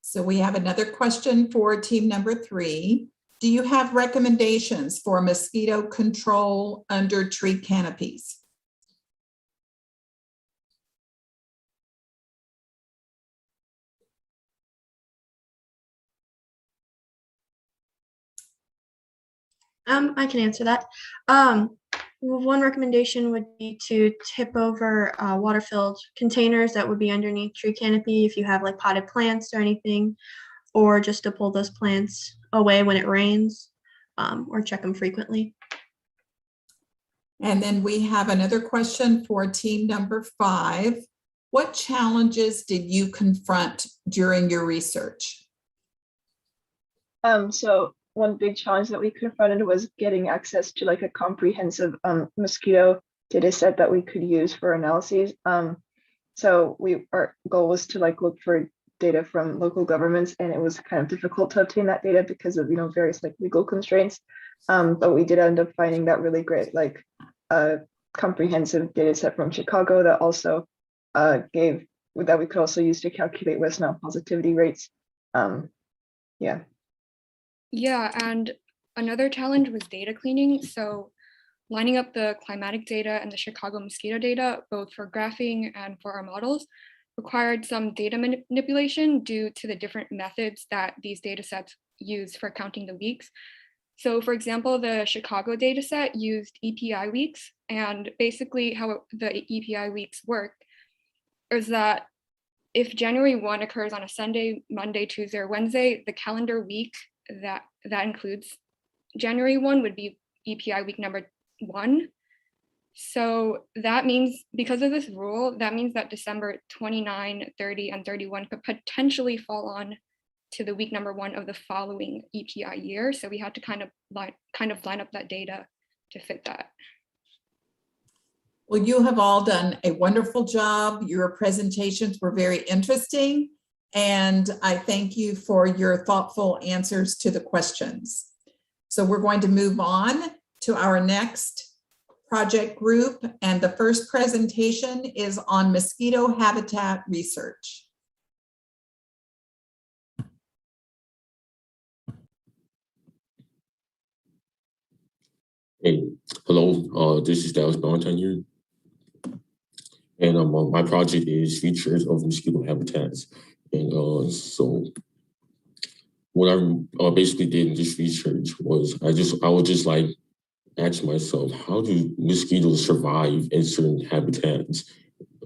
So we have another question for team number 3. Do you have recommendations for mosquito control under tree canopies? I can answer that. One recommendation would be to tip over water-filled containers that would be underneath tree canopy if you have like potted plants or anything, or just to pull those plants away when it rains, or check them frequently. And then we have another question for team number 5. What challenges did you confront during your research? So one big challenge that we confronted was getting access to like a comprehensive mosquito data set that we could use for analyses. So our goal was to like look for data from local governments, and it was kind of difficult to obtain that data because of various like legal constraints. But we did end up finding that really great like comprehensive data set from Chicago that also that we could also use to calculate West Nile positivity rates. Yeah. Yeah, and another challenge was data cleaning. So lining up the climatic data and the Chicago mosquito data, both for graphing and for our models, required some data manipulation due to the different methods that these data sets use for counting the weeks. So for example, the Chicago data set used EPI weeks, and basically how the EPI weeks work is that if January 1 occurs on a Sunday, Monday, Tuesday, or Wednesday, the calendar week that includes January 1 would be EPI week number 1. So that means, because of this rule, that means that December 29, 30, and 31 could potentially fall on to the week number 1 of the following EPI year. So we had to kind of line up that data to fit that. Well, you have all done a wonderful job. Your presentations were very interesting, and I thank you for your thoughtful answers to the questions. So we're going to move on to our next project group, and the first presentation is on mosquito habitat research. Hey, hello, this is Dallas Valentine here. And my project is Features of Mosquito Habitats. And so what I basically did in this research was I would just like ask myself, how do mosquitoes survive in certain habitats,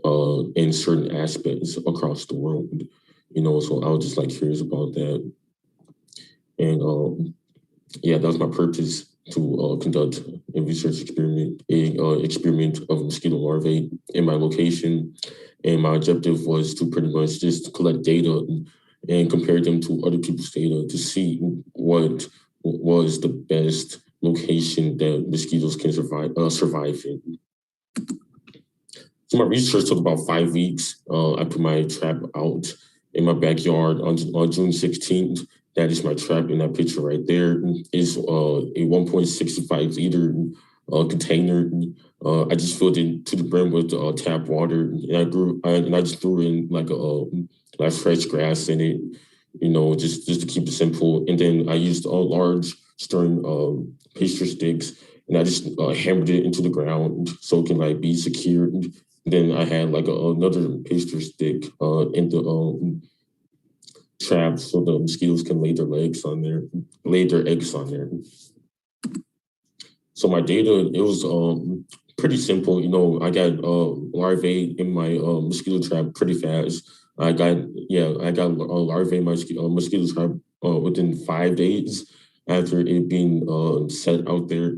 in certain aspects across the world? So I was just like curious about that. And yeah, that was my purpose to conduct a research experiment, experiment of mosquito larvae in my location. And my objective was to pretty much just collect data and compare them to other people's data to see what was the best location that mosquitoes can survive in. So my research took about 5 weeks. I put my trap out in my backyard on June 16th. That is my trap in that picture right there. Is a 1.65 liter container. I just filled it to the brim with tap water, and I just threw in like fresh grass in it, you know, just to keep it simple. And then I used large stern pastry sticks, and I just hammered it into the ground so it can like be secured. Then I had like another pastry stick in the trap so the mosquitoes can lay their eggs on there. So my data, it was pretty simple. You know, I got larvae in my mosquito trap pretty fast. I got larvae in my mosquito trap within 5 days after it being set out there.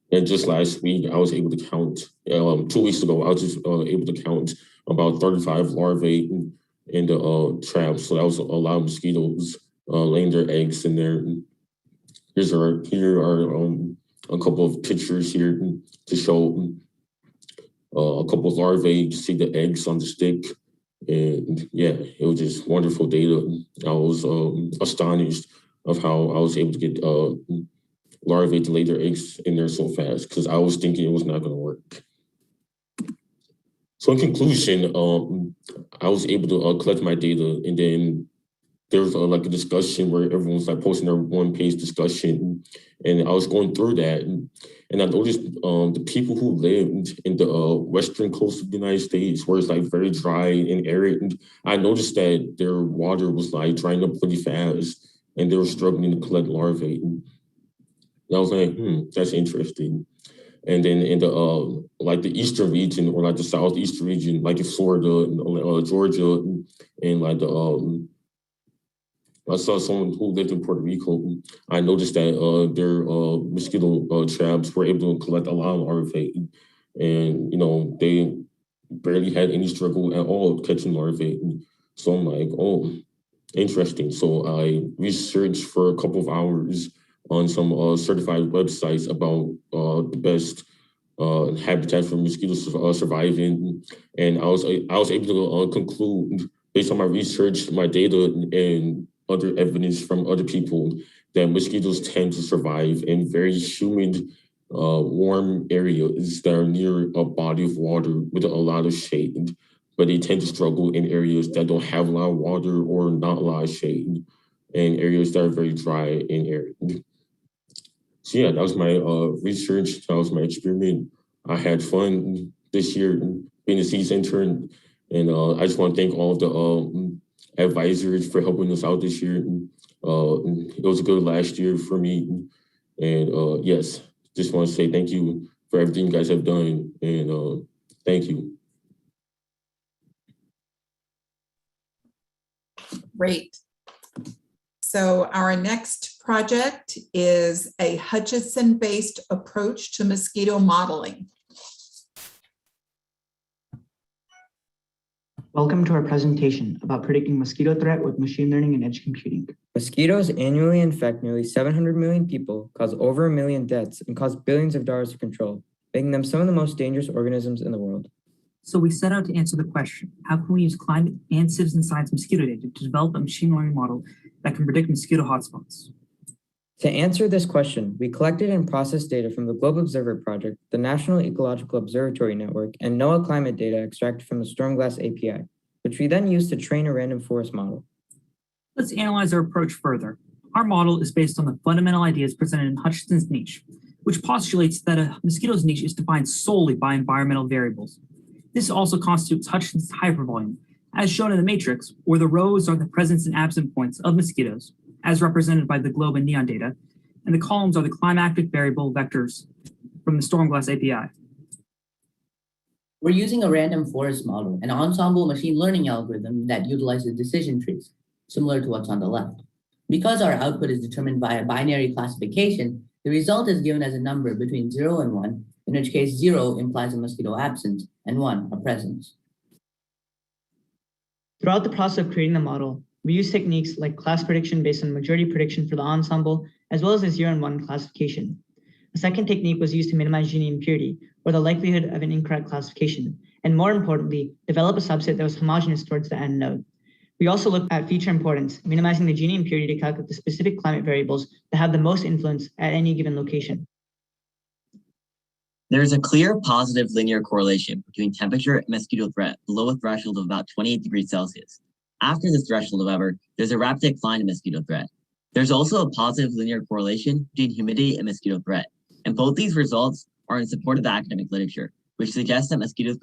And just last week, I was able to count, 2 weeks ago, I was just able to count about 35 larvae in the trap. So that was a lot of mosquitoes laying their eggs in there. Here are a couple of pictures here to show a couple of larvae. You can see the eggs on the stick. And yeah, it was just wonderful data. I was astonished of how I was able to get larvae to lay their eggs in there so fast, because I was thinking it was not going to work. So in conclusion, I was able to collect my data, and then there was like a discussion where everyone was like posting their one-page discussion, and I was going through that, and I noticed the people who lived in the western coast of the United States, where it's like very dry and arid, and I noticed that their water was like drying up pretty fast, and they were struggling to collect larvae. And I was like, that's interesting. And then in the like the eastern region, or like the southeast region, like in Florida, Georgia, and like the I saw someone who lived in Puerto Rico. I noticed that their mosquito traps were able to collect a lot of larvae, and you know they barely had any struggle at all catching larvae. So I'm like, oh, interesting. So I researched for a couple of hours on some certified websites about the best habitats for mosquitoes surviving, and I was able to conclude based on my research, my data, and other evidence from other people that mosquitoes tend to survive in very humid, warm areas that are near a body of water with a lot of shade, but they tend to struggle in areas that don't have a lot of water or not a lot of shade, and areas that are very dry and arid. So yeah, that was my research. That was my experiment. I had fun this year being a SEAS intern, and I just want to thank all of the advisors for helping us out this year. It was a good last year for me, and yes, just want to say thank you for everything you guys have done, and thank you. Great. So our next project is a Hutchinson-based approach to mosquito modeling. Welcome to our presentation about predicting mosquito threat with machine learning and edge computing. Mosquitoes annually infect nearly 700 million people, cause over 1 million deaths, and cost billions of dollars to control, making them some of the most dangerous organisms in the world. So we set out to answer the question, how can we use climate and citizen science mosquito data to develop a machine learning model that can predict mosquito hotspots? To answer this question, we collected and processed data from the Globe Observer Project, the National Ecological Observatory Network, and NOAA climate data extracted from the Stormglass API, which we then used to train a random forest model. Let's analyze our approach further. Our model is based on the fundamental ideas presented in Hutchinson's niche, which postulates that a mosquito's niche is defined solely by environmental variables. This also constitutes Hutchinson's hypervolume, as shown in the matrix, where the rows are the presence and absent points of mosquitoes, as represented by the globe and neon data, and the columns are the climatic variable vectors from the Stormglass API. We're using a random forest model, an ensemble machine learning algorithm that utilizes decision trees, similar to what's on the left. Because our output is determined by a binary classification, The result is given as a number between 0 and 1, in which case 0 implies a mosquito absence and 1 a presence. Throughout the process of creating the model, we use techniques like class prediction based on majority prediction for the ensemble, as well as the 0 and 1 classification. A second technique was used to minimize Gini impurity, or the likelihood of an incorrect classification, and more importantly, develop a subset that was homogeneous towards the end node. We also looked at feature importance, minimizing the Gini impurity to calculate the specific climate variables that have the most influence at any given location. There is a clear positive linear correlation between temperature and mosquito threat below a threshold of about 28 degrees Celsius. After this threshold, however, there's a rapid decline in mosquito threat. There's also a positive linear correlation between humidity and mosquito threat, and both these results are in support of the academic literature, which suggests that mosquitoes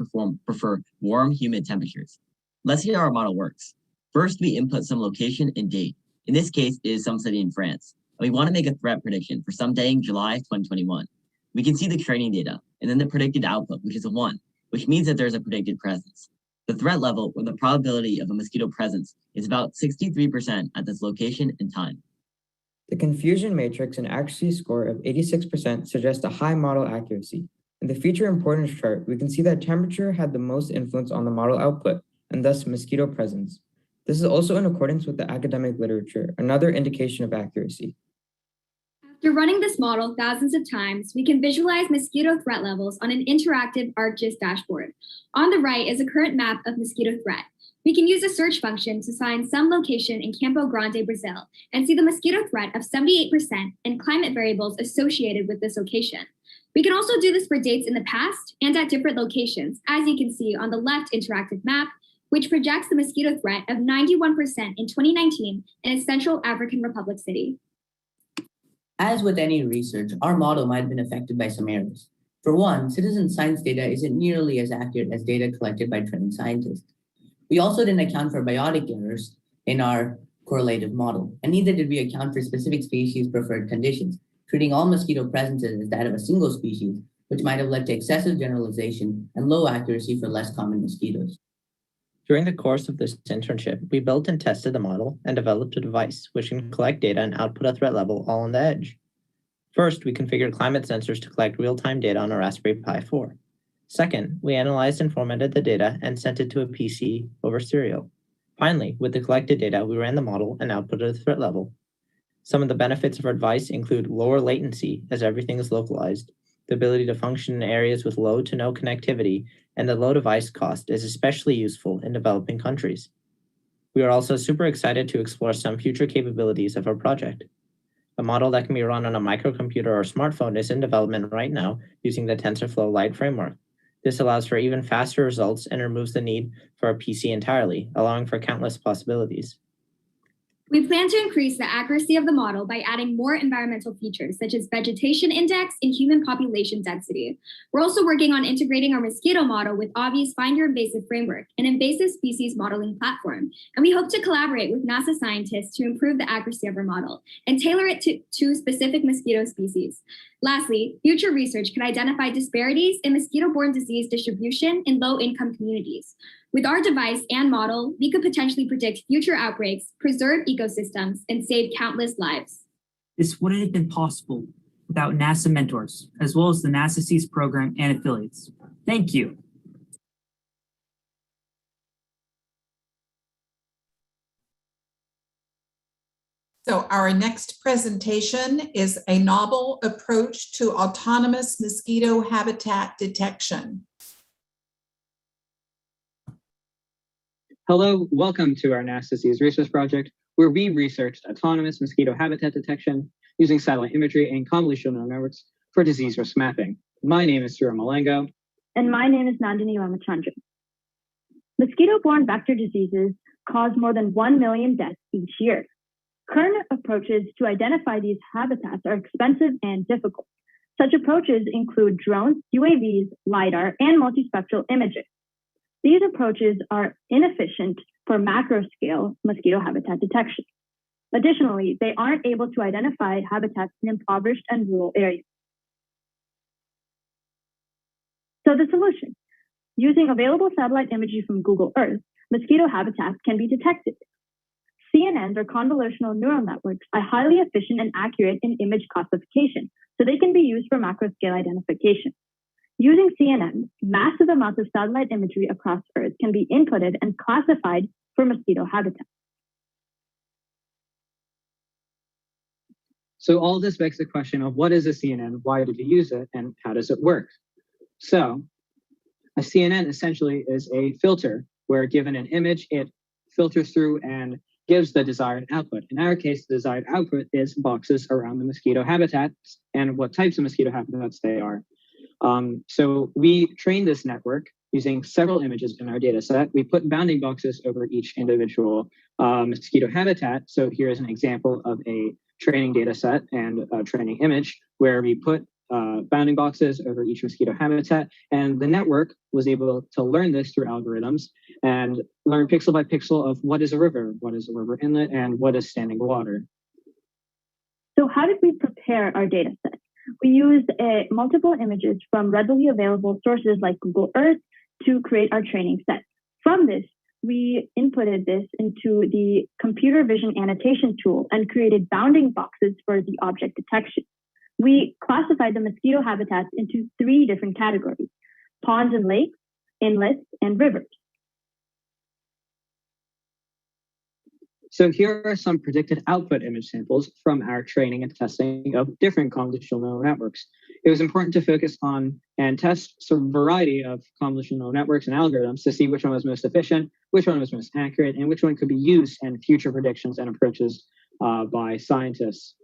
prefer warm, humid temperatures. Let's see how our model works. First, we input some location and date. In this case, it is some city in France. And we want to make a threat prediction for some day in July 2021. We can see the training data, and then the predicted output, which is a 1, which means that there's a predicted presence. The threat level, or the probability of a mosquito presence, is about 63% at this location and time. The confusion matrix and accuracy score of 86% suggests a high model accuracy. In the feature importance chart, we can see that temperature had the most influence on the model output, and thus mosquito presence. This is also in accordance with the academic literature, another indication of accuracy. After running this model thousands of times, we can visualize mosquito threat levels on an interactive ArcGIS dashboard. On the right is a current map of mosquito threat. We can use a search function to find some location in Campo Grande, Brazil, and see the mosquito threat of 78% and climate variables associated with this location. We can also do this for dates in the past and at different locations, as you can see on the left interactive map, which projects the mosquito threat of 91% in 2019 in a Central African Republic city. As with any research, our model might have been affected by some errors. For one, citizen science data isn't nearly as accurate as data collected by trained scientists. We also didn't account for biotic errors in our correlative model, and neither did we account for specific species preferred conditions, treating all mosquito presences as that of a single species, which might have led to excessive generalization and low accuracy for less common mosquitoes. During the course of this internship, we built and tested the model and developed a device which can collect data and output a threat level all on the edge. First, we configured climate sensors to collect real-time data on a Raspberry Pi 4. Second, we analyzed and formatted the data and sent it to a PC over serial. Finally, with the collected data, we ran the model and outputted a threat level. Some of the benefits of our device include lower latency, as everything is localized, the ability to function in areas with low to no connectivity, and the low device cost is especially useful in developing countries. We are also super excited to explore some future capabilities of our project. A model that can be run on a microcomputer or smartphone is in development right now using the TensorFlow Lite framework. This allows for even faster results and removes the need for a PC entirely, allowing for countless possibilities. We plan to increase the accuracy of the model by adding more environmental features such as vegetation index and human population density. We're also working on integrating our mosquito model with Obvi's Find Your Invasive framework, an invasive species modeling platform. And we hope to collaborate with NASA scientists to improve the accuracy of our model and tailor it to specific mosquito species. Lastly, future research could identify disparities in mosquito-borne disease distribution in low-income communities. With our device and model, we could potentially predict future outbreaks, preserve ecosystems, and save countless lives. This wouldn't have been possible without NASA mentors, as well as the NASA Seas program and affiliates. Thank you. So our next presentation is a novel approach to autonomous mosquito habitat detection. Hello, welcome to our NASA Seas research project, where we researched autonomous mosquito habitat detection using satellite imagery and convolutional neural networks for disease risk mapping. My name is Sura Malengo. And my name is Nandini Ramachandran. Mosquito-borne vector diseases cause more than 1 million deaths each year. Current approaches to identify these habitats are expensive and difficult. Such approaches include drones, UAVs, LiDAR, and multispectral imaging. These approaches are inefficient for macro-scale mosquito habitat detection. Additionally, they aren't able to identify habitats in impoverished and rural areas. So the solution: using available satellite imagery from Google Earth, mosquito habitats can be detected. CNNs, or convolutional neural networks, are highly efficient and accurate in image classification, so they can be used for macro scale identification. Using CNN, massive amounts of satellite imagery across Earth can be inputted and classified for mosquito habitat. So all this begs the question of what is a CNN, why did you use it, and how does it work? So a CNN essentially is a filter where given an image, it filters through and gives the desired output. In our case, the desired output is boxes around the mosquito habitats and what types of mosquito habitats they are. So we trained this network using several images in our data set. We put bounding boxes over each individual mosquito habitat. So here's an example of a training data set and a training image where we put bounding boxes over each mosquito habitat, and the network was able to learn this through algorithms and learn pixel by pixel of what is a river inlet, and what is standing water. So how did we prepare our data set? We used multiple images from readily available sources like Google Earth to create our training set. From this, we inputted this into the computer vision annotation tool and created bounding boxes for the object detection. We classified the mosquito habitats into 3 different categories: ponds and lakes, inlets, and rivers. So here are some predicted output image samples from our training and testing of different convolutional neural networks. It was important to focus on and test some variety of convolutional neural networks and algorithms to see which one was most efficient, which one was most accurate, and which one could be used in future predictions and approaches by scientists.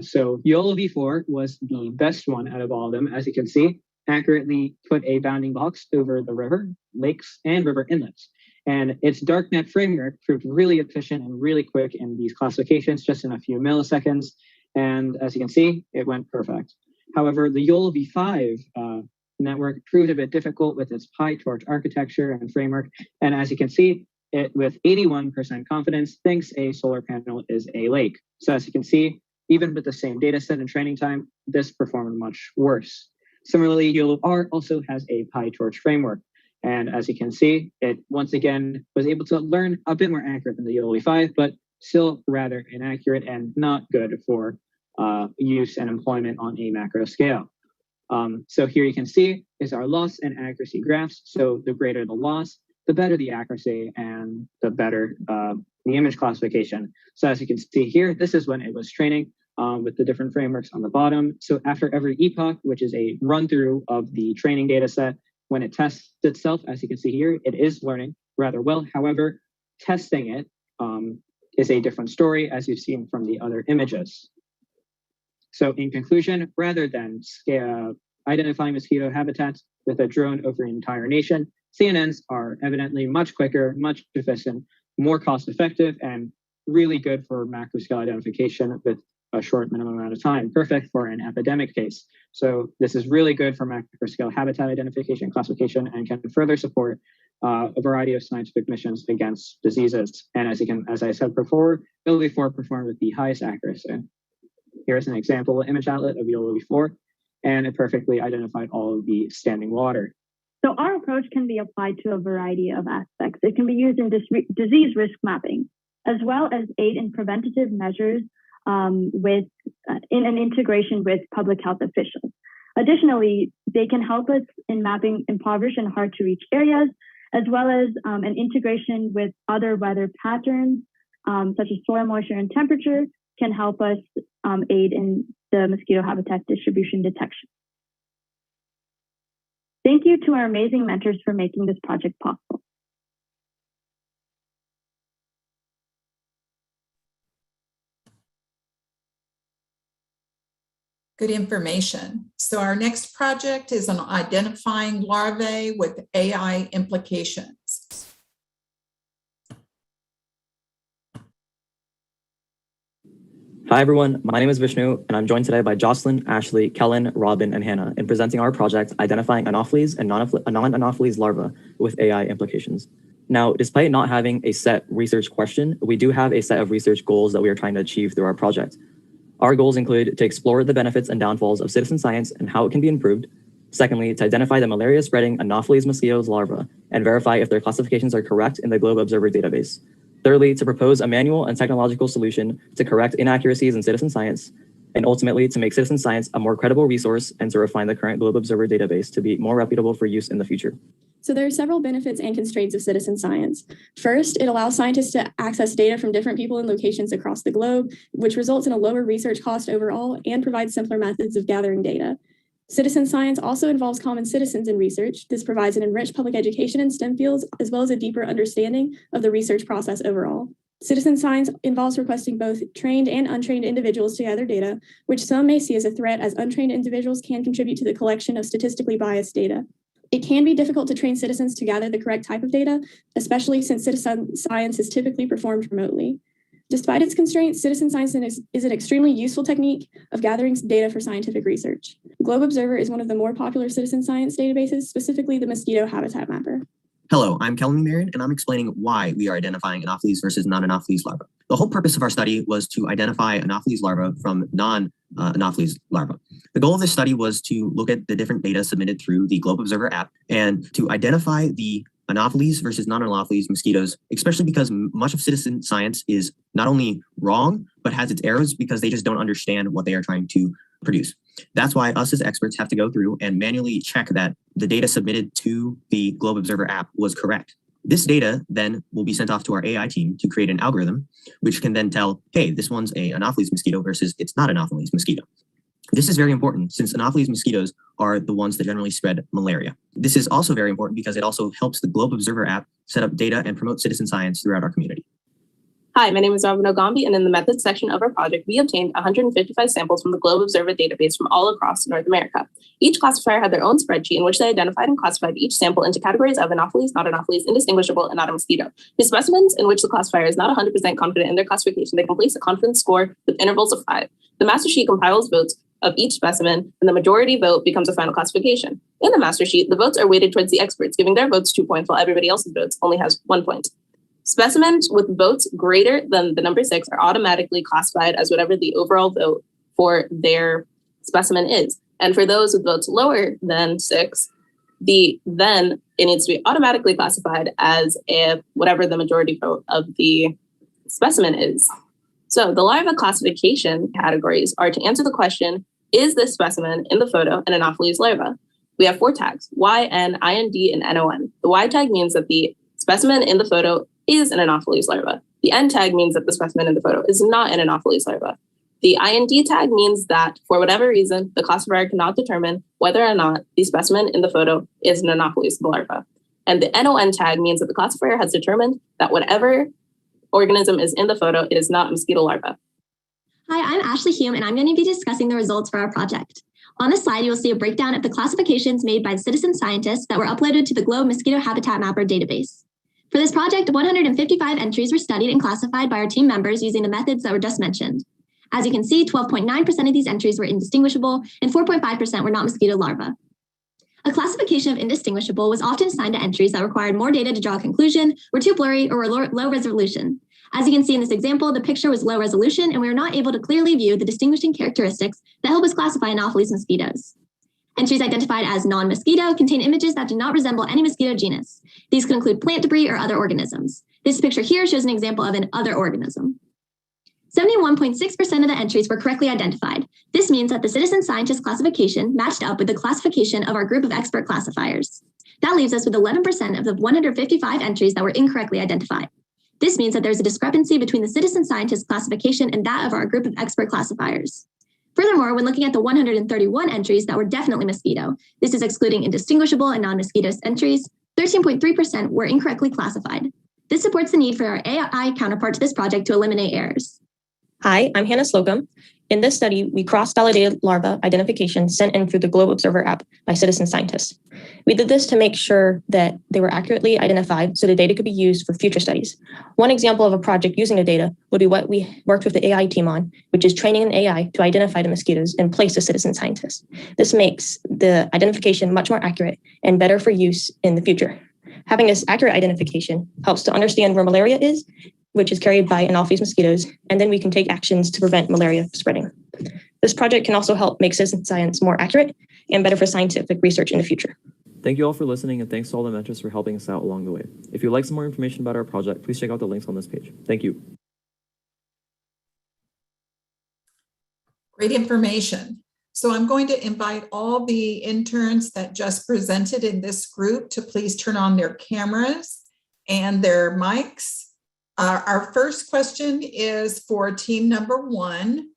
So YOLO V4 was the best one out of all of them. As you can see, accurately put a bounding box over the river, lakes, and river inlets. And its darknet framework proved really efficient and really quick in these classifications, just in a few milliseconds. And as you can see, it went perfect. However, the YOLO V5 network proved a bit difficult with its PyTorch architecture and framework. And as you can see, it with 81% confidence thinks a solar panel is a lake. So as you can see, even with the same data set and training time, this performed much worse. Similarly, YOLO R also has a PyTorch framework. And as you can see, it once again was able to learn a bit more accurate than the YOLO V5, but still rather inaccurate and not good for use and employment on a macro scale. So here you can see is our loss and accuracy graphs. So the greater the loss, the better the accuracy and the better the image classification. So as you can see here, this is when it was training with the different frameworks on the bottom. So after every epoch, which is a run through of the training data set, when it tests itself, as you can see here, it is learning rather well. However, testing it is a different story, as you've seen from the other images. So in conclusion, rather than identifying mosquito habitats with a drone over an entire nation, CNNs are evidently much quicker, much efficient, more cost effective, and really good for macro scale identification with a short minimum amount of time, perfect for an epidemic case. So this is really good for macro scale habitat identification and classification, and can further support a variety of scientific missions against diseases. And as I said before, YOLO V4 performed with the highest accuracy. Here's an example image outlet of YOLO V4, and it perfectly identified all of the standing water. So our approach can be applied to a variety of aspects. It can be used in disease risk mapping, as well as aid in preventative measures in an integration with public health officials. Additionally, they can help us in mapping impoverished and hard to reach areas, as well as an integration with other weather patterns, such as soil moisture and temperature, can help us aid in the mosquito habitat distribution detection. Thank you to our amazing mentors for making this project possible. Good information. So our next project is on identifying larvae with AI implications. Hi everyone, my name is Vishnu, and I'm joined today by Jocelyn, Ashley, Kellen, Robin, and Hannah in presenting our project identifying Anopheles and non-Anopheles larvae with AI implications. Now, despite not having a set research question, we do have a set of research goals that we are trying to achieve through our project. Our goals include to explore the benefits and downfalls of citizen science and how it can be improved. Secondly, to identify the malaria-spreading Anopheles mosquitoes larvae and verify if their classifications are correct in the Globe Observer database. Thirdly, to propose a manual and technological solution to correct inaccuracies in citizen science. and ultimately to make citizen science a more credible resource and to refine the current Globe Observer database to be more reputable for use in the future. So there are several benefits and constraints of citizen science. First, it allows scientists to access data from different people in locations across the globe, which results in a lower research cost overall and provides simpler methods of gathering data. Citizen science also involves common citizens in research. This provides an enriched public education in STEM fields, as well as a deeper understanding of the research process overall. Citizen science involves requesting both trained and untrained individuals to gather data, which some may see as a threat, as untrained individuals can contribute to the collection of statistically biased data. It can be difficult to train citizens to gather the correct type of data, especially since citizen science is typically performed remotely. Despite its constraints, citizen science is an extremely useful technique of gathering data for scientific research. Globe Observer is one of the more popular citizen science databases, specifically the Mosquito Habitat Mapper. Hello, I'm Kellen Marion, and I'm explaining why we are identifying Anopheles versus non-Anopheles larvae. The whole purpose of our study was to identify Anopheles larvae from non-Anopheles larvae. The goal of this study was to look at the different data submitted through the Globe Observer app and to identify the Anopheles versus non-Anopheles mosquitoes, especially because much of citizen science is not only wrong, but has its errors because they just don't understand what they are trying to produce. That's why us as experts have to go through and manually check that the data submitted to the Globe Observer app was correct. This data then will be sent off to our AI team to create an algorithm, which can then tell, hey, this one's a Anopheles mosquito versus it's not an Anopheles mosquito. This is very important since Anopheles mosquitoes are the ones that generally spread malaria. This is also very important because it also helps the Globe Observer app set up data and promote citizen science throughout our community. Hi, my name is Robin Ogambi, and in the methods section of our project, we obtained 155 samples from the Globe Observer database from all across North America. Each classifier had their own spreadsheet in which they identified and classified each sample into categories of Anopheles, not Anopheles, indistinguishable, and not a mosquito. The specimens in which the classifier is not 100% confident in their classification, they can place a confidence score with intervals of 5. The master sheet compiles votes of each specimen, and the majority vote becomes a final classification. In the master sheet, the votes are weighted towards the experts, giving their votes 2 points while everybody else's votes only has 1 point. Specimens with votes greater than the number 6 are automatically classified as whatever the overall vote for their specimen is. And for those with votes lower than 6, then it needs to be automatically classified as whatever the majority vote of the specimen is. So the larva classification categories are to answer the question, is this specimen in the photo an Anopheles larva? We have 4 tags, Y, N, IND, and NON. The Y tag means that the specimen in the photo is an Anopheles larva. The N tag means that the specimen in the photo is not an Anopheles larva. The IND tag means that, for whatever reason, the classifier cannot determine whether or not the specimen in the photo is an Anopheles larva. And the NON tag means that the classifier has determined that whatever organism is in the photo is not a mosquito larva. Hi, I'm Ashley Hume, and I'm going to be discussing the results for our project. On this slide, you will see a breakdown of the classifications made by citizen scientists that were uploaded to the Globe Mosquito Habitat Mapper database. For this project, 155 entries were studied and classified by our team members using the methods that were just mentioned. As you can see, 12.9% of these entries were indistinguishable and 4.5% were not mosquito larvae. A classification of indistinguishable was often assigned to entries that required more data to draw a conclusion, were too blurry, or were low resolution. As you can see in this example, the picture was low resolution and we were not able to clearly view the distinguishing characteristics that help us classify Anopheles mosquitoes. Entries identified as non-mosquito contain images that do not resemble any mosquito genus. These could include plant debris or other organisms. This picture here shows an example of an other organism. 71.6% of the entries were correctly identified. This means that the citizen scientist classification matched up with the classification of our group of expert classifiers. That leaves us with 11% of the 155 entries that were incorrectly identified. This means that there's a discrepancy between the citizen scientist classification and that of our group of expert classifiers. Furthermore, when looking at the 131 entries that were definitely mosquito, this is excluding indistinguishable and non-mosquito entries, 13.3% were incorrectly classified. This supports the need for our AI counterpart to this project to eliminate errors. Hi, I'm Hannah Slocum. In this study, we cross-validated larva identification sent in through the Globe Observer app by citizen scientists. We did this to make sure that they were accurately identified so the data could be used for future studies. One example of a project using the data would be what we worked with the AI team on, which is training an AI to identify the mosquitoes in place of citizen scientists. This makes the identification much more accurate and better for use in the future. Having this accurate identification helps to understand where malaria is, which is carried by Anopheles mosquitoes, and then we can take actions to prevent malaria spreading. This project can also help make citizen science more accurate and better for scientific research in the future. Thank you all for listening, and thanks to all the mentors for helping us out along the way. If you'd like some more information about our project, please check out the links on this page. Thank you. Great information. So I'm going to invite all the interns that just presented in this group to please turn on their cameras and their mics. Our first question is for team number 1.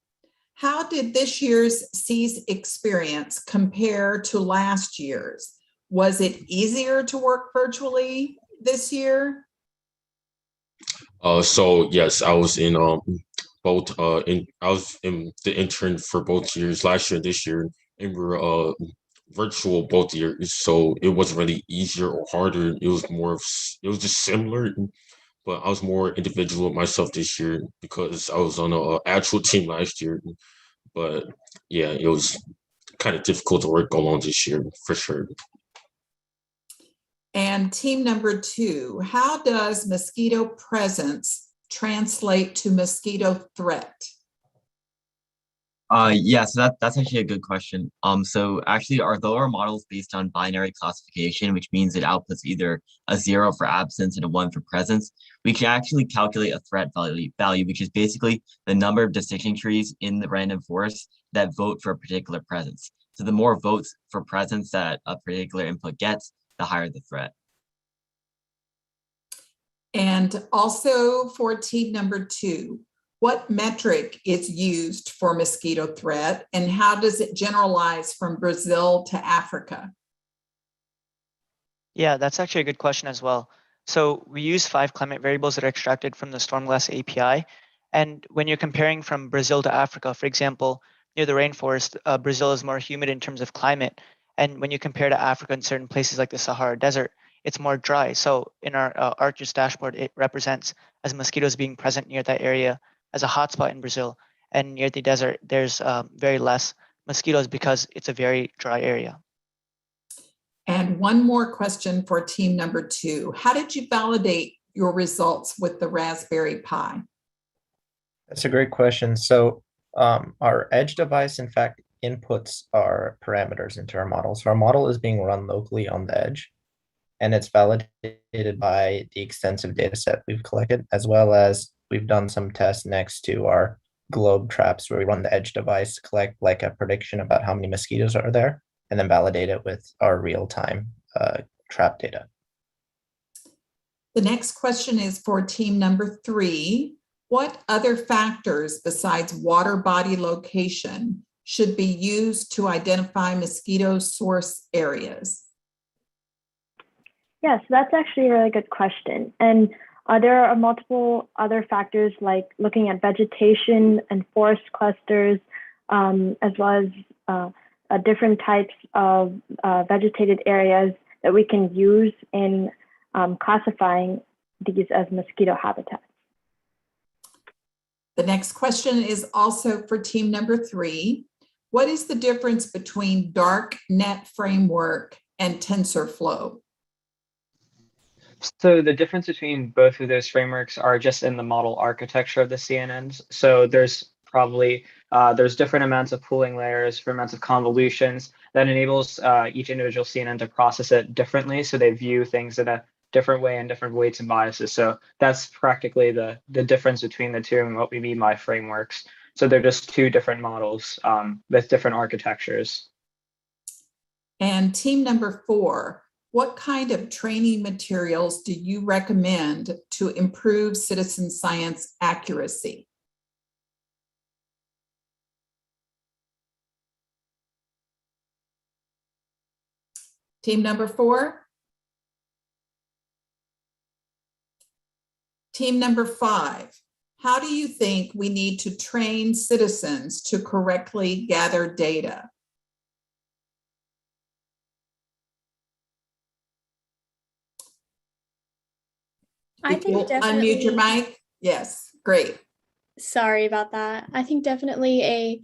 How did this year's SEAS experience compare to last year's? Was it easier to work virtually this year? So yes, I was in both I was in the intern for both years, last year and this year, and we were virtual both years. So it wasn't really easier or harder. It was it was just similar, but I was more individual with myself this year because I was on an actual team last year. But yeah, it was kind of difficult to work along this year for sure. And team number 2, how does mosquito presence translate to mosquito threat? Yeah, so that's actually a good question. So actually, although our model is based on binary classification, which means it outputs either a 0 for absence and a 1 for presence, we can actually calculate a threat value, which is basically the number of decision trees in the random forest that vote for a particular presence. So the more votes for presence that a particular input gets, the higher the threat. And also for team number 2, what metric is used for mosquito threat and how does it generalize from Brazil to Africa? Yeah, that's actually a good question as well. So we use 5 climate variables that are extracted from the Stormglass API. And when you're comparing from Brazil to Africa, for example, near the rainforest, Brazil is more humid in terms of climate. And when you compare to Africa in certain places like the Sahara Desert, it's more dry. So in our ArcGIS dashboard, it represents as mosquitoes being present near that area as a hotspot in Brazil. And near the desert, there's very less mosquitoes because it's a very dry area. And one more question for team number 2. How did you validate your results with the Raspberry Pi? That's a great question. So our edge device, in fact, inputs our parameters into our model. So our model is being run locally on the edge, and it's validated by the extensive data set we've collected, as well as we've done some tests next to our globe traps where we run the edge device, collect like a prediction about how many mosquitoes are there, and then validate it with our real-time trap data. The next question is for team number 3. What other factors besides water body location should be used to identify mosquito source areas? Yes, that's actually a really good question. And there are multiple other factors like looking at vegetation and forest clusters, as well as different types of vegetated areas that we can use in classifying these as mosquito habitats. The next question is also for team number 3. What is the difference between dark net framework and TensorFlow? So the difference between both of those frameworks are just in the model architecture of the CNNs. So there's probably there's different amounts of pooling layers, different amounts of convolutions that enables each individual CNN to process it differently. So they view things in a different way and different weights and biases. So that's practically the difference between the two and what we mean by frameworks. So they're just 2 different models with different architectures. And team number 4, what kind of training materials do you recommend to improve citizen science accuracy? Team number 4? Team number 5, how do you think we need to train citizens to correctly gather data? I think definitely. Unmute your mic. Yes, great. Sorry about that. I think definitely a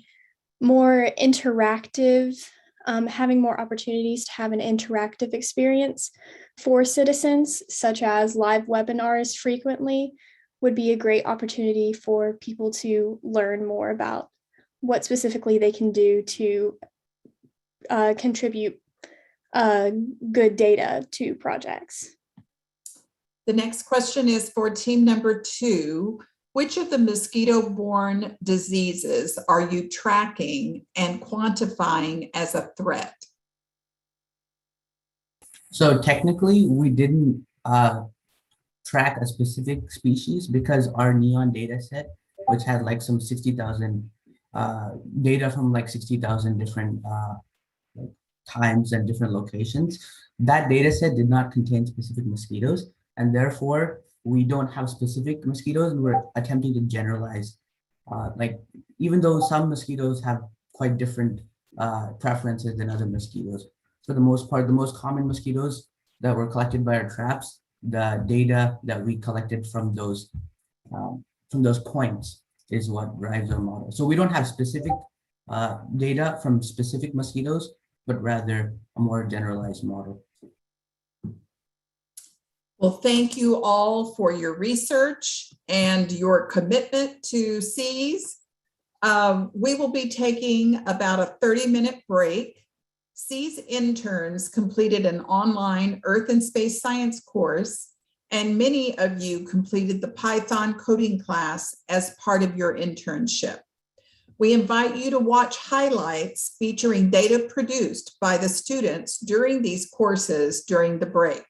more interactive, having more opportunities to have an interactive experience for citizens, such as live webinars frequently, would be a great opportunity for people to learn more about what specifically they can do to contribute good data to projects. The next question is for team number 2. which of the mosquito-borne diseases are you tracking and quantifying as a threat? So technically, we didn't track a specific species because our NEON data set, which had like some 60,000 data from like 60,000 different times and different locations, that data set did not contain specific mosquitoes, and therefore we don't have specific mosquitoes, and we're attempting to generalize. Like, even though some mosquitoes have quite different preferences than other mosquitoes. For the most part, the most common mosquitoes that were collected by our traps, the data that we collected from those points is what drives our model. So we don't have specific data from specific mosquitoes, but rather a more generalized model. Well, thank you all for your research and your commitment to SEAS. We will be taking about a 30-minute break. SEAS interns completed an online Earth and Space Science course, and many of you completed the Python coding class as part of your internship. We invite you to watch highlights featuring data produced by the students during these courses during the break.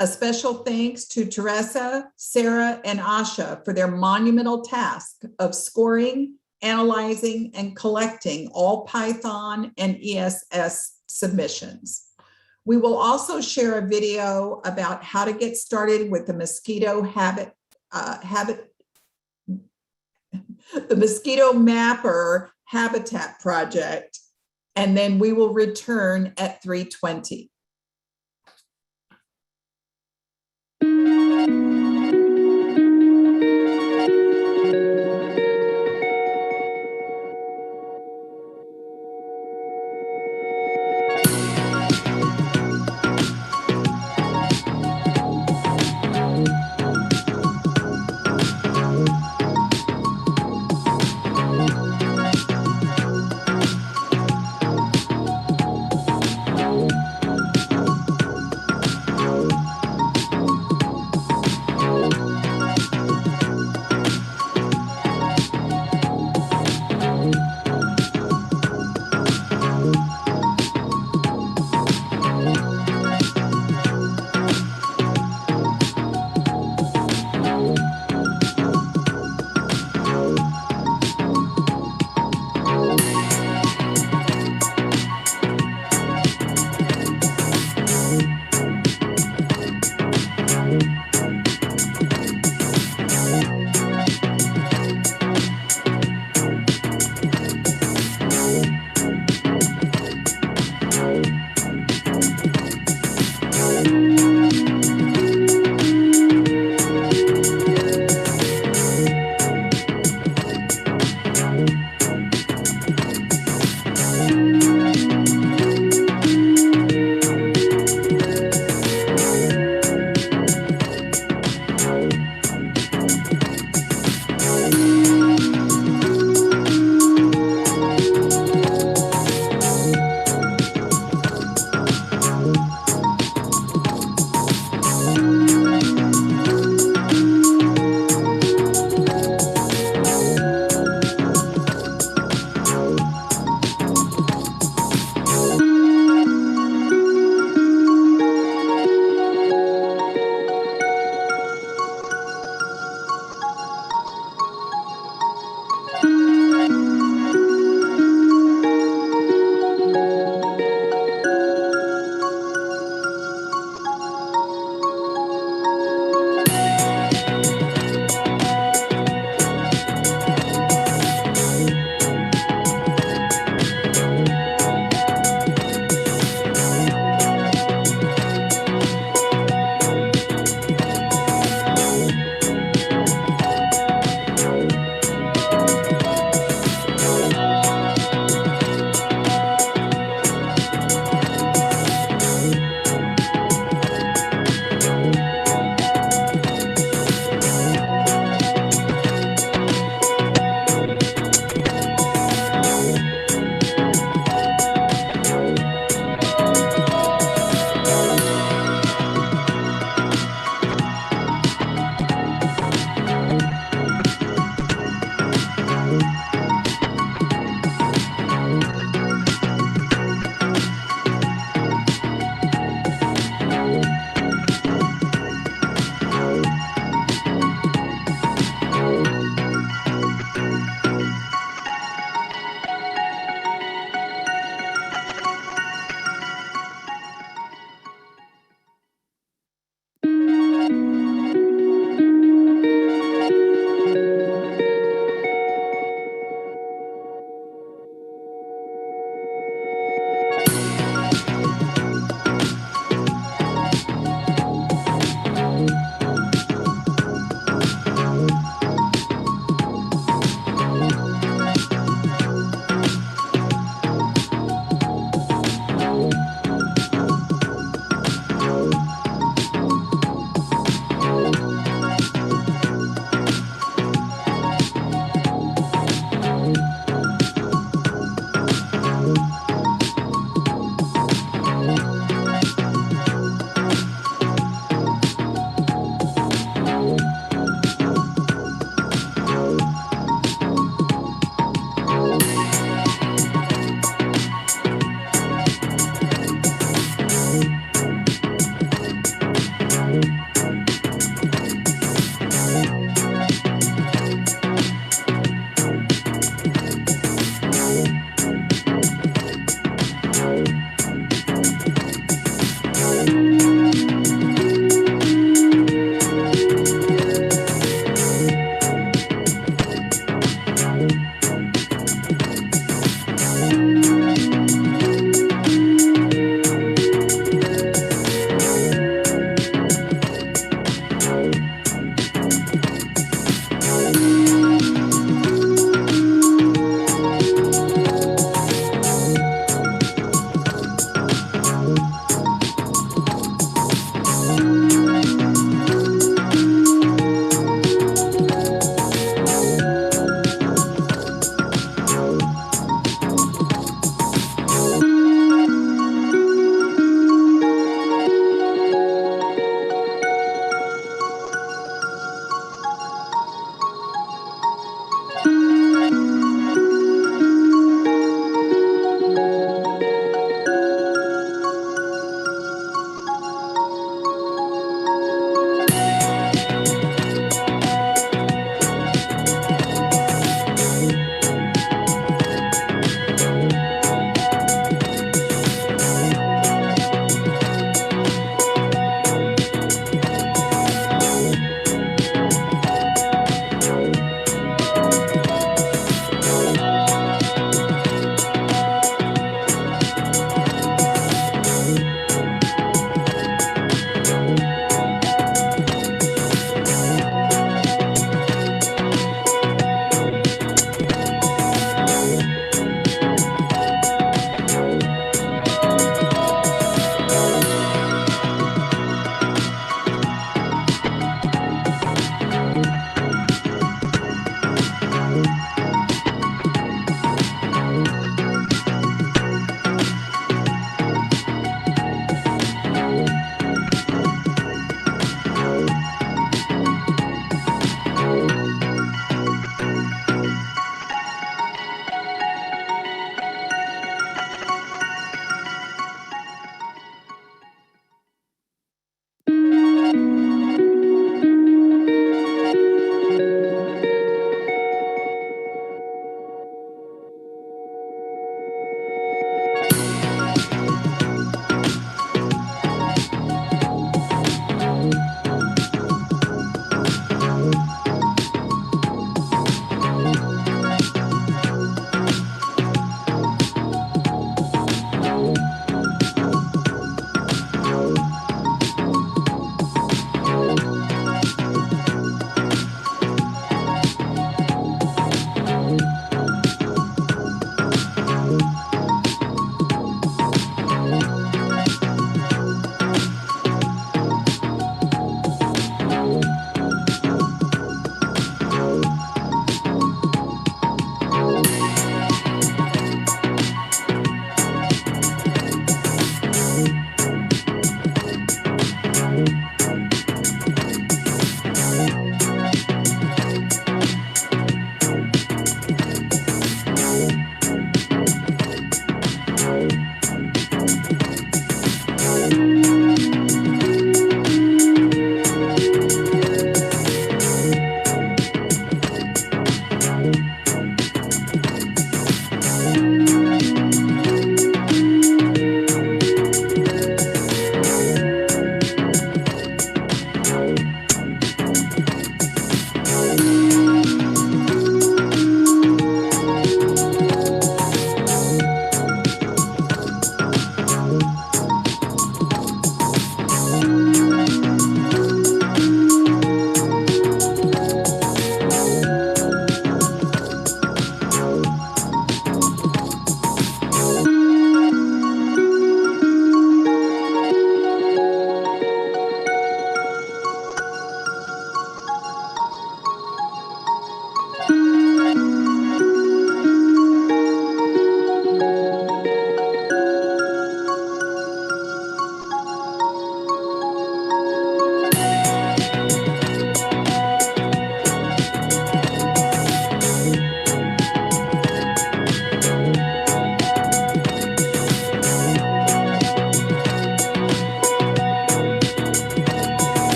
A special thanks to Teresa, Sarah, and Asha for their monumental task of scoring, analyzing, and collecting all Python and ESS submissions. We will also share a video about how to get started with the mosquito the Mosquito Mapper Habitat Project, and then we will return at 3:20.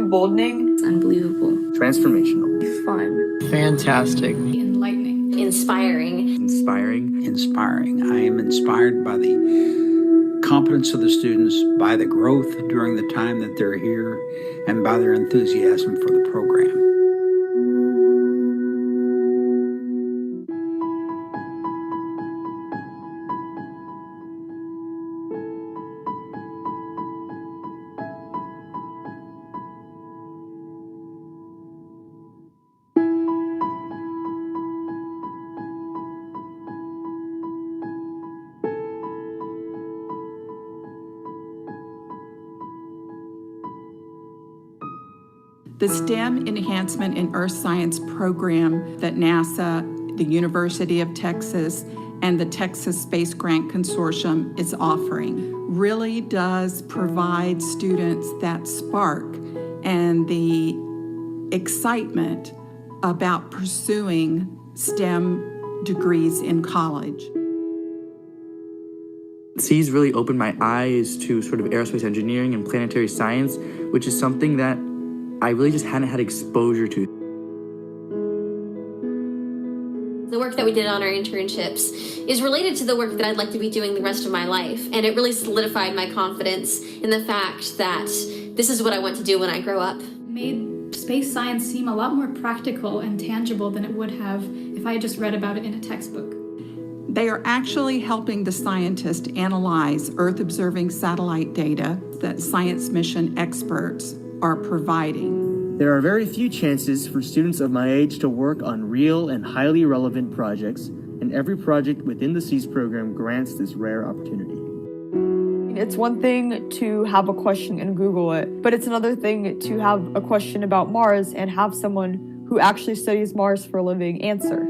Emboldening. Unbelievable. Transformational. Fun. Fantastic. Enlightening. Inspiring. Inspiring. Inspiring. I am inspired by the competence of the students, by the growth during the time that they're here, and by their enthusiasm for the program. The STEM Enhancement in Earth Science program that NASA, the University of Texas, and the Texas Space Grant Consortium is offering really does provide students that spark and the excitement about pursuing STEM degrees in college. SEAS really opened my eyes to sort of aerospace engineering and planetary science, which is something that I really just hadn't had exposure to. The work that we did on our internships is related to the work that I'd like to be doing the rest of my life. And it really solidified my confidence in the fact that this is what I want to do when I grow up. Made space science seem a lot more practical and tangible than it would have if I had just read about it in a textbook. They are actually helping the scientists analyze Earth-observing satellite data that science mission experts are providing. There are very few chances for students of my age to work on real and highly relevant projects, and every project within the SEAS program grants this rare opportunity. It's one thing to have a question and Google it, but it's another thing to have a question about Mars and have someone who actually studies Mars for a living answer.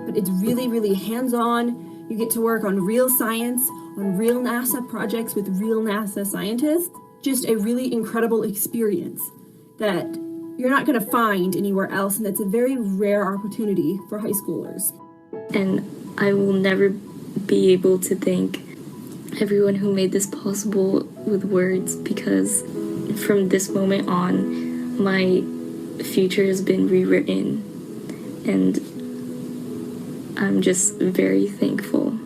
But it's really, really hands-on. You get to work on real science, on real NASA projects with real NASA scientists. Just a really incredible experience that you're not going to find anywhere else, and that's a very rare opportunity for high schoolers. And I will never be able to thank everyone who made this possible with words, because from this moment on, my future has been rewritten, and I'm just very thankful.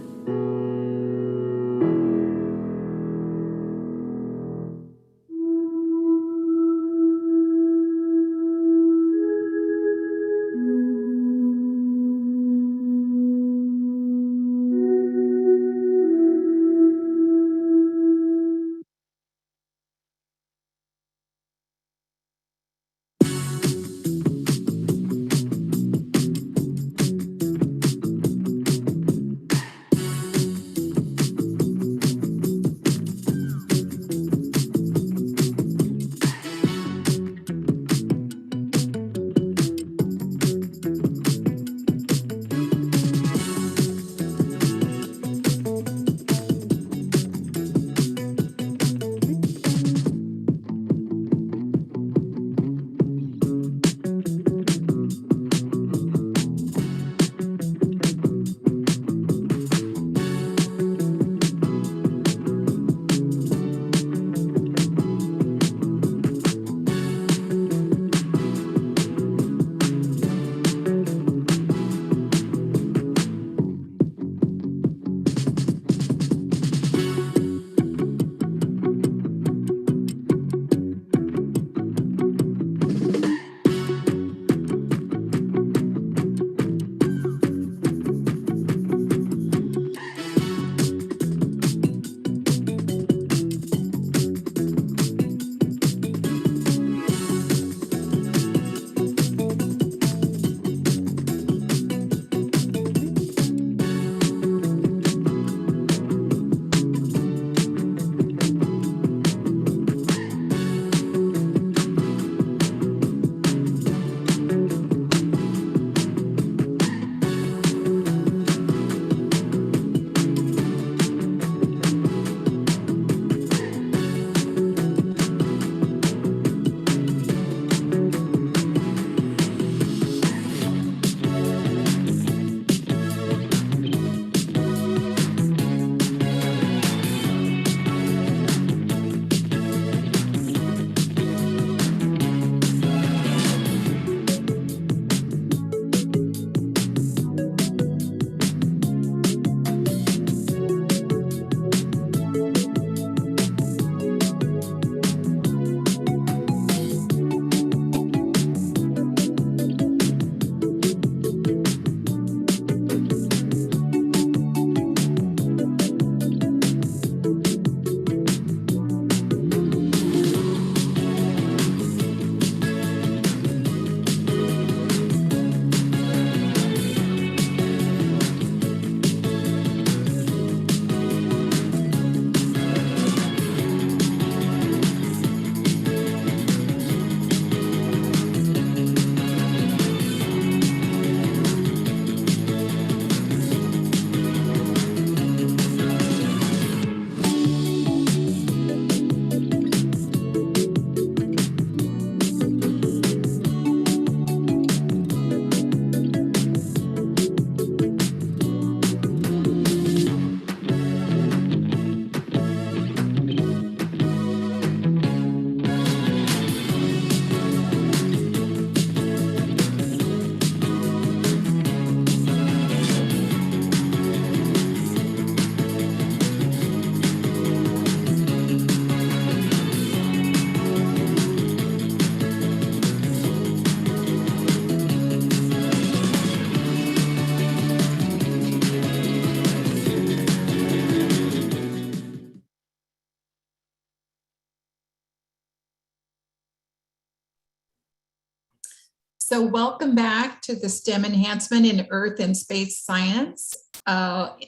So welcome back to the STEM Enhancement in Earth and Space Science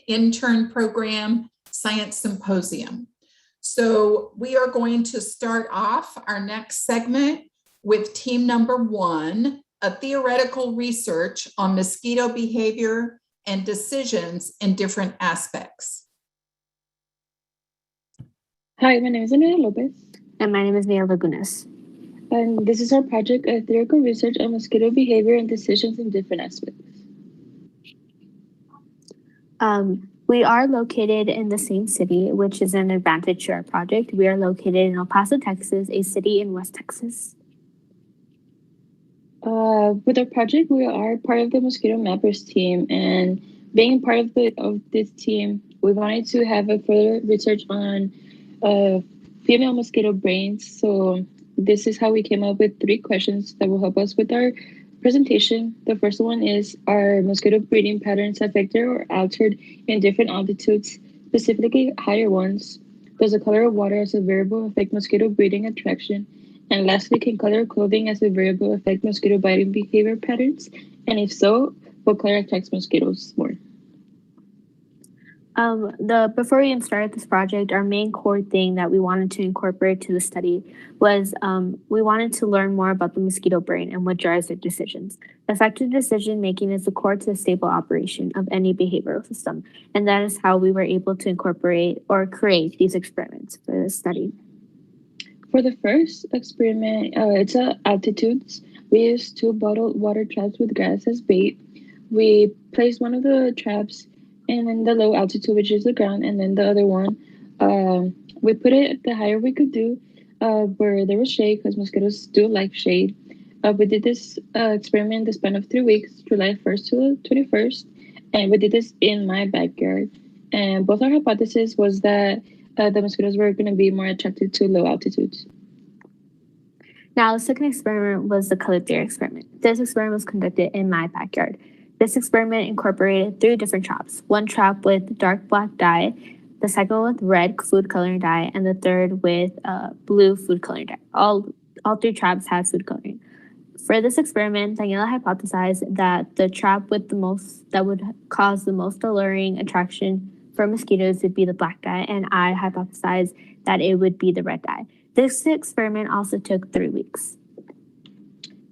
Intern Program Science Symposium. So we are going to start off our next segment with team number 1, a theoretical research on mosquito behavior and decisions in different aspects. Hi, my name is Anita Lopez. And my name is Mia Lagunas. And this is our project, a theoretical research on mosquito behavior and decisions in different aspects. We are located in the same city, which is an advantage to our project. We are located in El Paso, Texas, a city in West Texas. With our project, we are part of the Mosquito Mappers team, and being part of this team, we wanted to have a further research on female mosquito brains. So this is how we came up with 3 questions that will help us with our presentation. The first one is, are mosquito breeding patterns affected or altered in different altitudes, specifically higher ones? Does the color of water as a variable affect mosquito breeding attraction? And lastly, can color of clothing as a variable affect mosquito biting behavior patterns? And if so, what color attracts mosquitoes more? Before we even started this project, our main core thing that we wanted to incorporate to the study was we wanted to learn more about the mosquito brain and what drives their decisions. Effective decision making is the core to the stable operation of any behavioral system, and that is how we were able to incorporate or create these experiments for this study. For the first experiment, it's altitudes. We used 2 bottled water traps with grass as bait. We placed one of the traps in the low altitude, which is the ground, and then the other one, we put it the higher we could do, where there was shade, because mosquitoes do like shade. We did this experiment the span of 3 weeks, July 1st to 21st, and we did this in my backyard. And both our hypotheses was that the mosquitoes were going to be more attracted to low altitudes. Now, the second experiment was the color theory experiment. This experiment was conducted in my backyard. This experiment incorporated 3 different traps. 1 trap with dark black dye, the second with red food coloring dye, and the third with blue food coloring dye. All 3 traps had food coloring. For this experiment, Daniela hypothesized that the trap with the most that would cause the most alluring attraction for mosquitoes would be the black dye, and I hypothesized that it would be the red dye. This experiment also took 3 weeks.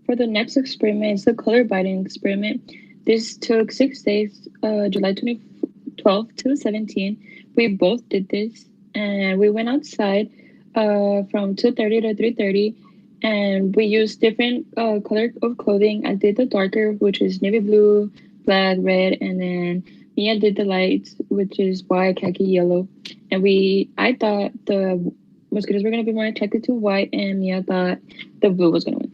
For the next experiment, it's the color biting experiment. This took 6 days, July 12th to 17th. We both did this, and we went outside from 2:30 to 3:30, and we used different color of clothing. I did the darker, which is navy blue, black, red, and then Mia did the lights, which is white, khaki, yellow. And I thought the mosquitoes were going to be more attracted to white, and Mia thought the blue was going to win.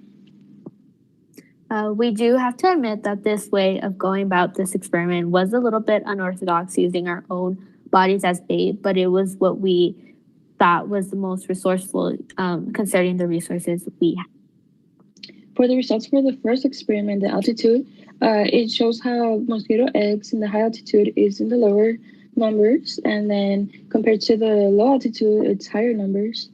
We do have to admit that this way of going about this experiment was a little bit unorthodox, using our own bodies as bait, but it was what we thought was the most resourceful, considering the resources we had. For the results for the first experiment, the altitude, it shows how mosquito eggs in the high altitude is in the lower numbers, and then compared to the low altitude, it's higher numbers.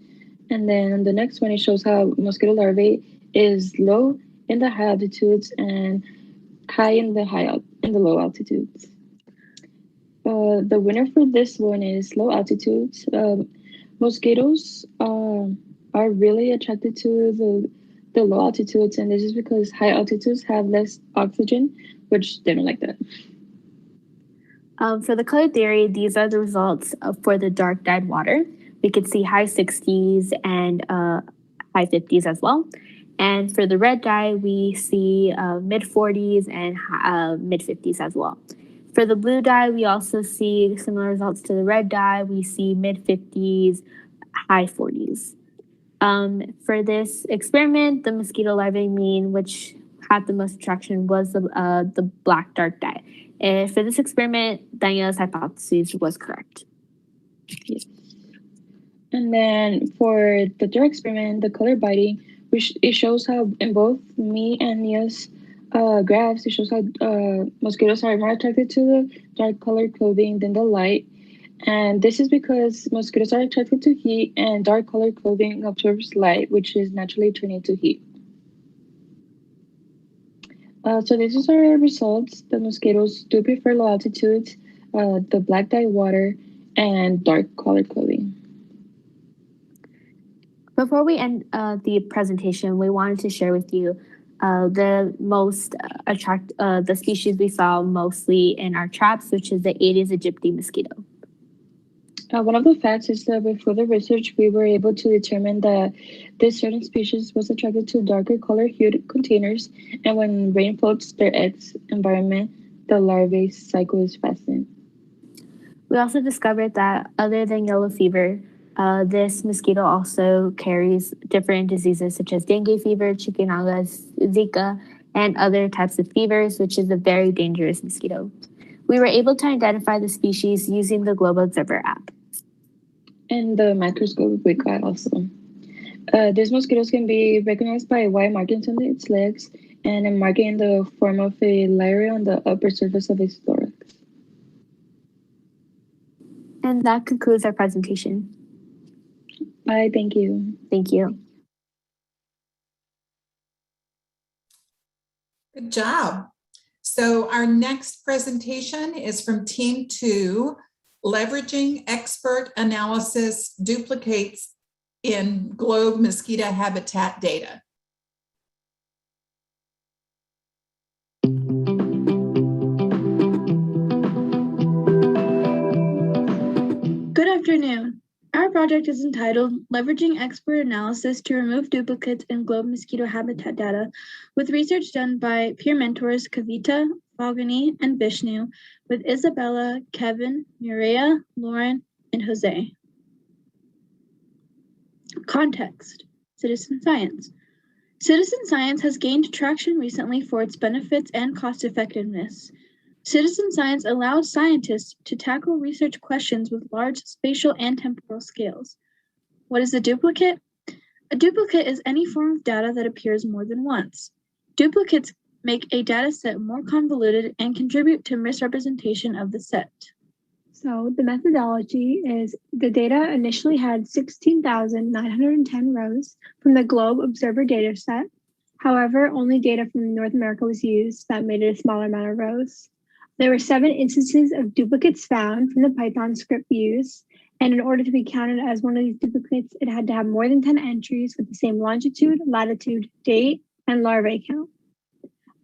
And then the next one, it shows how mosquito larvae is low in the high altitudes and high in the low altitudes. The winner for this one is low altitudes. Mosquitoes are really attracted to the low altitudes, and this is because high altitudes have less oxygen, which they don't like that. For the color theory, these are the results for the dark dyed water. We could see high 60s and high 50s as well. And for the red dye, we see mid 40s and mid 50s as well. For the blue dye, we also see similar results to the red dye. We see mid 50s, high 40s. For this experiment, the mosquito larvae mean, which had the most attraction, was the black dark dye. And for this experiment, Daniela's hypothesis was correct. Yes. And then for the third experiment, the color biting, which it shows how in both me and Nia's graphs, it shows how mosquitoes are more attracted to the dark colored clothing than the light. And this is because mosquitoes are attracted to heat, and dark colored clothing absorbs light, which is naturally turning to heat. So this is our results. The mosquitoes do prefer low altitudes, the black dye water, and dark colored clothing. Before we end the presentation, we wanted to share with you the species we saw mostly in our traps, which is the Aedes aegypti mosquito. One of the facts is that before the research, we were able to determine that this certain species was attracted to darker color hued containers, and when rain floats their eggs environment, the larvae cycle is fastened. We also discovered that other than yellow fever, this mosquito also carries different diseases such as dengue fever, chikungunya, Zika, and other types of fevers, which is a very dangerous mosquito. We were able to identify the species using the Globe Observer app. And the microscope we got also. These mosquitoes can be recognized by white markings on its legs and a marking in the form of a layer on the upper surface of its thorax. And that concludes our presentation. Bye, thank you. Thank you. Good job. So our next presentation is from Team 2, Leveraging Expert Analysis Duplicates in Globe Mosquito Habitat Data. Good afternoon. Our project is entitled Leveraging Expert Analysis to Remove Duplicates in Globe Mosquito Habitat Data, with research done by peer mentors Kavita, Falguni, and Vishnu, with Isabella, Kevin, Mireya, Lauren, and Jose. Context: citizen science. Citizen science has gained traction recently for its benefits and cost effectiveness. Citizen science allows scientists to tackle research questions with large spatial and temporal scales. What is a duplicate? A duplicate is any form of data that appears more than once. Duplicates make a data set more convoluted and contribute to misrepresentation of the set. So the methodology is the data initially had 16,910 rows from the Globe Observer dataset. However, only data from North America was used. That made it a smaller amount of rows. There were 7 instances of duplicates found from the Python script used, and in order to be counted as one of these duplicates, it had to have more than 10 entries with the same longitude, latitude, date, and larvae count.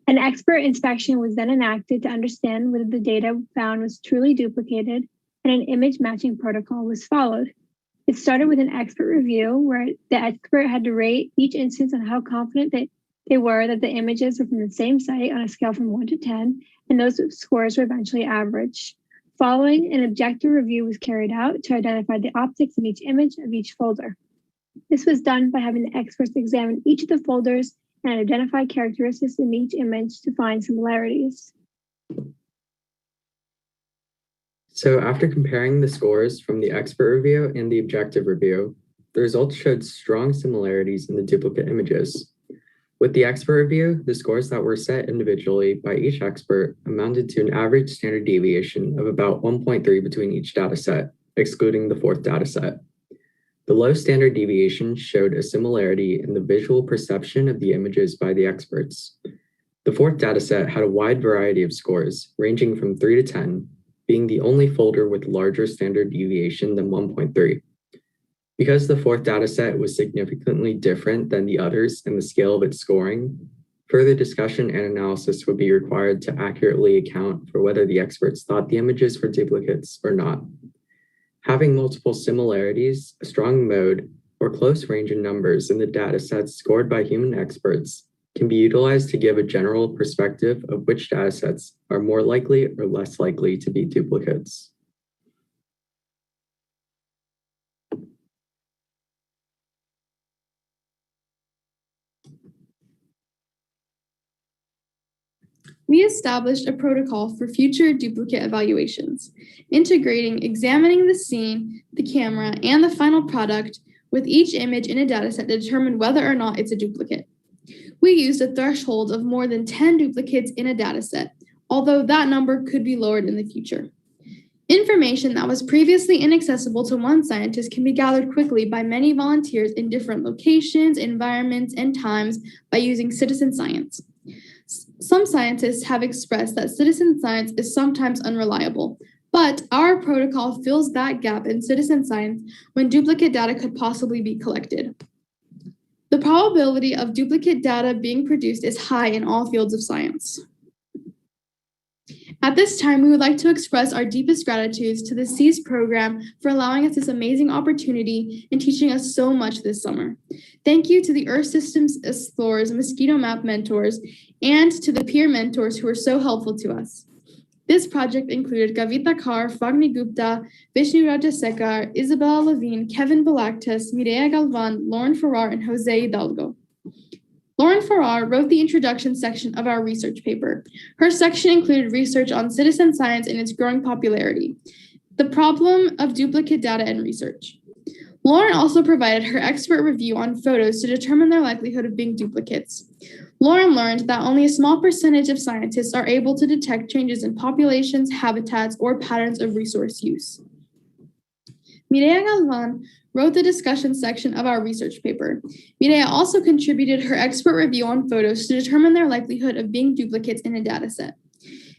An expert inspection was then enacted to understand whether the data found was truly duplicated, and an image matching protocol was followed. It started with an expert review where the expert had to rate each instance on how confident they were that the images were from the same site on a scale from 1 to 10, and those scores were eventually averaged. Following, an objective review was carried out to identify the optics of each image of each folder. This was done by having the experts examine each of the folders and identify characteristics in each image to find similarities. So after comparing the scores from the expert review and the objective review, the results showed strong similarities in the duplicate images. With the expert review, the scores that were set individually by each expert amounted to an average standard deviation of about 1.3 between each data set, excluding the fourth data set. The low standard deviation showed a similarity in the visual perception of the images by the experts. The fourth data set had a wide variety of scores, ranging from 3 to 10, being the only folder with larger standard deviation than 1.3. Because the fourth dataset was significantly different than the others in the scale of its scoring, further discussion and analysis would be required to accurately account for whether the experts thought the images were duplicates or not. Having multiple similarities, a strong mode, or close range in numbers in the datasets scored by human experts can be utilized to give a general perspective of which datasets are more likely or less likely to be duplicates. We established a protocol for future duplicate evaluations, integrating examining the scene, the camera, and the final product with each image in a dataset to determine whether or not it's a duplicate. We used a threshold of more than 10 duplicates in a dataset, although that number could be lowered in the future. Information that was previously inaccessible to one scientist can be gathered quickly by many volunteers in different locations, environments, and times by using citizen science. Some scientists have expressed that citizen science is sometimes unreliable, but our protocol fills that gap in citizen science when duplicate data could possibly be collected. The probability of duplicate data being produced is high in all fields of science. At this time, we would like to express our deepest gratitude to the SEAS program for allowing us this amazing opportunity and teaching us so much this summer. Thank you to the Earth Systems Explorers, Mosquito Map mentors, and to the peer mentors who were so helpful to us. This project included Kavita Kar, Fagni Gupta, Vishnu Rajasekar, Isabella Levine, Kevin Balaktas, Mireya Galvan, Lauren Farrar, and Jose Hidalgo. Lauren Farrar wrote the introduction section of our research paper. Her section included research on citizen science and its growing popularity, the problem of duplicate data and research. Lauren also provided her expert review on photos to determine their likelihood of being duplicates. Lauren learned that only a small percentage of scientists are able to detect changes in populations, habitats, or patterns of resource use. Mireya Galvan wrote the discussion section of our research paper. Mireya also contributed her expert review on photos to determine their likelihood of being duplicates in a dataset.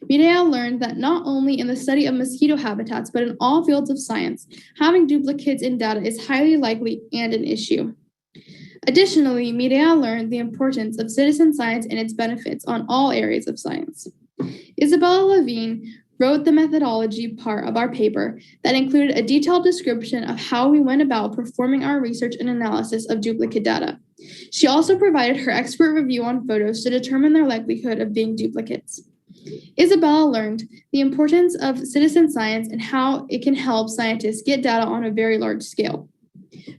Mireya learned that not only in the study of mosquito habitats, but in all fields of science, having duplicates in data is highly likely and an issue. Additionally, Mireya learned the importance of citizen science and its benefits on all areas of science. Isabella Levine wrote the methodology part of our paper that included a detailed description of how we went about performing our research and analysis of duplicate data. She also provided her expert review on photos to determine their likelihood of being duplicates. Isabella learned the importance of citizen science and how it can help scientists get data on a very large scale.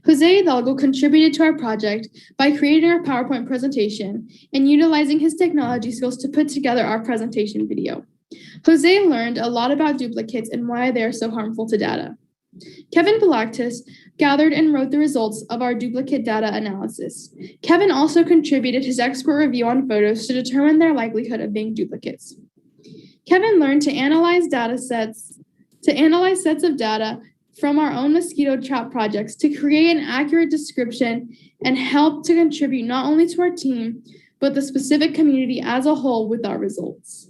Jose Hidalgo contributed to our project by creating our PowerPoint presentation and utilizing his technology skills to put together our presentation video. Jose learned a lot about duplicates and why they are so harmful to data. Kevin Balaktas gathered and wrote the results of our duplicate data analysis. Kevin also contributed his expert review on photos to determine their likelihood of being duplicates. Kevin learned to analyze sets of data from our own mosquito trap projects to create an accurate description and help to contribute not only to our team, but the specific community as a whole with our results.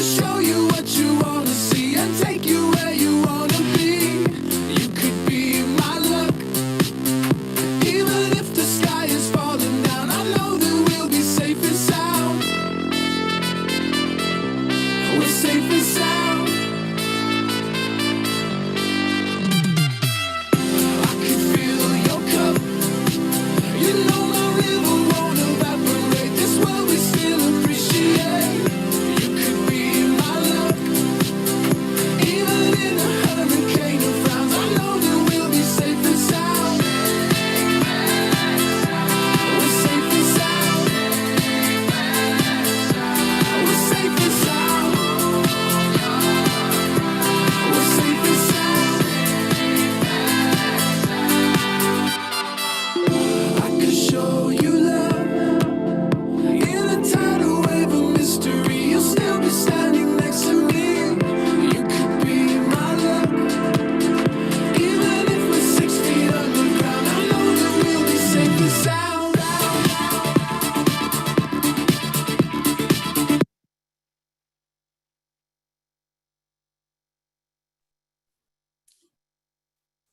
Show you what you want to see and take you where you want to be. You could be my luck. Even if the sky is falling down, I know that we'll be safe and sound. We're safe and sound. I can feel your cup. You know my river won't evaporate. This world we still appreciate.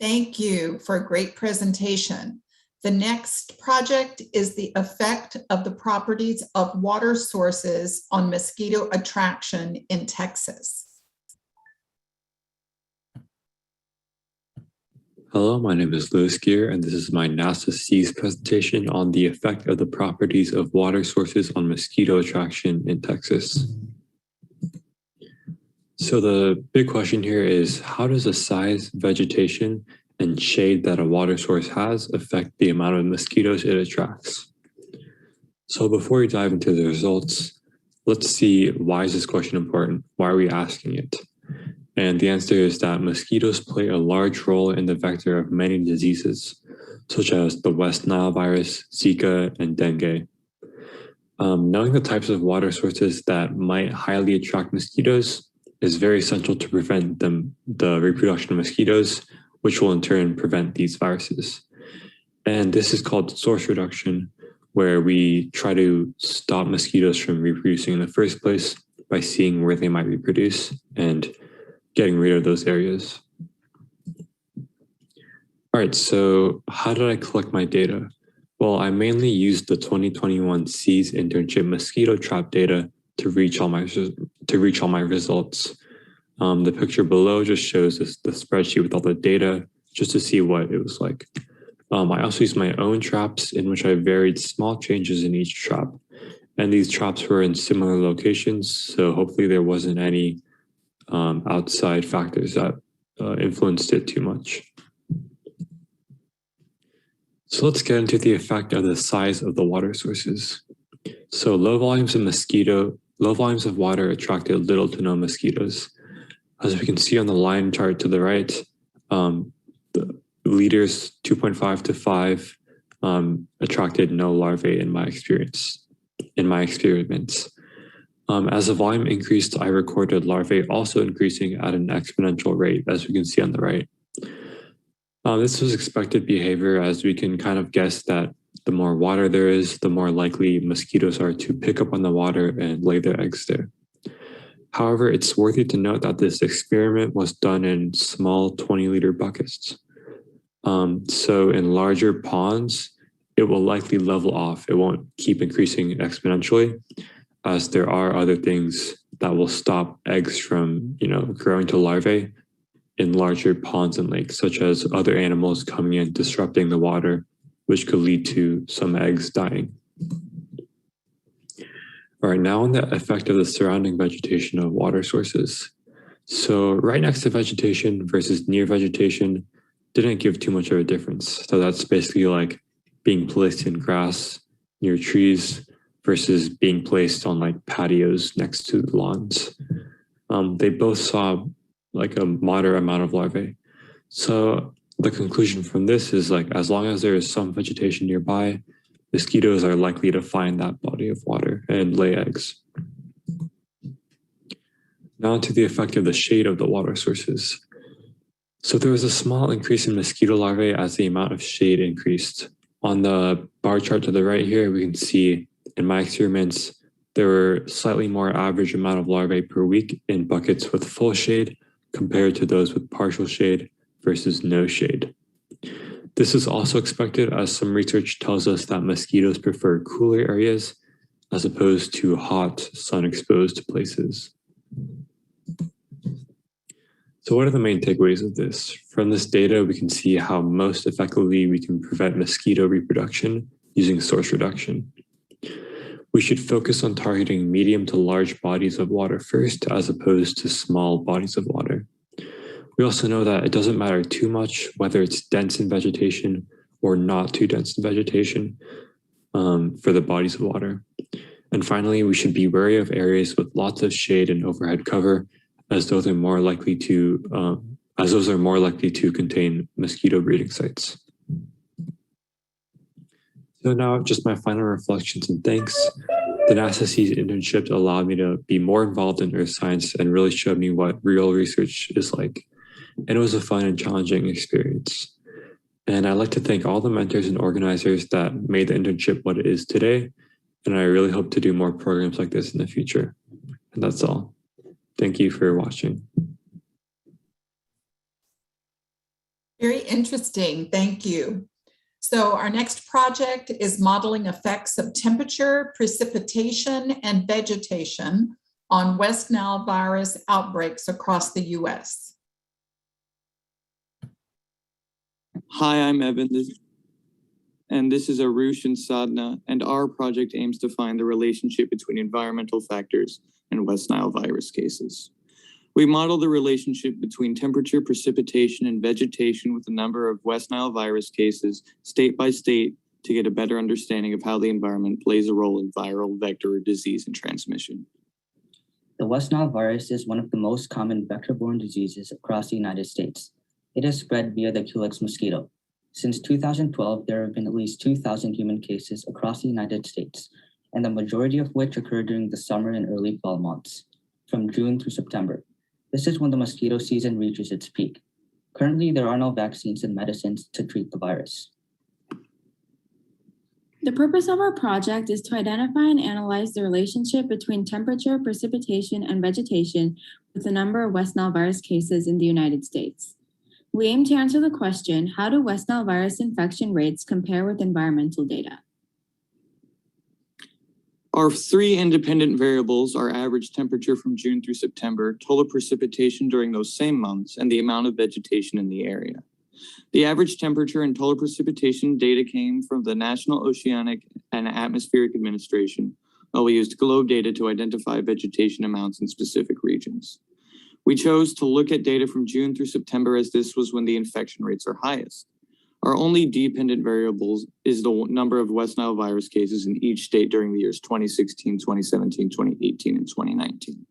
Thank you for a great presentation. The next project is the effect of the properties of water sources on mosquito attraction in Texas. Hello, my name is Louis Gear, and this is my NASA SEAS presentation on the effect of the properties of water sources on mosquito attraction in Texas. So the big question here is, how does the size, vegetation, and shade that a water source has affect the amount of mosquitoes it attracts? So before we dive into the results, let's see, why is this question important? Why are we asking it? And the answer is that mosquitoes play a large role in the vector of many diseases, such as the West Nile virus, Zika, and dengue. Knowing the types of water sources that might highly attract mosquitoes is very essential to prevent the reproduction of mosquitoes, which will in turn prevent these viruses. And this is called source reduction, where we try to stop mosquitoes from reproducing in the first place by seeing where they might reproduce and getting rid of those areas. All right, so how did I collect my data? Well, I mainly used the 2021 SEAS internship mosquito trap data to reach all my results. The picture below just shows us the spreadsheet with all the data just to see what it was like. I also used my own traps in which I varied small changes in each trap. And these traps were in similar locations, so hopefully there wasn't any outside factors that influenced it too much. So let's get into the effect of the size of the water sources. So low volumes of water attracted little to no mosquitoes. As we can see on the line chart to the right, the liters 2.5 to 5 attracted no larvae in my experiments. As the volume increased, I recorded larvae also increasing at an exponential rate, as we can see on the right. This was expected behavior, as we can kind of guess that the more water there is, the more likely mosquitoes are to pick up on the water and lay their eggs there. However, it's worthy to note that this experiment was done in small 20-liter buckets. So in larger ponds, it will likely level off. It won't keep increasing exponentially, as there are other things that will stop eggs from, growing to larvae in larger ponds and lakes, such as other animals coming in, disrupting the water, which could lead to some eggs dying. All right, now on the effect of the surrounding vegetation of water sources. So right next to vegetation versus near vegetation didn't give too much of a difference. So that's basically like being placed in grass near trees versus being placed on like patios next to lawns. They both saw like a moderate amount of larvae. So the conclusion from this is like, as long as there is some vegetation nearby, mosquitoes are likely to find that body of water and lay eggs. Now to the effect of the shade of the water sources. So there was a small increase in mosquito larvae as the amount of shade increased. On the bar chart to the right here, we can see in my experiments, there were slightly more average amount of larvae per week in buckets with full shade compared to those with partial shade versus no shade. This is also expected, as some research tells us that mosquitoes prefer cooler areas as opposed to hot, sun-exposed places. So what are the main takeaways of this? From this data, we can see how most effectively we can prevent mosquito reproduction using source reduction. We should focus on targeting medium to large bodies of water first, as opposed to small bodies of water. We also know that it doesn't matter too much whether it's dense in vegetation or not too dense in vegetation for the bodies of water. And finally, we should be wary of areas with lots of shade and overhead cover, as those are more likely to contain mosquito breeding sites. So now just my final reflections and thanks. The NASA SEAS internships allowed me to be more involved in earth science and really showed me what real research is like. And it was a fun and challenging experience. And I'd like to thank all the mentors and organizers that made the internship what it is today. And I really hope to do more programs like this in the future. And that's all. Thank you for watching. Very interesting. Thank you. So our next project is modeling effects of temperature, precipitation, and vegetation on West Nile virus outbreaks across the U.S. Hi, I'm Evan, and this is Arush and Sadhna, and our project aims to find the relationship between environmental factors and West Nile virus cases. We model the relationship between temperature, precipitation, and vegetation with a number of West Nile virus cases, state by state, to get a better understanding of how the environment plays a role in viral vector disease and transmission. The West Nile virus is one of the most common vector-borne diseases across the United States. It is spread via the Culex mosquito. Since 2012, there have been at least 2,000 human cases across the United States, and the majority of which occur during the summer and early fall months, from June through September. This is when the mosquito season reaches its peak. Currently, there are no vaccines and medicines to treat the virus. The purpose of our project is to identify and analyze the relationship between temperature, precipitation, and vegetation with the number of West Nile virus cases in the United States. We aim to answer the question, how do West Nile virus infection rates compare with environmental data? Our three independent variables are average temperature from June through September, total precipitation during those same months, and the amount of vegetation in the area. The average temperature and total precipitation data came from the National Oceanic and Atmospheric Administration, while we used globe data to identify vegetation amounts in specific regions. We chose to look at data from June through September as this was when the infection rates are highest. Our only dependent variables is the number of West Nile virus cases in each state during the years 2016, 2017, 2018, and 2019.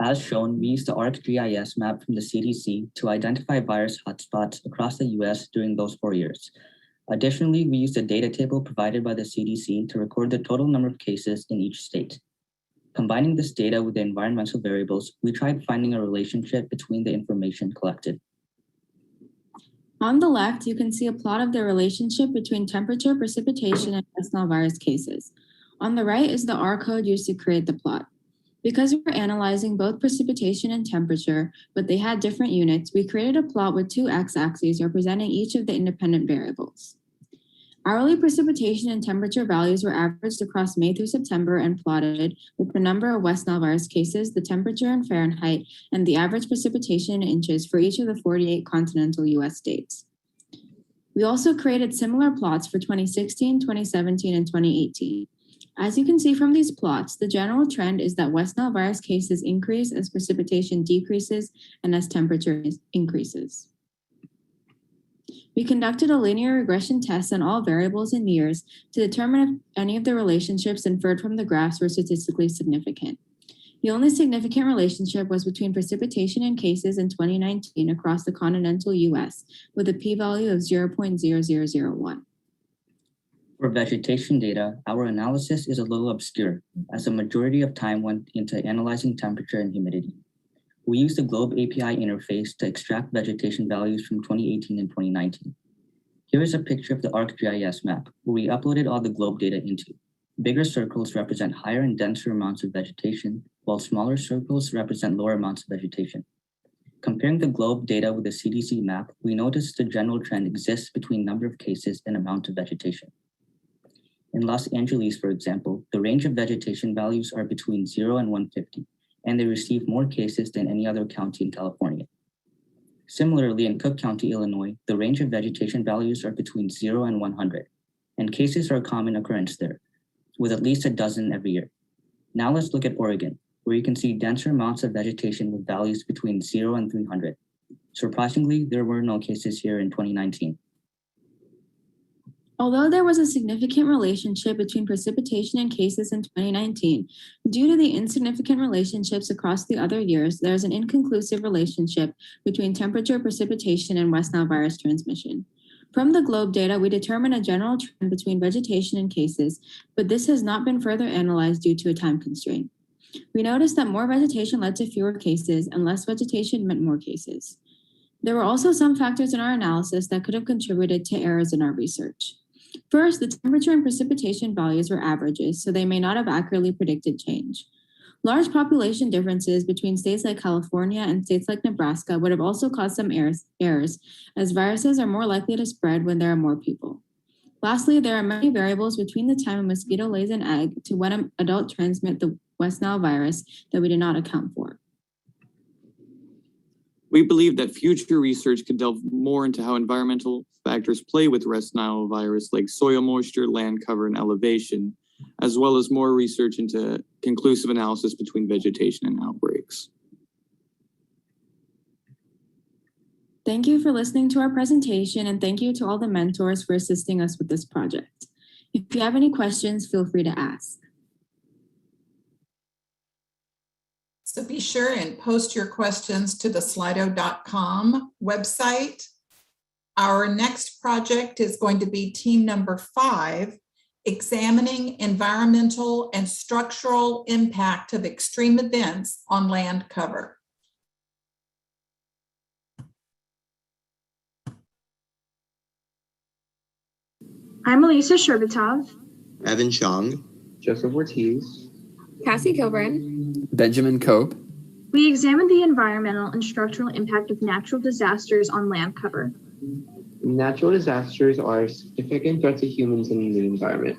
As shown, we used the ArcGIS map from the CDC to identify virus hotspots across the US during those 4 years. Additionally, we used a data table provided by the CDC to record the total number of cases in each state. Combining this data with the environmental variables, we tried finding a relationship between the information collected. On the left, you can see a plot of the relationship between temperature, precipitation, and West Nile virus cases. On the right is the R code used to create the plot. Because we were analyzing both precipitation and temperature, but they had different units, we created a plot with two x-axes representing each of the independent variables. Hourly precipitation and temperature values were averaged across May through September and plotted with the number of West Nile virus cases, the temperature in Fahrenheit, and the average precipitation in inches for each of the 48 continental US states. We also created similar plots for 2016, 2017, and 2018. As you can see from these plots, the general trend is that West Nile virus cases increase as precipitation decreases and as temperature increases. We conducted a linear regression test on all variables and years to determine if any of the relationships inferred from the graphs were statistically significant. The only significant relationship was between precipitation and cases in 2019 across the continental US, with a p-value of 0.0001. For vegetation data, our analysis is a little obscure, as the majority of time went into analyzing temperature and humidity. We used the Globe API interface to extract vegetation values from 2018 and 2019. Here is a picture of the ArcGIS map, where we uploaded all the Globe data into. Bigger circles represent higher and denser amounts of vegetation, while smaller circles represent lower amounts of vegetation. Comparing the Globe data with the CDC map, we noticed the general trend exists between number of cases and amount of vegetation. In Los Angeles, for example, the range of vegetation values are between 0 and 150, and they receive more cases than any other county in California. Similarly, in Cook County, Illinois, the range of vegetation values are between 0 and 100, and cases are a common occurrence there, with at least a dozen every year. Now let's look at Oregon, where you can see denser amounts of vegetation with values between 0 and 300. Surprisingly, there were no cases here in 2019. Although there was a significant relationship between precipitation and cases in 2019, due to the insignificant relationships across the other years, there is an inconclusive relationship between temperature, precipitation, and West Nile virus transmission. From the Globe data, we determine a general trend between vegetation and cases, but this has not been further analyzed due to a time constraint. We noticed that more vegetation led to fewer cases, and less vegetation meant more cases. There were also some factors in our analysis that could have contributed to errors in our research. First, the temperature and precipitation values were averages, so they may not have accurately predicted change. Large population differences between states like California and states like Nebraska would have also caused some errors, as viruses are more likely to spread when there are more people. Lastly, there are many variables between the time a mosquito lays an egg to when an adult transmits the West Nile virus that we did not account for. We believe that future research could delve more into how environmental factors play with West Nile virus, like soil moisture, land cover, and elevation, as well as more research into conclusive analysis between vegetation and outbreaks. Thank you for listening to our presentation, and thank you to all the mentors for assisting us with this project. If you have any questions, feel free to ask. So be sure and post your questions to the slido.com website. Our next project is going to be team number 5. examining environmental and structural impact of extreme events on land cover. I'm Elisa Sherbatov, Evan Chung, Joseph Ortiz, Cassie Kilburn. Benjamin Cope. We examined the environmental and structural impact of natural disasters on land cover. Natural disasters are a significant threat to humans and the environment.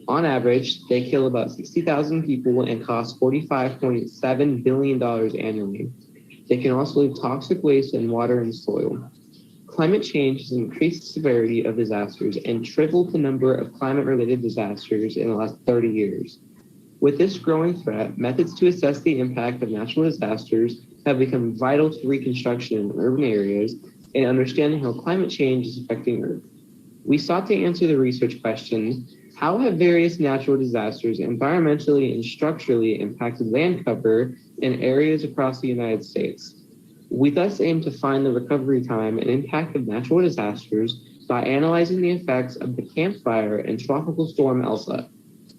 On average, they kill about 60,000 people and cost $45.7 billion annually. They can also leave toxic waste in water and soil. Climate change has increased the severity of disasters and tripled the number of climate-related disasters in the last 30 years. With this growing threat, methods to assess the impact of natural disasters have become vital to reconstruction in urban areas and understanding how climate change is affecting Earth. We sought to answer the research question, how have various natural disasters environmentally and structurally impacted land cover in areas across the United States? We thus aim to find the recovery time and impact of natural disasters by analyzing the effects of the Camp Fire and Tropical Storm Elsa.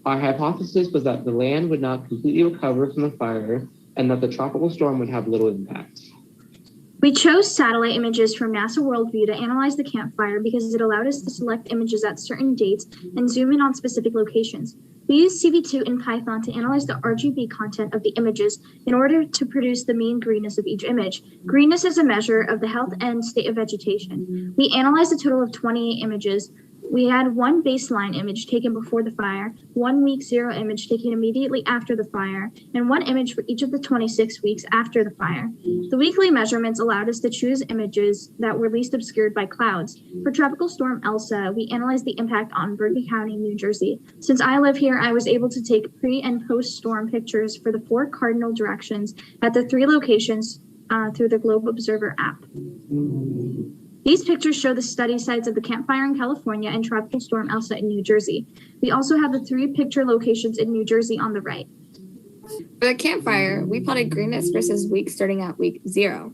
Our hypothesis was that the land would not completely recover from the fire and that the tropical storm would have little impact. We chose satellite images from NASA Worldview to analyze the Camp Fire because it allowed us to select images at certain dates and zoom in on specific locations. We used CV2 in Python to analyze the RGB content of the images in order to produce the mean greenness of each image. Greenness is a measure of the health and state of vegetation. We analyzed a total of 28 images. We had one baseline image taken before the fire, one week zero image taken immediately after the fire, and one image for each of the 26 weeks after the fire. The weekly measurements allowed us to choose images that were least obscured by clouds. For Tropical Storm Elsa, we analyzed the impact on Bergen County, New Jersey. Since I live here, I was able to take pre- and post-storm pictures for the 4 cardinal directions at the 3 locations through the Globe Observer app. These pictures show the study sites of the Camp Fire in California and Tropical Storm Elsa in New Jersey. We also have the 3 picture locations in New Jersey on the right. For the Camp Fire, we plotted greenness versus week starting at week 0.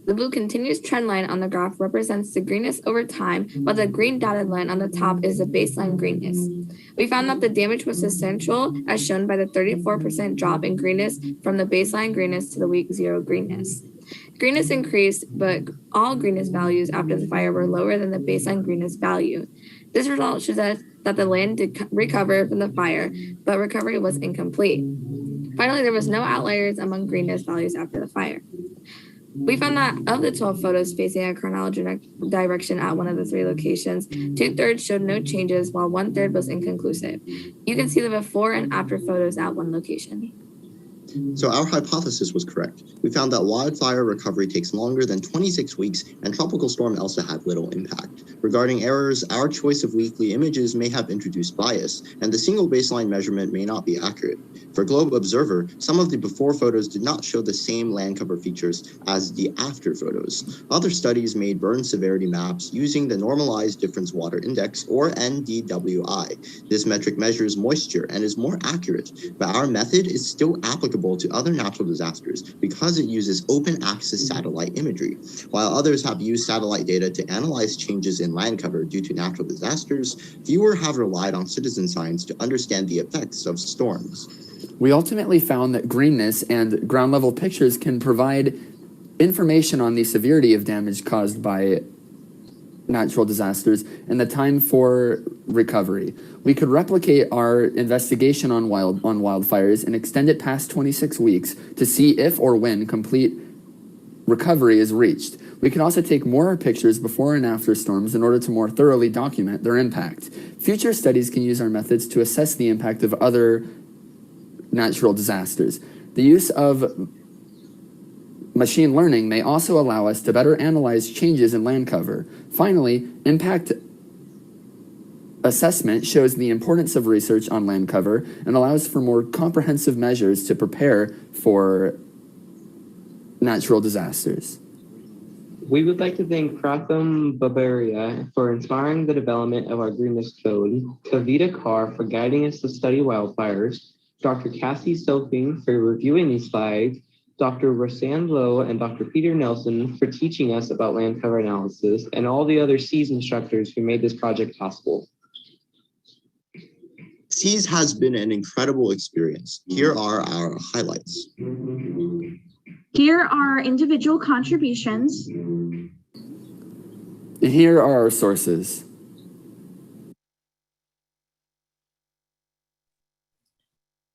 The blue continuous trend line on the graph represents the greenness over time, while the green dotted line on the top is the baseline greenness. We found that the damage was essential, as shown by the 34% drop in greenness from the baseline greenness to the week 0 greenness. Greenness increased, but all greenness values after the fire were lower than the baseline greenness value. This result shows us that the land did recover from the fire, but recovery was incomplete. Finally, there was no outliers among greenness values after the fire. We found that of the 12 photos facing a chronological direction at one of the 3 locations, 2/3 showed no changes, while 1/3 was inconclusive. You can see the before and after photos at one location. So our hypothesis was correct. We found that wildfire recovery takes longer than 26 weeks, and Tropical Storm Elsa had little impact. Regarding errors, our choice of weekly images may have introduced bias, and the single baseline measurement may not be accurate. For Globe Observer, some of the before photos did not show the same land cover features as the after photos. Other studies made burn severity maps using the Normalized Difference Water Index, or NDWI. This metric measures moisture and is more accurate, but our method is still applicable to other natural disasters because it uses open access satellite imagery. While others have used satellite data to analyze changes in land cover due to natural disasters, fewer have relied on citizen science to understand the effects of storms. We ultimately found that greenness and ground level pictures can provide information on the severity of damage caused by natural disasters and the time for recovery. We could replicate our investigation on wildfires and extend it past 26 weeks to see if or when complete recovery is reached. We can also take more pictures before and after storms in order to more thoroughly document their impact. Future studies can use our methods to assess the impact of other natural disasters. The use of machine learning may also allow us to better analyze changes in land cover. Finally, impact assessment shows the importance of research on land cover and allows for more comprehensive measures to prepare for natural disasters. We would like to thank Pratham Babaria for inspiring the development of our greenness code, Kavita Kaur for guiding us to study wildfires, Dr. Cassie Sofing for reviewing these slides, Dr. Rosanne Lowe and Dr. Peter Nelson for teaching us about land cover analysis, and all the other SEAS instructors who made this project possible. SEAS has been an incredible experience. Here are our highlights. Here are individual contributions. And here are our sources.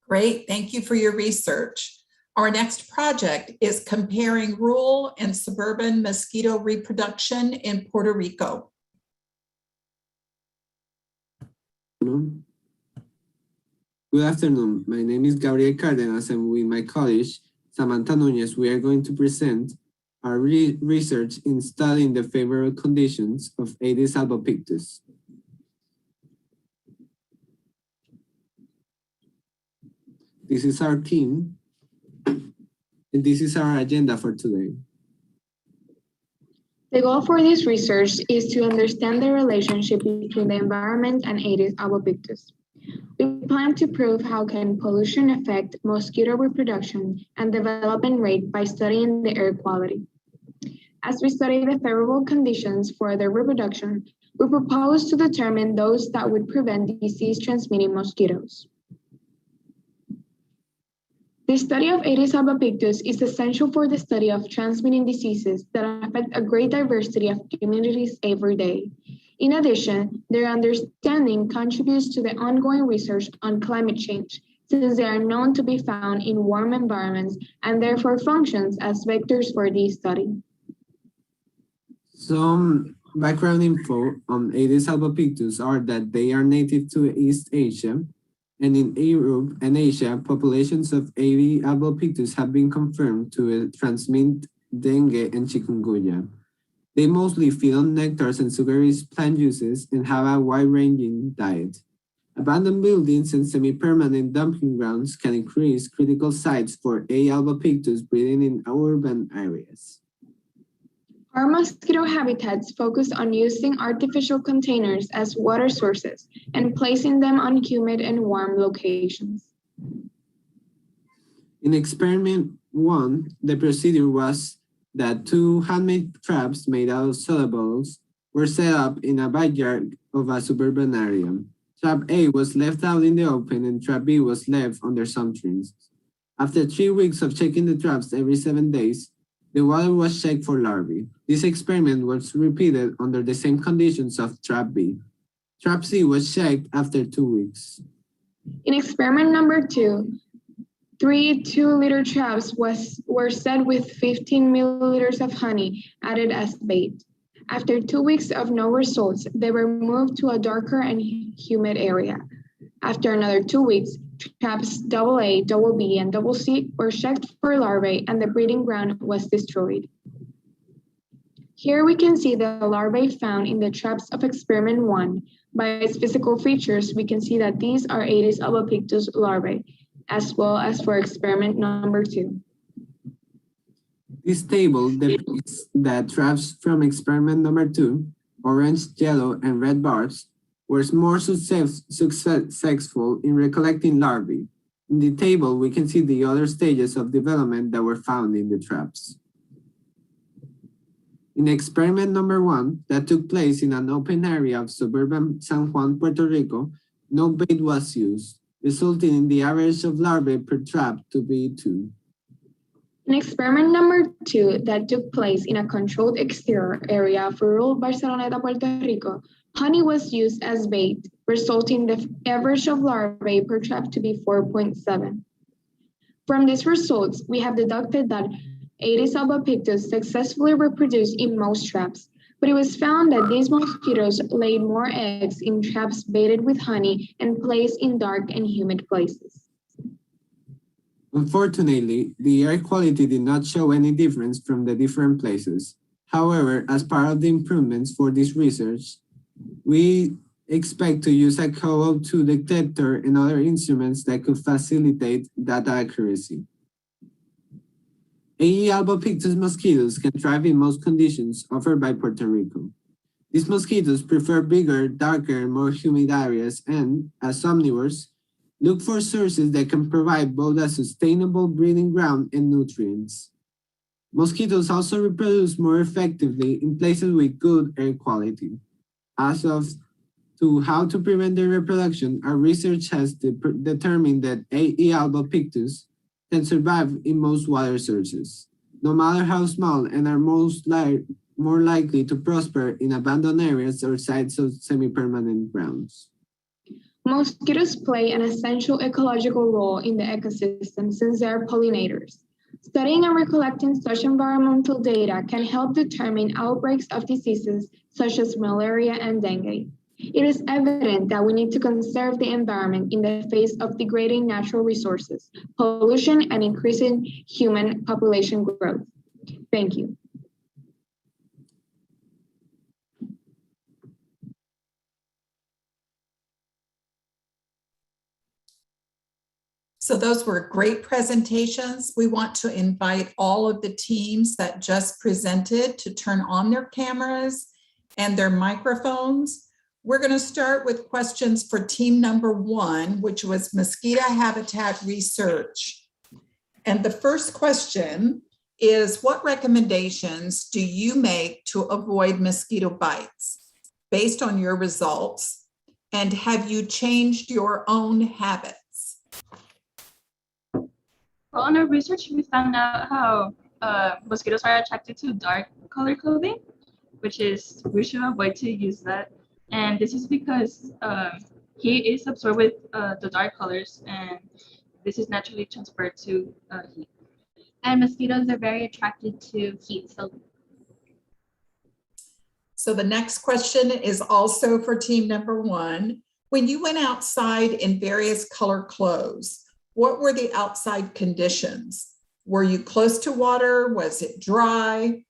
Great, thank you for your research. Our next project is comparing rural and suburban mosquito reproduction in Puerto Rico. Good afternoon. My name is Gabriel Cardenas, and with my colleague, Samantha Nunez, we are going to present our research in studying the favorable conditions of Aedes albopictus. This is our team, and this is our agenda for today. The goal for this research is to understand the relationship between the environment and Aedes albopictus. We plan to prove how can pollution affect mosquito reproduction and development rate by studying the air quality. As we study the favorable conditions for their reproduction, we propose to determine those that would prevent disease-transmitting mosquitoes. The study of Aedes albopictus is essential for the study of transmitting diseases that affect a great diversity of communities every day. In addition, their understanding contributes to the ongoing research on climate change, since they are known to be found in warm environments and therefore functions as vectors for this study. Some background info on Aedes albopictus are that they are native to East Asia, and in Europe and Asia, populations of Aedes albopictus have been confirmed to transmit dengue and chikungunya. They mostly feed on nectars and sugary plant juices and have a wide-ranging diet. Abandoned buildings and semi-permanent dumping grounds can increase critical sites for Aedes albopictus breeding in urban areas. Our mosquito habitats focus on using artificial containers as water sources and placing them on humid and warm locations. In experiment 1, the procedure was that 2 handmade traps made out of soda bottles were set up in a backyard of a suburban area. Trap A was left out in the open and trap B was left under some trees. After 3 weeks of checking the traps every 7 days, the water was checked for larvae. This experiment was repeated under the same conditions of trap B. Trap C was checked after 2 weeks. In experiment number 2, 3 2-liter traps were set with 15 milliliters of honey added as bait. After 2 weeks of no results, they were moved to a darker and humid area. After another 2 weeks, traps AA, B, and C were checked for larvae and the breeding ground was destroyed. Here we can see the larvae found in the traps of experiment 1. By its physical features, we can see that these are Aedes albopictus larvae, as well as for experiment number 2. This table depicts that traps from experiment number 2, orange, yellow, and red bars, were more successful in recollecting larvae. In the table, we can see the other stages of development that were found in the traps. In experiment number 1, that took place in an open area of suburban San Juan, Puerto Rico, no bait was used, resulting in the average of larvae per trap to be 2. In experiment number 2 that took place in a controlled exterior area of rural Barceloneta, Puerto Rico, honey was used as bait, resulting in the average of larvae per trap to be 4.7. From these results, we have deducted that Aedes albopictus successfully reproduced in most traps, but it was found that these mosquitoes laid more eggs in traps baited with honey and placed in dark and humid places. Unfortunately, the air quality did not show any difference from the different places. However, as part of the improvements for this research, we expect to use a CO2 detector and other instruments that could facilitate data accuracy. Aedes albopictus mosquitoes can thrive in most conditions offered by Puerto Rico. These mosquitoes prefer bigger, darker, and more humid areas and, as omnivores, look for sources that can provide both a sustainable breeding ground and nutrients. Mosquitoes also reproduce more effectively in places with good air quality. As of to how to prevent their reproduction, our research has determined that A. alba pictus can survive in most water sources, no matter how small, and are more likely to prosper in abandoned areas or sites of semi-permanent grounds. Mosquitoes play an essential ecological role in the ecosystem since they are pollinators. Studying and recollecting such environmental data can help determine outbreaks of diseases such as malaria and dengue. It is evident that we need to conserve the environment in the face of degrading natural resources, pollution, and increasing human population growth. Thank you. So those were great presentations. We want to invite all of the teams that just presented to turn on their cameras and their microphones. We're going to start with questions for team number 1, which was mosquito habitat research. And the first question is, what recommendations do you make to avoid mosquito bites based on your results? And have you changed your own habits? Well, in our research, we found out how mosquitoes are attracted to dark color clothing, which is, we should avoid to use that. And this is because heat is absorbed with the dark colors, and this is naturally transferred to heat. And mosquitoes are very attracted to heat. So the next question is also for team number 1. When you went outside in various color clothes, what were the outside conditions? Were you close to water? Was it dry?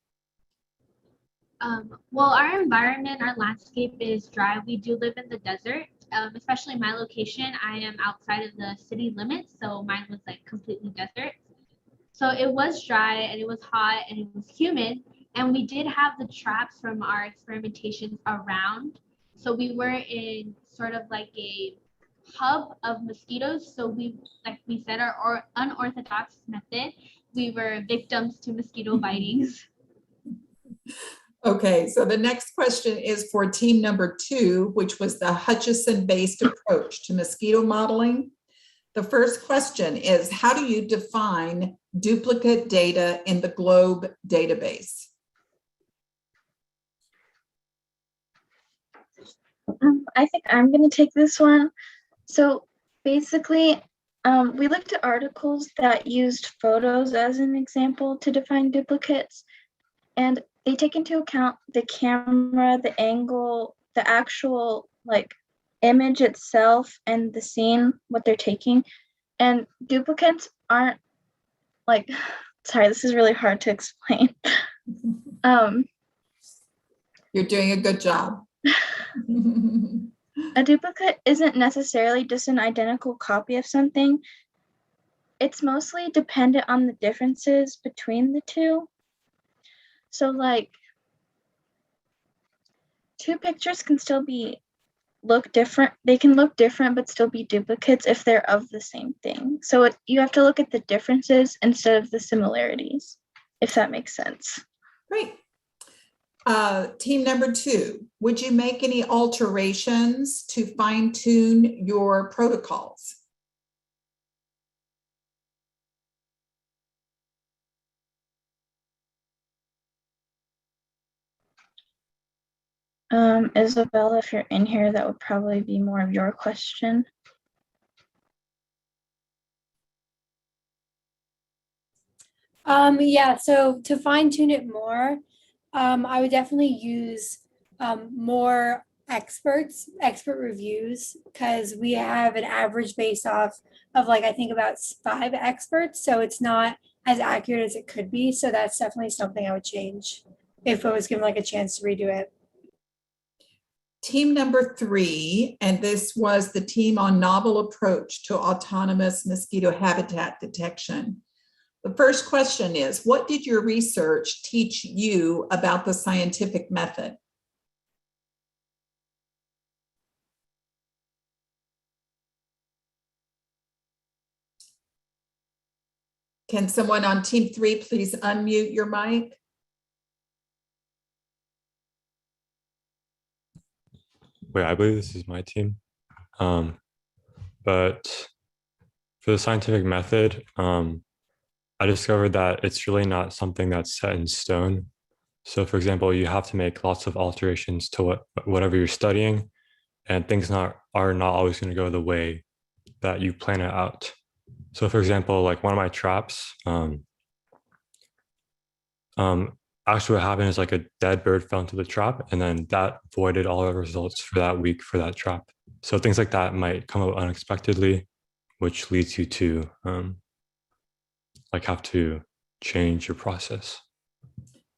Well, our environment, our landscape is dry. We do live in the desert, especially my location. I am outside of the city limits, so mine was like completely desert. So it was dry and it was hot and it was humid. And we did have the traps from our experimentations around. So we were in sort of like a hub of mosquitoes. So we, like we said, our unorthodox method, we were victims to mosquito bitings. Okay, so the next question is for team number 2, which was the Hutchison-based approach to mosquito modeling. The first question is, how do you define duplicate data in the GLOBE database? I think I'm going to take this one. So basically, we looked at articles that used photos as an example to define duplicates, and they take into account the camera, the angle, the actual like image itself, and the scene, what they're taking. And duplicates aren't like, sorry, this is really hard to explain. You're doing a good job. A duplicate isn't necessarily just an identical copy of something. It's mostly dependent on the differences between the two. So like, 2 pictures can still look different. They can look different but still be duplicates if they're of the same thing. So you have to look at the differences instead of the similarities, if that makes sense. Great. Team number 2, would you make any alterations to fine-tune your protocols? Isabella, if you're in here, that would probably be more of your question. Yeah, so to fine tune it more, I would definitely use more expert reviews, because we have an average based off of like, I think about 5 experts. So it's not as accurate as it could be. So that's definitely something I would change if I was given like a chance to redo it. Team number 3, and this was the team on novel approach to autonomous mosquito habitat detection. The first question is, what did your research teach you about the scientific method? Can someone on team 3 please unmute your mic? wait, I believe this is my team. But for the scientific method, I discovered that it's really not something that's set in stone. So for example, you have to make lots of alterations to whatever you're studying, and things are not always going to go the way that you plan it out. So for example, like one of my traps, actually what happened is like a dead bird fell into the trap, and then that voided all the results for that week for that trap. So things like that might come up unexpectedly, which leads you to like have to change your process.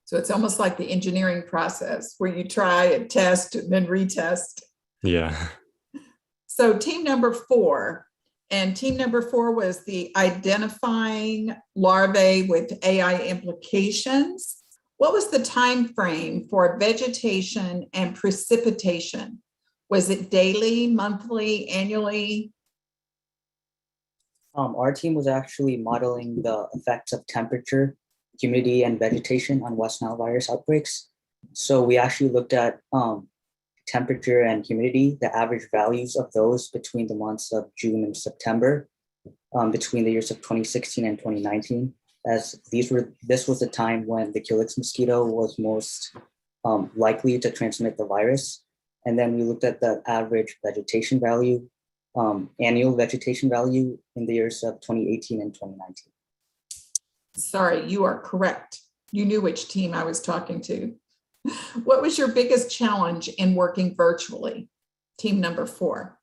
So it's almost like the engineering process where you try and test and then retest. Yeah. So team number 4, and team number 4 was the identifying larvae with AI implications. What was the time frame for vegetation and precipitation? Was it daily, monthly, annually? Our team was actually modeling the effects of temperature, humidity, and vegetation on West Nile virus outbreaks. So we actually looked at temperature and humidity, the average values of those between the months of June and September, between the years of 2016 and 2019, as this was the time when the Culex mosquito was most likely to transmit the virus. And then we looked at the average vegetation value, annual vegetation value in the years of 2018 and 2019. Sorry, you are correct. You knew which team I was talking to. What was your biggest challenge in working virtually? Team number 4.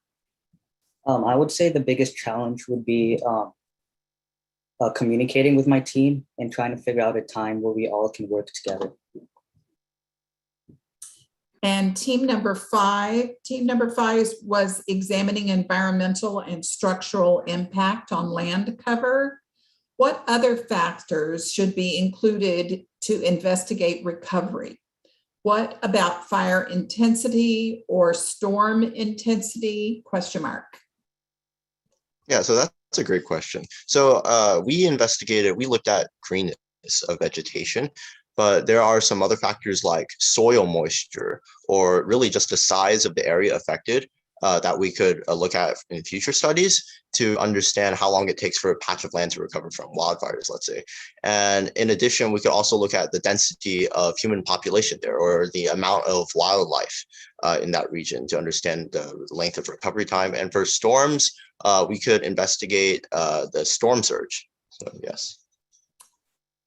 I would say the biggest challenge would be communicating with my team and trying to figure out a time where we all can work together. And team number 5 was examining environmental and structural impact on land cover. What other factors should be included to investigate recovery? What about fire intensity or storm intensity? ? Yeah, so that's a great question. So we looked at greenness of vegetation, but there are some other factors like soil moisture or really just the size of the area affected that we could look at in future studies to understand how long it takes for a patch of land to recover from wildfires, let's say. And in addition, we could also look at the density of human population there or the amount of wildlife in that region to understand the length of recovery time. And for storms, we could investigate the storm surge. So yes.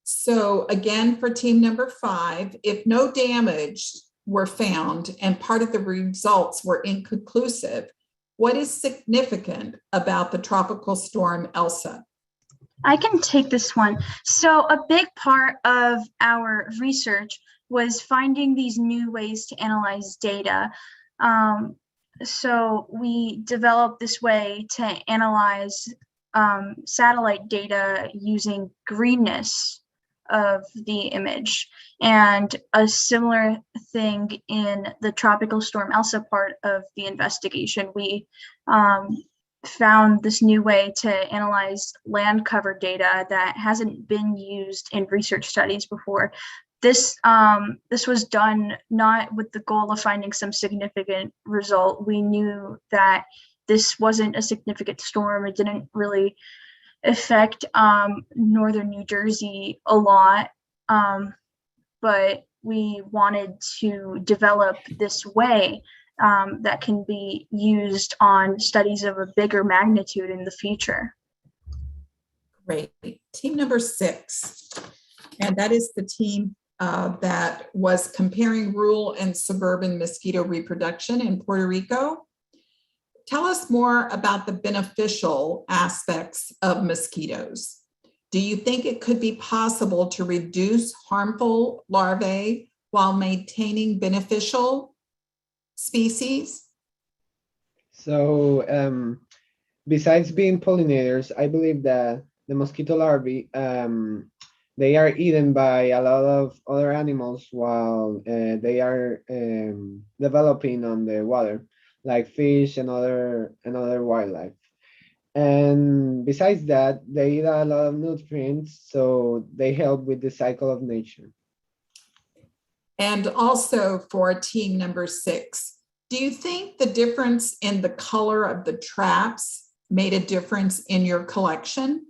So again, for team number 5, if no damage were found and part of the results were inconclusive, what is significant about the tropical storm Elsa? I can take this one. So a big part of our research was finding these new ways to analyze data. So we developed this way to analyze satellite data using greenness of the image. And a similar thing in the tropical storm Elsa part of the investigation. We found this new way to analyze land cover data that hasn't been used in research studies before. This was done not with the goal of finding some significant result. We knew that this wasn't a significant storm. It didn't really affect northern New Jersey a lot, but we wanted to develop this way that can be used on studies of a bigger magnitude in the future. Great. Team number 6, and that is the team that was comparing rural and suburban mosquito reproduction in Puerto Rico. Tell us more about the beneficial aspects of mosquitoes. Do you think it could be possible to reduce harmful larvae while maintaining beneficial species? So besides being pollinators, I believe that the mosquito larvae, they are eaten by a lot of other animals while they are developing on the water, like fish and other wildlife. And besides that, they eat a lot of nutrients, so they help with the cycle of nature. And also for team number 6, Do you think the difference in the color of the traps made a difference in your collection?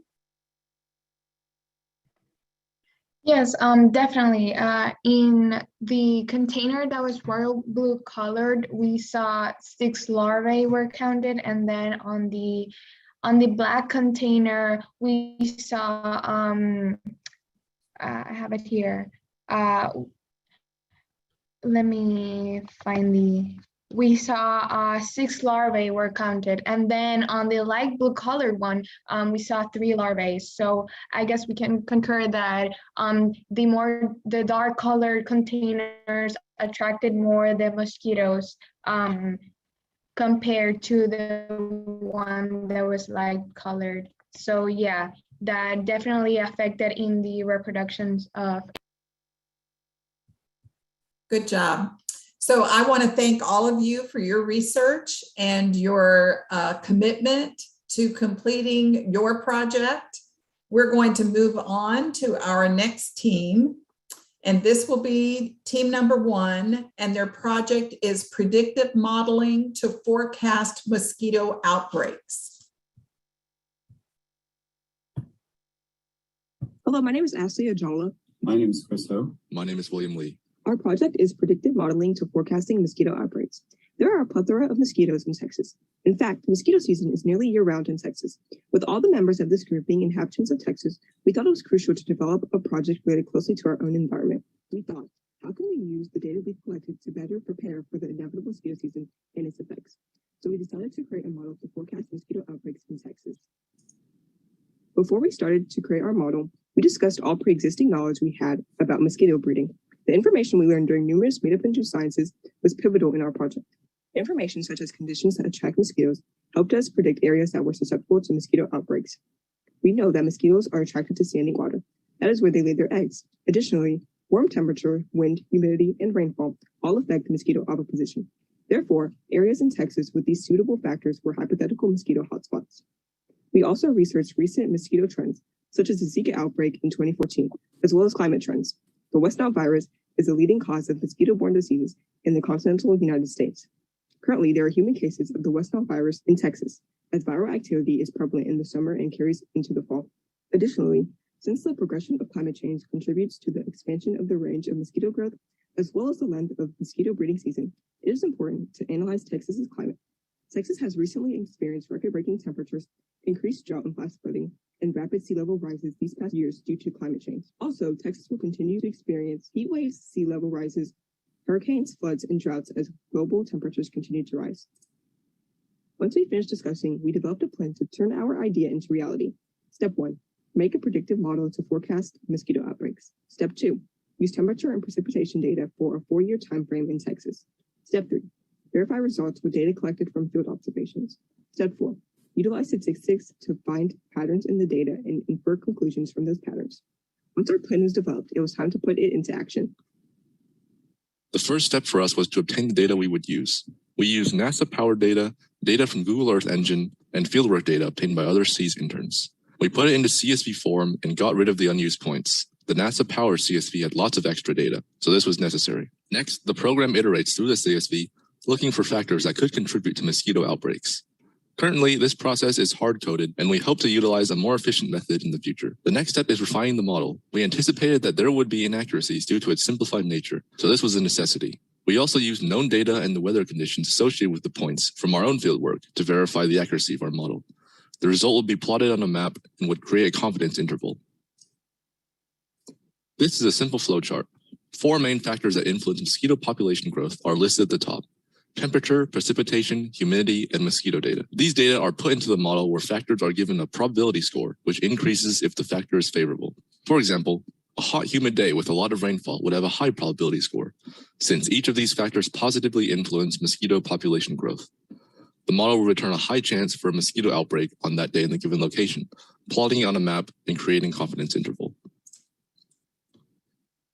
Yes, definitely. In the container that was royal blue colored, we saw 6 larvae were counted, and then on the black container, we saw I have it here. Let me find we saw 6 larvae were counted, and then on the light blue colored one, we saw 3 larvae. So I guess we can concur that the dark colored containers attracted more the mosquitoes compared to the one that was light colored. So yeah, that definitely affected in the reproductions of. Good job. So I want to thank all of you for your research and your commitment to completing your project. We're going to move on to our next team, and this will be team number 1, and their project is predictive modeling to forecast mosquito outbreaks. Hello, my name is Ashley Ajala. My name is Chris Ho. My name is William Lee. Our project is predictive modeling to forecasting mosquito outbreaks. There are a plethora of mosquitoes in Texas. In fact, mosquito season is nearly year-round in Texas. With all the members of this group being inhabitants of Texas, we thought it was crucial to develop a project related closely to our own environment. We thought, how can we use the data we've collected to better prepare for the inevitable mosquito season and its effects? So we decided to create a model to forecast mosquito outbreaks in Texas. Before we started to create our model, we discussed all pre-existing knowledge we had about mosquito breeding. The information we learned during numerous meetup and sciences was pivotal in our project. Information such as conditions that attract mosquitoes helped us predict areas that were susceptible to mosquito outbreaks. We know that mosquitoes are attracted to standing water. That is where they lay their eggs. Additionally, warm temperature, wind, humidity, and rainfall all affect the mosquito oviposition. Therefore, areas in Texas with these suitable factors were hypothetical mosquito hotspots. We also researched recent mosquito trends, such as the Zika outbreak in 2014, as well as climate trends. The West Nile virus is the leading cause of mosquito-borne diseases in the continental United States. Currently, there are human cases of the West Nile virus in Texas, as viral activity is prevalent in the summer and carries into the fall. Additionally, since the progression of climate change contributes to the expansion of the range of mosquito growth, as well as the length of mosquito breeding season, it is important to analyze Texas's climate. Texas has recently experienced record-breaking temperatures, increased drought and flash flooding, and rapid sea level rises these past years due to climate change. Also, Texas will continue to experience heat waves, sea level rises, hurricanes, floods, and droughts as global temperatures continue to rise. Once we finished discussing, we developed a plan to turn our idea into reality. Step 1, make a predictive model to forecast mosquito outbreaks. Step 2, use temperature and precipitation data for a 4-year time frame in Texas. Step 3, verify results with data collected from field observations. Step 4, utilize statistics to find patterns in the data and infer conclusions from those patterns. Once our plan was developed, it was time to put it into action. The first step for us was to obtain the data we would use. We used NASA-powered data, data from Google Earth Engine, and fieldwork data obtained by other SEAS interns. We put it into CSV form and got rid of the unused points. The NASA-powered CSV had lots of extra data, so this was necessary. Next, the program iterates through the CSV, looking for factors that could contribute to mosquito outbreaks. Currently, this process is hard-coded, and we hope to utilize a more efficient method in the future. The next step is refining the model. We anticipated that there would be inaccuracies due to its simplified nature, so this was a necessity. We also used known data and the weather conditions associated with the points from our own fieldwork to verify the accuracy of our model. The result would be plotted on a map and would create a confidence interval. This is a simple flowchart. 4 main factors that influence mosquito population growth are listed at the top: temperature, precipitation, humidity, and mosquito data. These data are put into the model where factors are given a probability score, which increases if the factor is favorable. For example, a hot, humid day with a lot of rainfall would have a high probability score, since each of these factors positively influence mosquito population growth. The model will return a high chance for a mosquito outbreak on that day in the given location, plotting it on a map and creating confidence interval.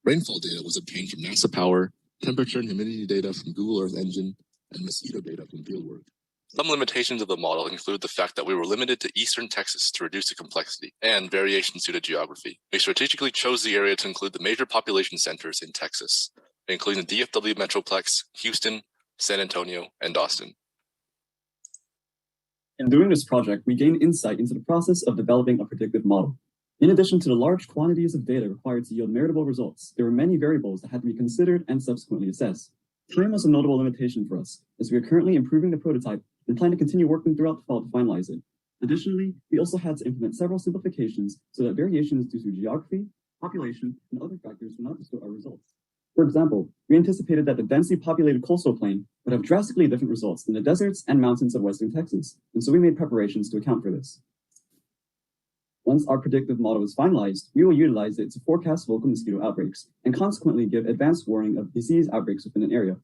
Rainfall data was obtained from NASA Power, temperature and humidity data from Google Earth Engine, and mosquito data from fieldwork. Some limitations of the model include the fact that we were limited to eastern Texas to reduce the complexity, and variations due to geography. We strategically chose the area to include the major population centers in Texas, including the DFW Metroplex, Houston, San Antonio, and Austin. In doing this project, we gained insight into the process of developing a predictive model. In addition to the large quantities of data required to yield meritable results, there were many variables that had to be considered and subsequently assessed. Time was a notable limitation for us, as we are currently improving the prototype and plan to continue working throughout the fall to finalize it. Additionally, we also had to implement several simplifications so that variations due to geography, population, and other factors would not distort our results. For example, we anticipated that the densely populated coastal plain would have drastically different results than the deserts and mountains of western Texas, and so we made preparations to account for this. Once our predictive model is finalized, we will utilize it to forecast local mosquito outbreaks and consequently give advanced warning of disease outbreaks within an area.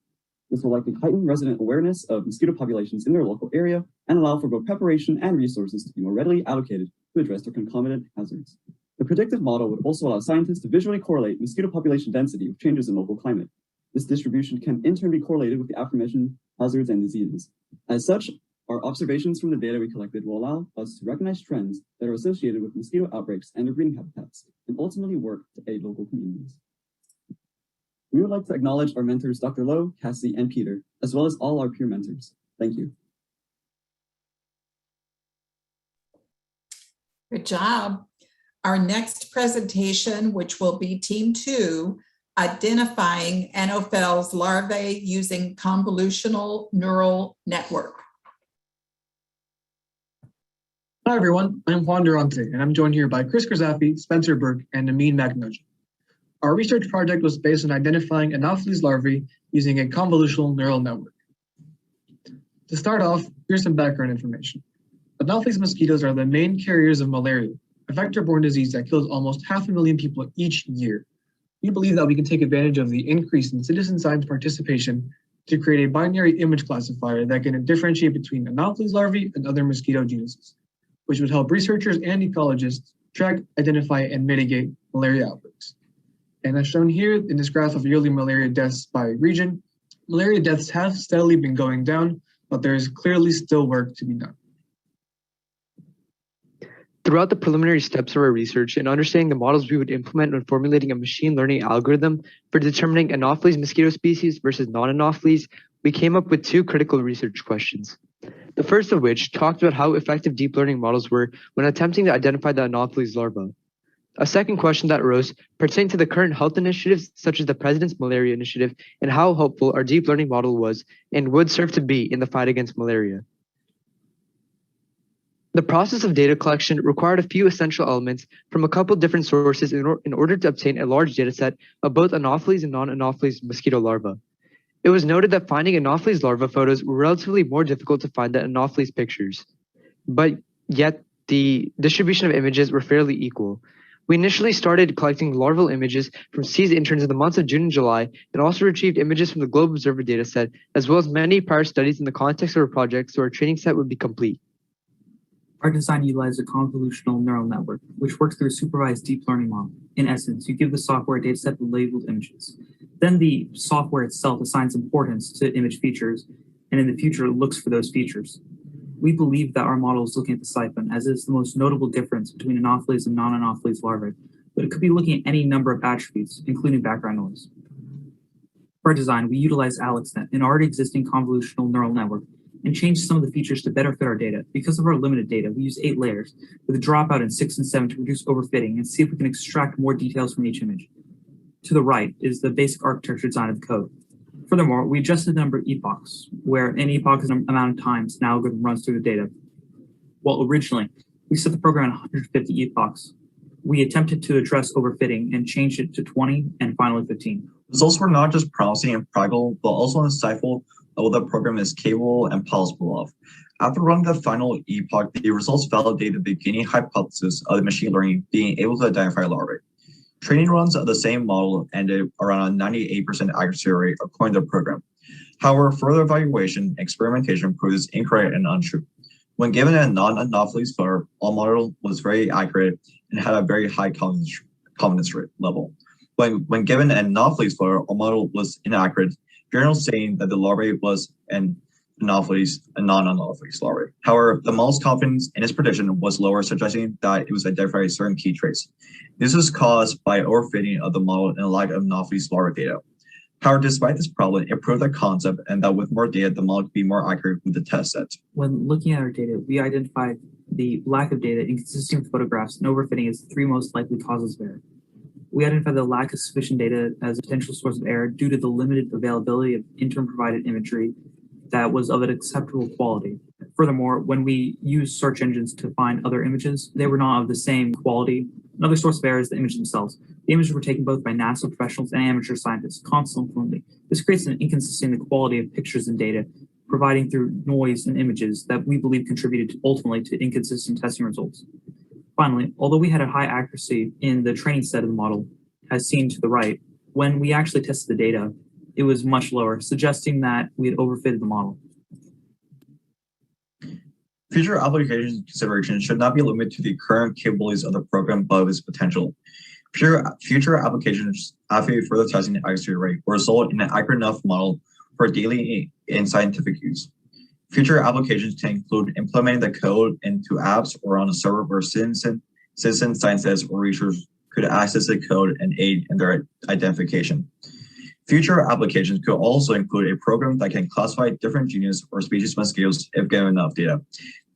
This will likely heighten resident awareness of mosquito populations in their local area and allow for both preparation and resources to be more readily allocated to address their concomitant hazards. The predictive model would also allow scientists to visually correlate mosquito population density with changes in local climate. This distribution can in turn be correlated with the aforementioned hazards and diseases. As such, our observations from the data we collected will allow us to recognize trends that are associated with mosquito outbreaks and their breeding habitats, and ultimately work to aid local communities. We would like to acknowledge our mentors, Dr. Lowe, Cassie, and Peter, as well as all our peer mentors. Thank you. Good job. Our next presentation, which will be Team 2, identifying Anopheles larvae using convolutional neural network. Hi everyone, I'm Juan Durante, and I'm joined here by Chris Krzafi, Spencer Burke, and Amin Magnoja. Our research project was based on identifying Anopheles larvae using a convolutional neural network. To start off, here's some background information. Anopheles mosquitoes are the main carriers of malaria, a vector-borne disease that kills almost 500,000 people each year. We believe that we can take advantage of the increase in citizen science participation to create a binary image classifier that can differentiate between Anopheles larvae and other mosquito genuses, which would help researchers and ecologists track, identify, and mitigate malaria outbreaks. And as shown here in this graph of yearly malaria deaths by region, malaria deaths have steadily been going down, but there is clearly still work to be done. Throughout the preliminary steps of our research and understanding the models we would implement when formulating a machine learning algorithm for determining Anopheles mosquito species versus non-Anopheles, we came up with two critical research questions. The first of which talked about how effective deep learning models were when attempting to identify the Anopheles larva. A second question that arose pertained to the current health initiatives such as the President's Malaria Initiative and how helpful our deep learning model was and would serve to be in the fight against malaria. The process of data collection required a few essential elements from a couple different sources in order to obtain a large data set of both Anopheles and non-Anopheles mosquito larvae. It was noted that finding Anopheles larva photos were relatively more difficult to find than Anopheles pictures, but yet the distribution of images were fairly equal. We initially started collecting larval images from SEA's interns in the months of June and July, and also retrieved images from the Globe Observer dataset, as well as many prior studies in the context of our project, so our training set would be complete. Our design utilizes a convolutional neural network, which works through a supervised deep learning model. In essence, you give the software a dataset with labeled images. Then the software itself assigns importance to image features, and in the future looks for those features. We believe that our model is looking at the siphon, as it's the most notable difference between Anopheles and non-Anopheles larvae, but it could be looking at any number of attributes, including background noise. For our design, we utilize AlexNet, an already existing convolutional neural network, and change some of the features to better fit our data. Because of our limited data, we use 8 layers with a dropout in 6 and 7 to reduce overfitting and see if we can extract more details from each image. To the right is the basic architecture design of the code. Furthermore, we adjusted the number of epochs, where an epoch is the amount of times an algorithm runs through the data. Well, originally, we set the program at 150 epochs. We attempted to address overfitting and changed it to 20 and finally 15. Results were not just promising and practical, but also insightful of what the program is capable and possible of. After running the final epoch, the results validated the beginning hypothesis of the machine learning being able to identify larvae. Training runs of the same model ended around a 98% accuracy rate according to the program. However, further evaluation and experimentation proved this incorrect and untrue. When given a non-Anopheles photo, our model was very accurate and had a very high confidence rate level. When given an Anopheles photo, our model was inaccurate, generally saying that the larvae was an Anopheles and non-Anopheles larvae. However, the model's confidence in its prediction was lower, suggesting that it was identifying certain key traits. This was caused by overfitting of the model and a lack of Anopheles larvae data. However, despite this problem, it proved the concept and that with more data, the model could be more accurate with the test set. When looking at our data, we identified the lack of data, inconsistent photographs, and overfitting as the three most likely causes of error. We identified the lack of sufficient data as a potential source of error due to the limited availability of intern-provided imagery that was of an acceptable quality. Furthermore, when we used search engines to find other images, they were not of the same quality. Another source of error is the images themselves. The images were taken both by NASA professionals and amateur scientists, constantly and fluently. This creates an inconsistency in the quality of pictures and data, providing through noise and images that we believe contributed ultimately to inconsistent testing results. Finally, although we had a high accuracy in the training set of the model, as seen to the right, when we actually tested the data, it was much lower, suggesting that we had overfitted the model. Future application considerations should not be limited to the current capabilities of the program but of its potential. Future applications after further testing the accuracy rate will result in an accurate enough model for daily and scientific use. Future applications can include implementing the code into apps or on a server where citizen scientists or researchers could access the code and aid in their identification. Future applications could also include a program that can classify different genus or species mosquitoes if given enough data.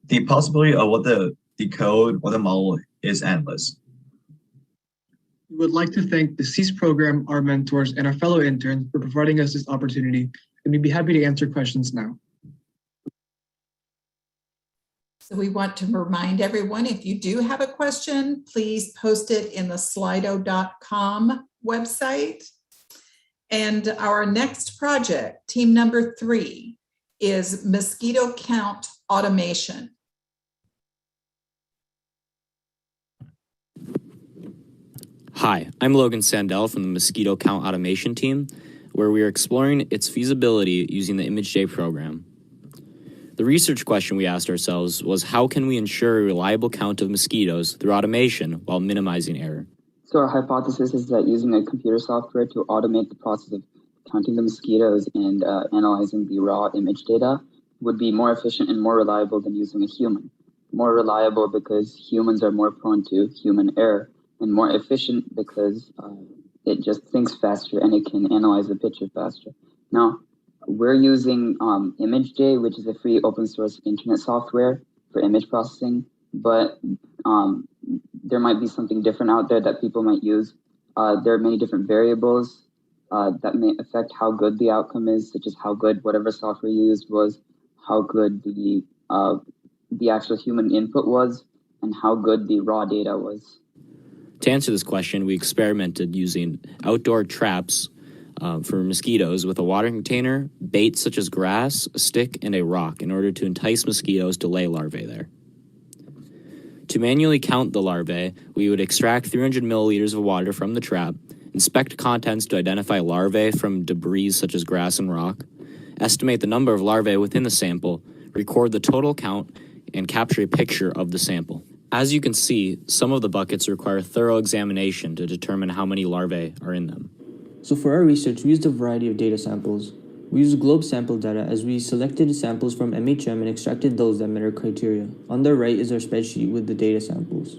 The possibility of what the code or the model is endless. We would like to thank the SEAS program, our mentors, and our fellow interns for providing us this opportunity, and we'd be happy to answer questions now. So we want to remind everyone, if you do have a question, please post it in the slido.com website. And our next project, team number 3, is mosquito count automation. Hi, I'm Logan Sandell from the Mosquito Count Automation team, where we are exploring its feasibility using the ImageJ program. The research question we asked ourselves was, how can we ensure a reliable count of mosquitoes through automation while minimizing error? So our hypothesis is that using a computer software to automate the process of counting the mosquitoes and analyzing the raw image data would be more efficient and more reliable than using a human. More reliable because humans are more prone to human error, and more efficient because it just thinks faster and it can analyze the picture faster. Now, we're using ImageJ, which is a free open source internet software for image processing, but there might be something different out there that people might use. There are many different variables that may affect how good the outcome is, such as how good whatever software you used was, how good the actual human input was, and how good the raw data was. To answer this question, we experimented using outdoor traps for mosquitoes with a water container, bait such as grass, a stick, and a rock in order to entice mosquitoes to lay larvae there. To manually count the larvae, we would extract 300 milliliters of water from the trap, inspect contents to identify larvae from debris such as grass and rock, estimate the number of larvae within the sample, record the total count, and capture a picture of the sample. As you can see, some of the buckets require thorough examination to determine how many larvae are in them. So for our research, we used a variety of data samples. We used globe sample data as we selected samples from MHM and extracted those that met our criteria. On the right is our spreadsheet with the data samples.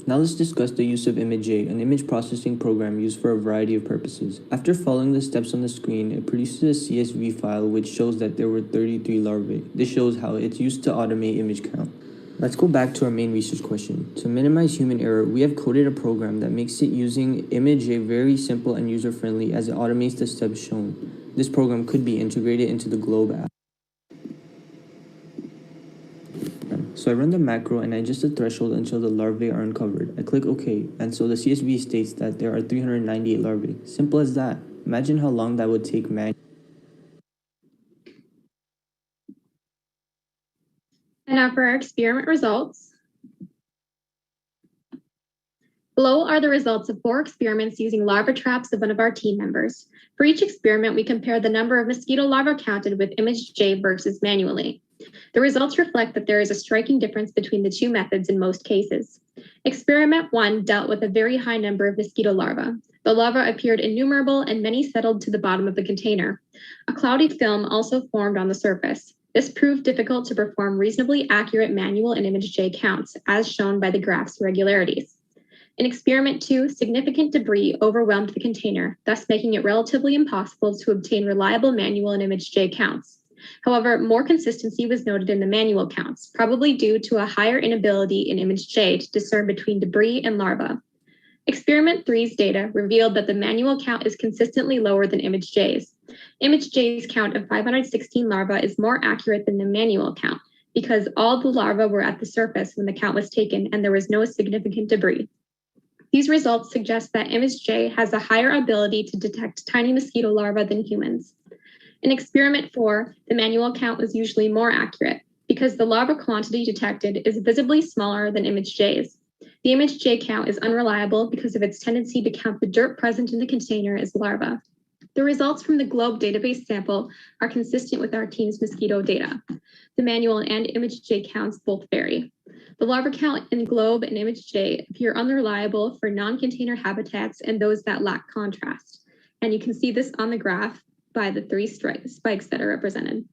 Now let's discuss the use of ImageJ, an image processing program used for a variety of purposes. After following the steps on the screen, it produces a CSV file which shows that there were 33 larvae. This shows how it's used to automate image count. Let's go back to our main research question. To minimize human error, we have coded a program that makes it using ImageJ very simple and user-friendly as it automates the steps shown. This program could be integrated into the Globe app. So I run the macro and I adjust the threshold until the larvae are uncovered. I click OK, and so the CSV states that there are 398 larvae. Simple as that. Imagine how long that would take manually. And now for our experiment results. Below are the results of 4 experiments using larva traps of one of our team members. For each experiment, we compare the number of mosquito larvae counted with ImageJ versus manually. The results reflect that there is a striking difference between the 2 methods in most cases. Experiment 1 dealt with a very high number of mosquito larvae. The larvae appeared innumerable and many settled to the bottom of the container. A cloudy film also formed on the surface. This proved difficult to perform reasonably accurate manual and ImageJ counts, as shown by the graph's irregularities. In experiment 2, significant debris overwhelmed the container, thus making it relatively impossible to obtain reliable manual and image J counts. However, more consistency was noted in the manual counts, probably due to a higher inability in image J to discern between debris and larvae. Experiment 3's data revealed that the manual count is consistently lower than image J's. Image J's count of 516 larvae is more accurate than the manual count because all the larvae were at the surface when the count was taken and there was no significant debris. These results suggest that image J has a higher ability to detect tiny mosquito larvae than humans. In experiment 4, the manual count was usually more accurate because the larva quantity detected is visibly smaller than image J's. The image J count is unreliable because of its tendency to count the dirt present in the container as larvae. The results from the GLOBE database sample are consistent with our team's mosquito data. The manual and image J counts both vary. The larva count in GLOBE and image J appear unreliable for non-container habitats and those that lack contrast. And you can see this on the graph by the 3 spikes that are represented.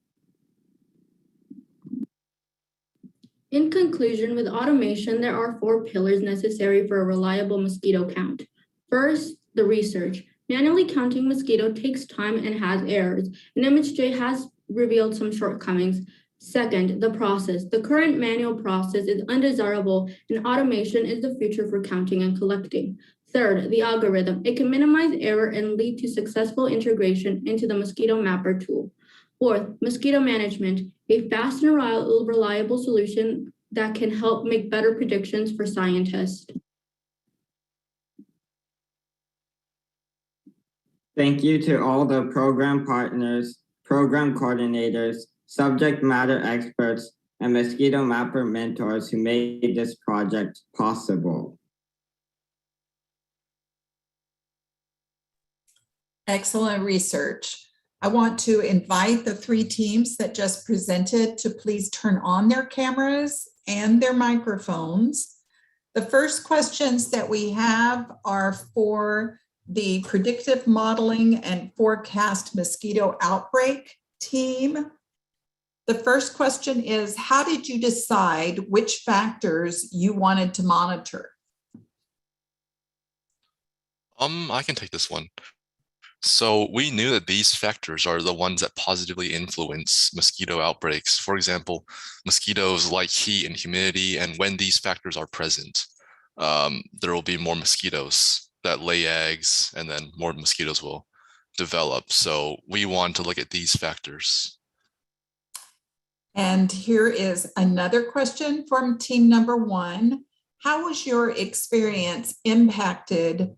In conclusion, with automation, there are 4 pillars necessary for a reliable mosquito count. First, the research. Manually counting mosquito takes time and has errors, and ImageJ has revealed some shortcomings. Second, the process. The current manual process is undesirable, and automation is the future for counting and collecting. Third, the algorithm. It can minimize error and lead to successful integration into the mosquito mapper tool. Fourth, mosquito management, a fast and reliable solution that can help make better predictions for scientists. Thank you to all the program partners, program coordinators, subject matter experts, and mosquito mapper mentors who made this project possible. Excellent research. I want to invite the 3 teams that just presented to please turn on their cameras and their microphones. The first questions that we have are for the predictive modeling and forecast mosquito outbreak team. The first question is, how did you decide which factors you wanted to monitor? I can take this one. So we knew that these factors are the ones that positively influence mosquito outbreaks. For example, mosquitoes like heat and humidity, and when these factors are present, there will be more mosquitoes that lay eggs, and then more mosquitoes will develop. So we want to look at these factors. And here is another question from team number 1. How was your experience impacted?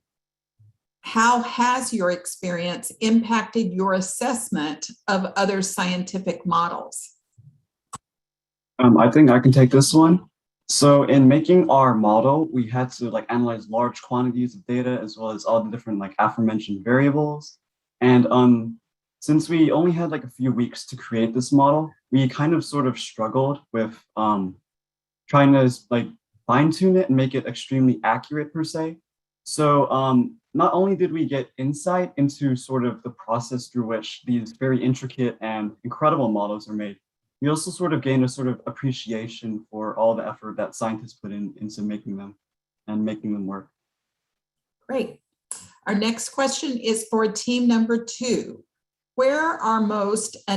How has your experience impacted your assessment of other scientific models? I think I can take this one. So in making our model, we had to analyze large quantities of data as well as all the different aforementioned variables. And since we only had a few weeks to create this model, we kind of sort of struggled with trying to fine tune it and make it extremely accurate per se. So not only did we get insight into sort of the process through which these very intricate and incredible models are made, we also sort of gained a sort of appreciation for all the effort that scientists put into making them and making them work. Great. Our next question is for team number 2. Where are most I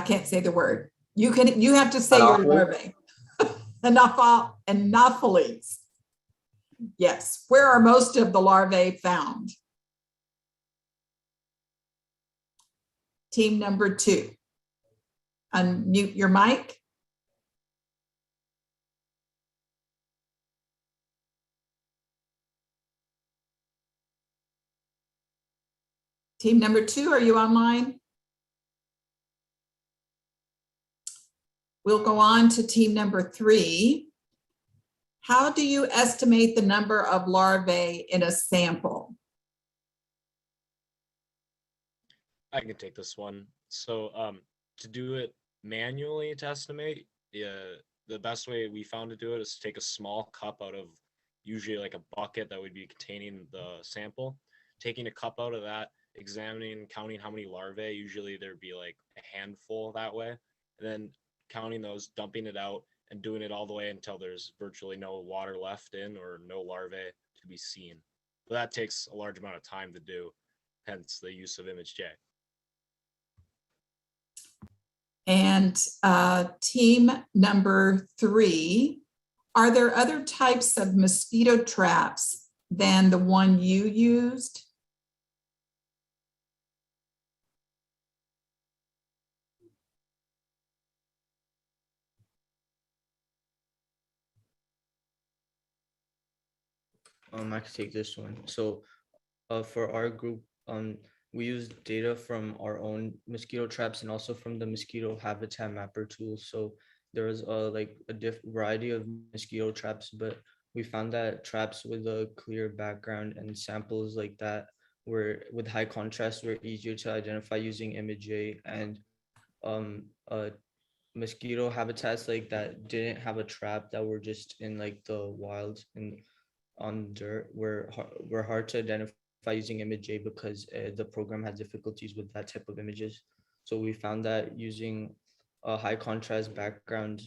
can't say the word. You have to say your larvae. Anopheles. Yes. Where are most of the larvae found? Team number 2. Unmute your mic. Team number 2, are you online? We'll go on to team number 3. How do you estimate the number of larvae in a sample? I can take this one. So to do it manually to estimate, the best way we found to do it is to take a small cup out of usually a bucket that would be containing the sample, taking a cup out of that, examining, counting how many larvae, usually there'd be a handful that way, and then counting those, dumping it out, and doing it all the way until there's virtually no water left in or no larvae to be seen. But that takes a large amount of time to do, hence the use of ImageJ. And team number 3, are there other types of mosquito traps than the one you used? I could take this one. So for our group, we used data from our own mosquito traps and also from the mosquito habitat mapper tool. So there was like a variety of mosquito traps, but we found that traps with a clear background and samples like that were with high contrast were easier to identify using ImageJ, and mosquito habitats like that didn't have a trap that were just in like the wild and on dirt were hard to identify using ImageJ because the program has difficulties with that type of images. So we found that using high contrast background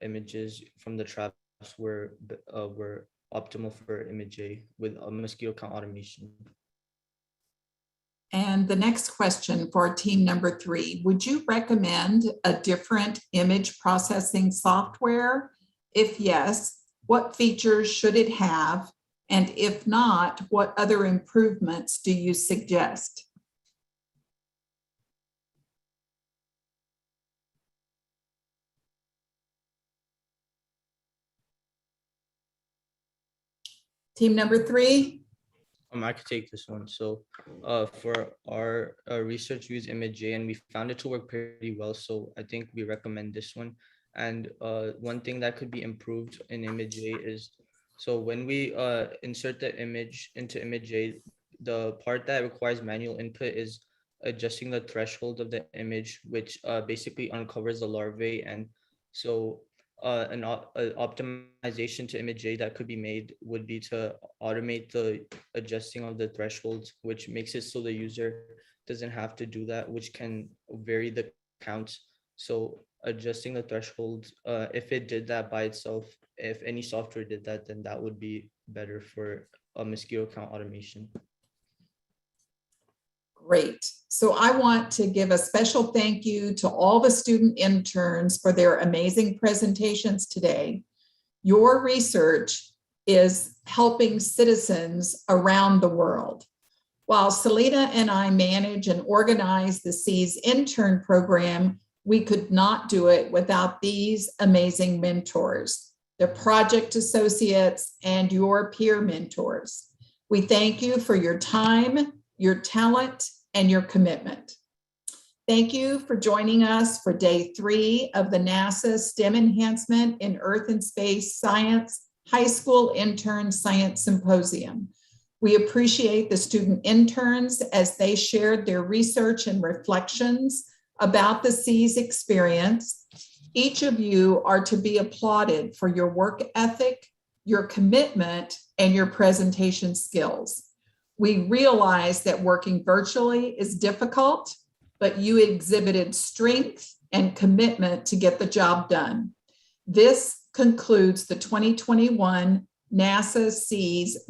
images from the traps were optimal for ImageJ with mosquito count automation. And the next question for team number 3, would you recommend a different image processing software? If yes, what features should it have? And if not, what other improvements do you suggest? Team number 3? I could take this one. So for our research, we use ImageJ and we found it to work pretty well. So I think we recommend this one. And one thing that could be improved in ImageJ is, so when we insert the image into ImageJ, the part that requires manual input is adjusting the threshold of the image, which basically uncovers the larvae. And so an optimization to ImageJ that could be made would be to automate the adjusting of the thresholds, which makes it so the user doesn't have to do that, which can vary the counts. So adjusting the threshold, if it did that by itself, if any software did that, then that would be better for a mosquito count automation. Great. So I want to give a special thank you to all the student interns for their amazing presentations today. Your research is helping citizens around the world. While Selena and I manage and organize the SEAS intern program, we could not do it without these amazing mentors, the project associates, and your peer mentors. We thank you for your time, your talent, and your commitment. Thank you for joining us for day 3 of the NASA STEM Enhancement in Earth and Space Science High School Intern Science Symposium. We appreciate the student interns as they shared their research and reflections about the SEAS experience. Each of you are to be applauded for your work ethic, your commitment, and your presentation skills. We realize that working virtually is difficult, but you exhibited strength and commitment to get the job done. This concludes the 2021 NASA SEAS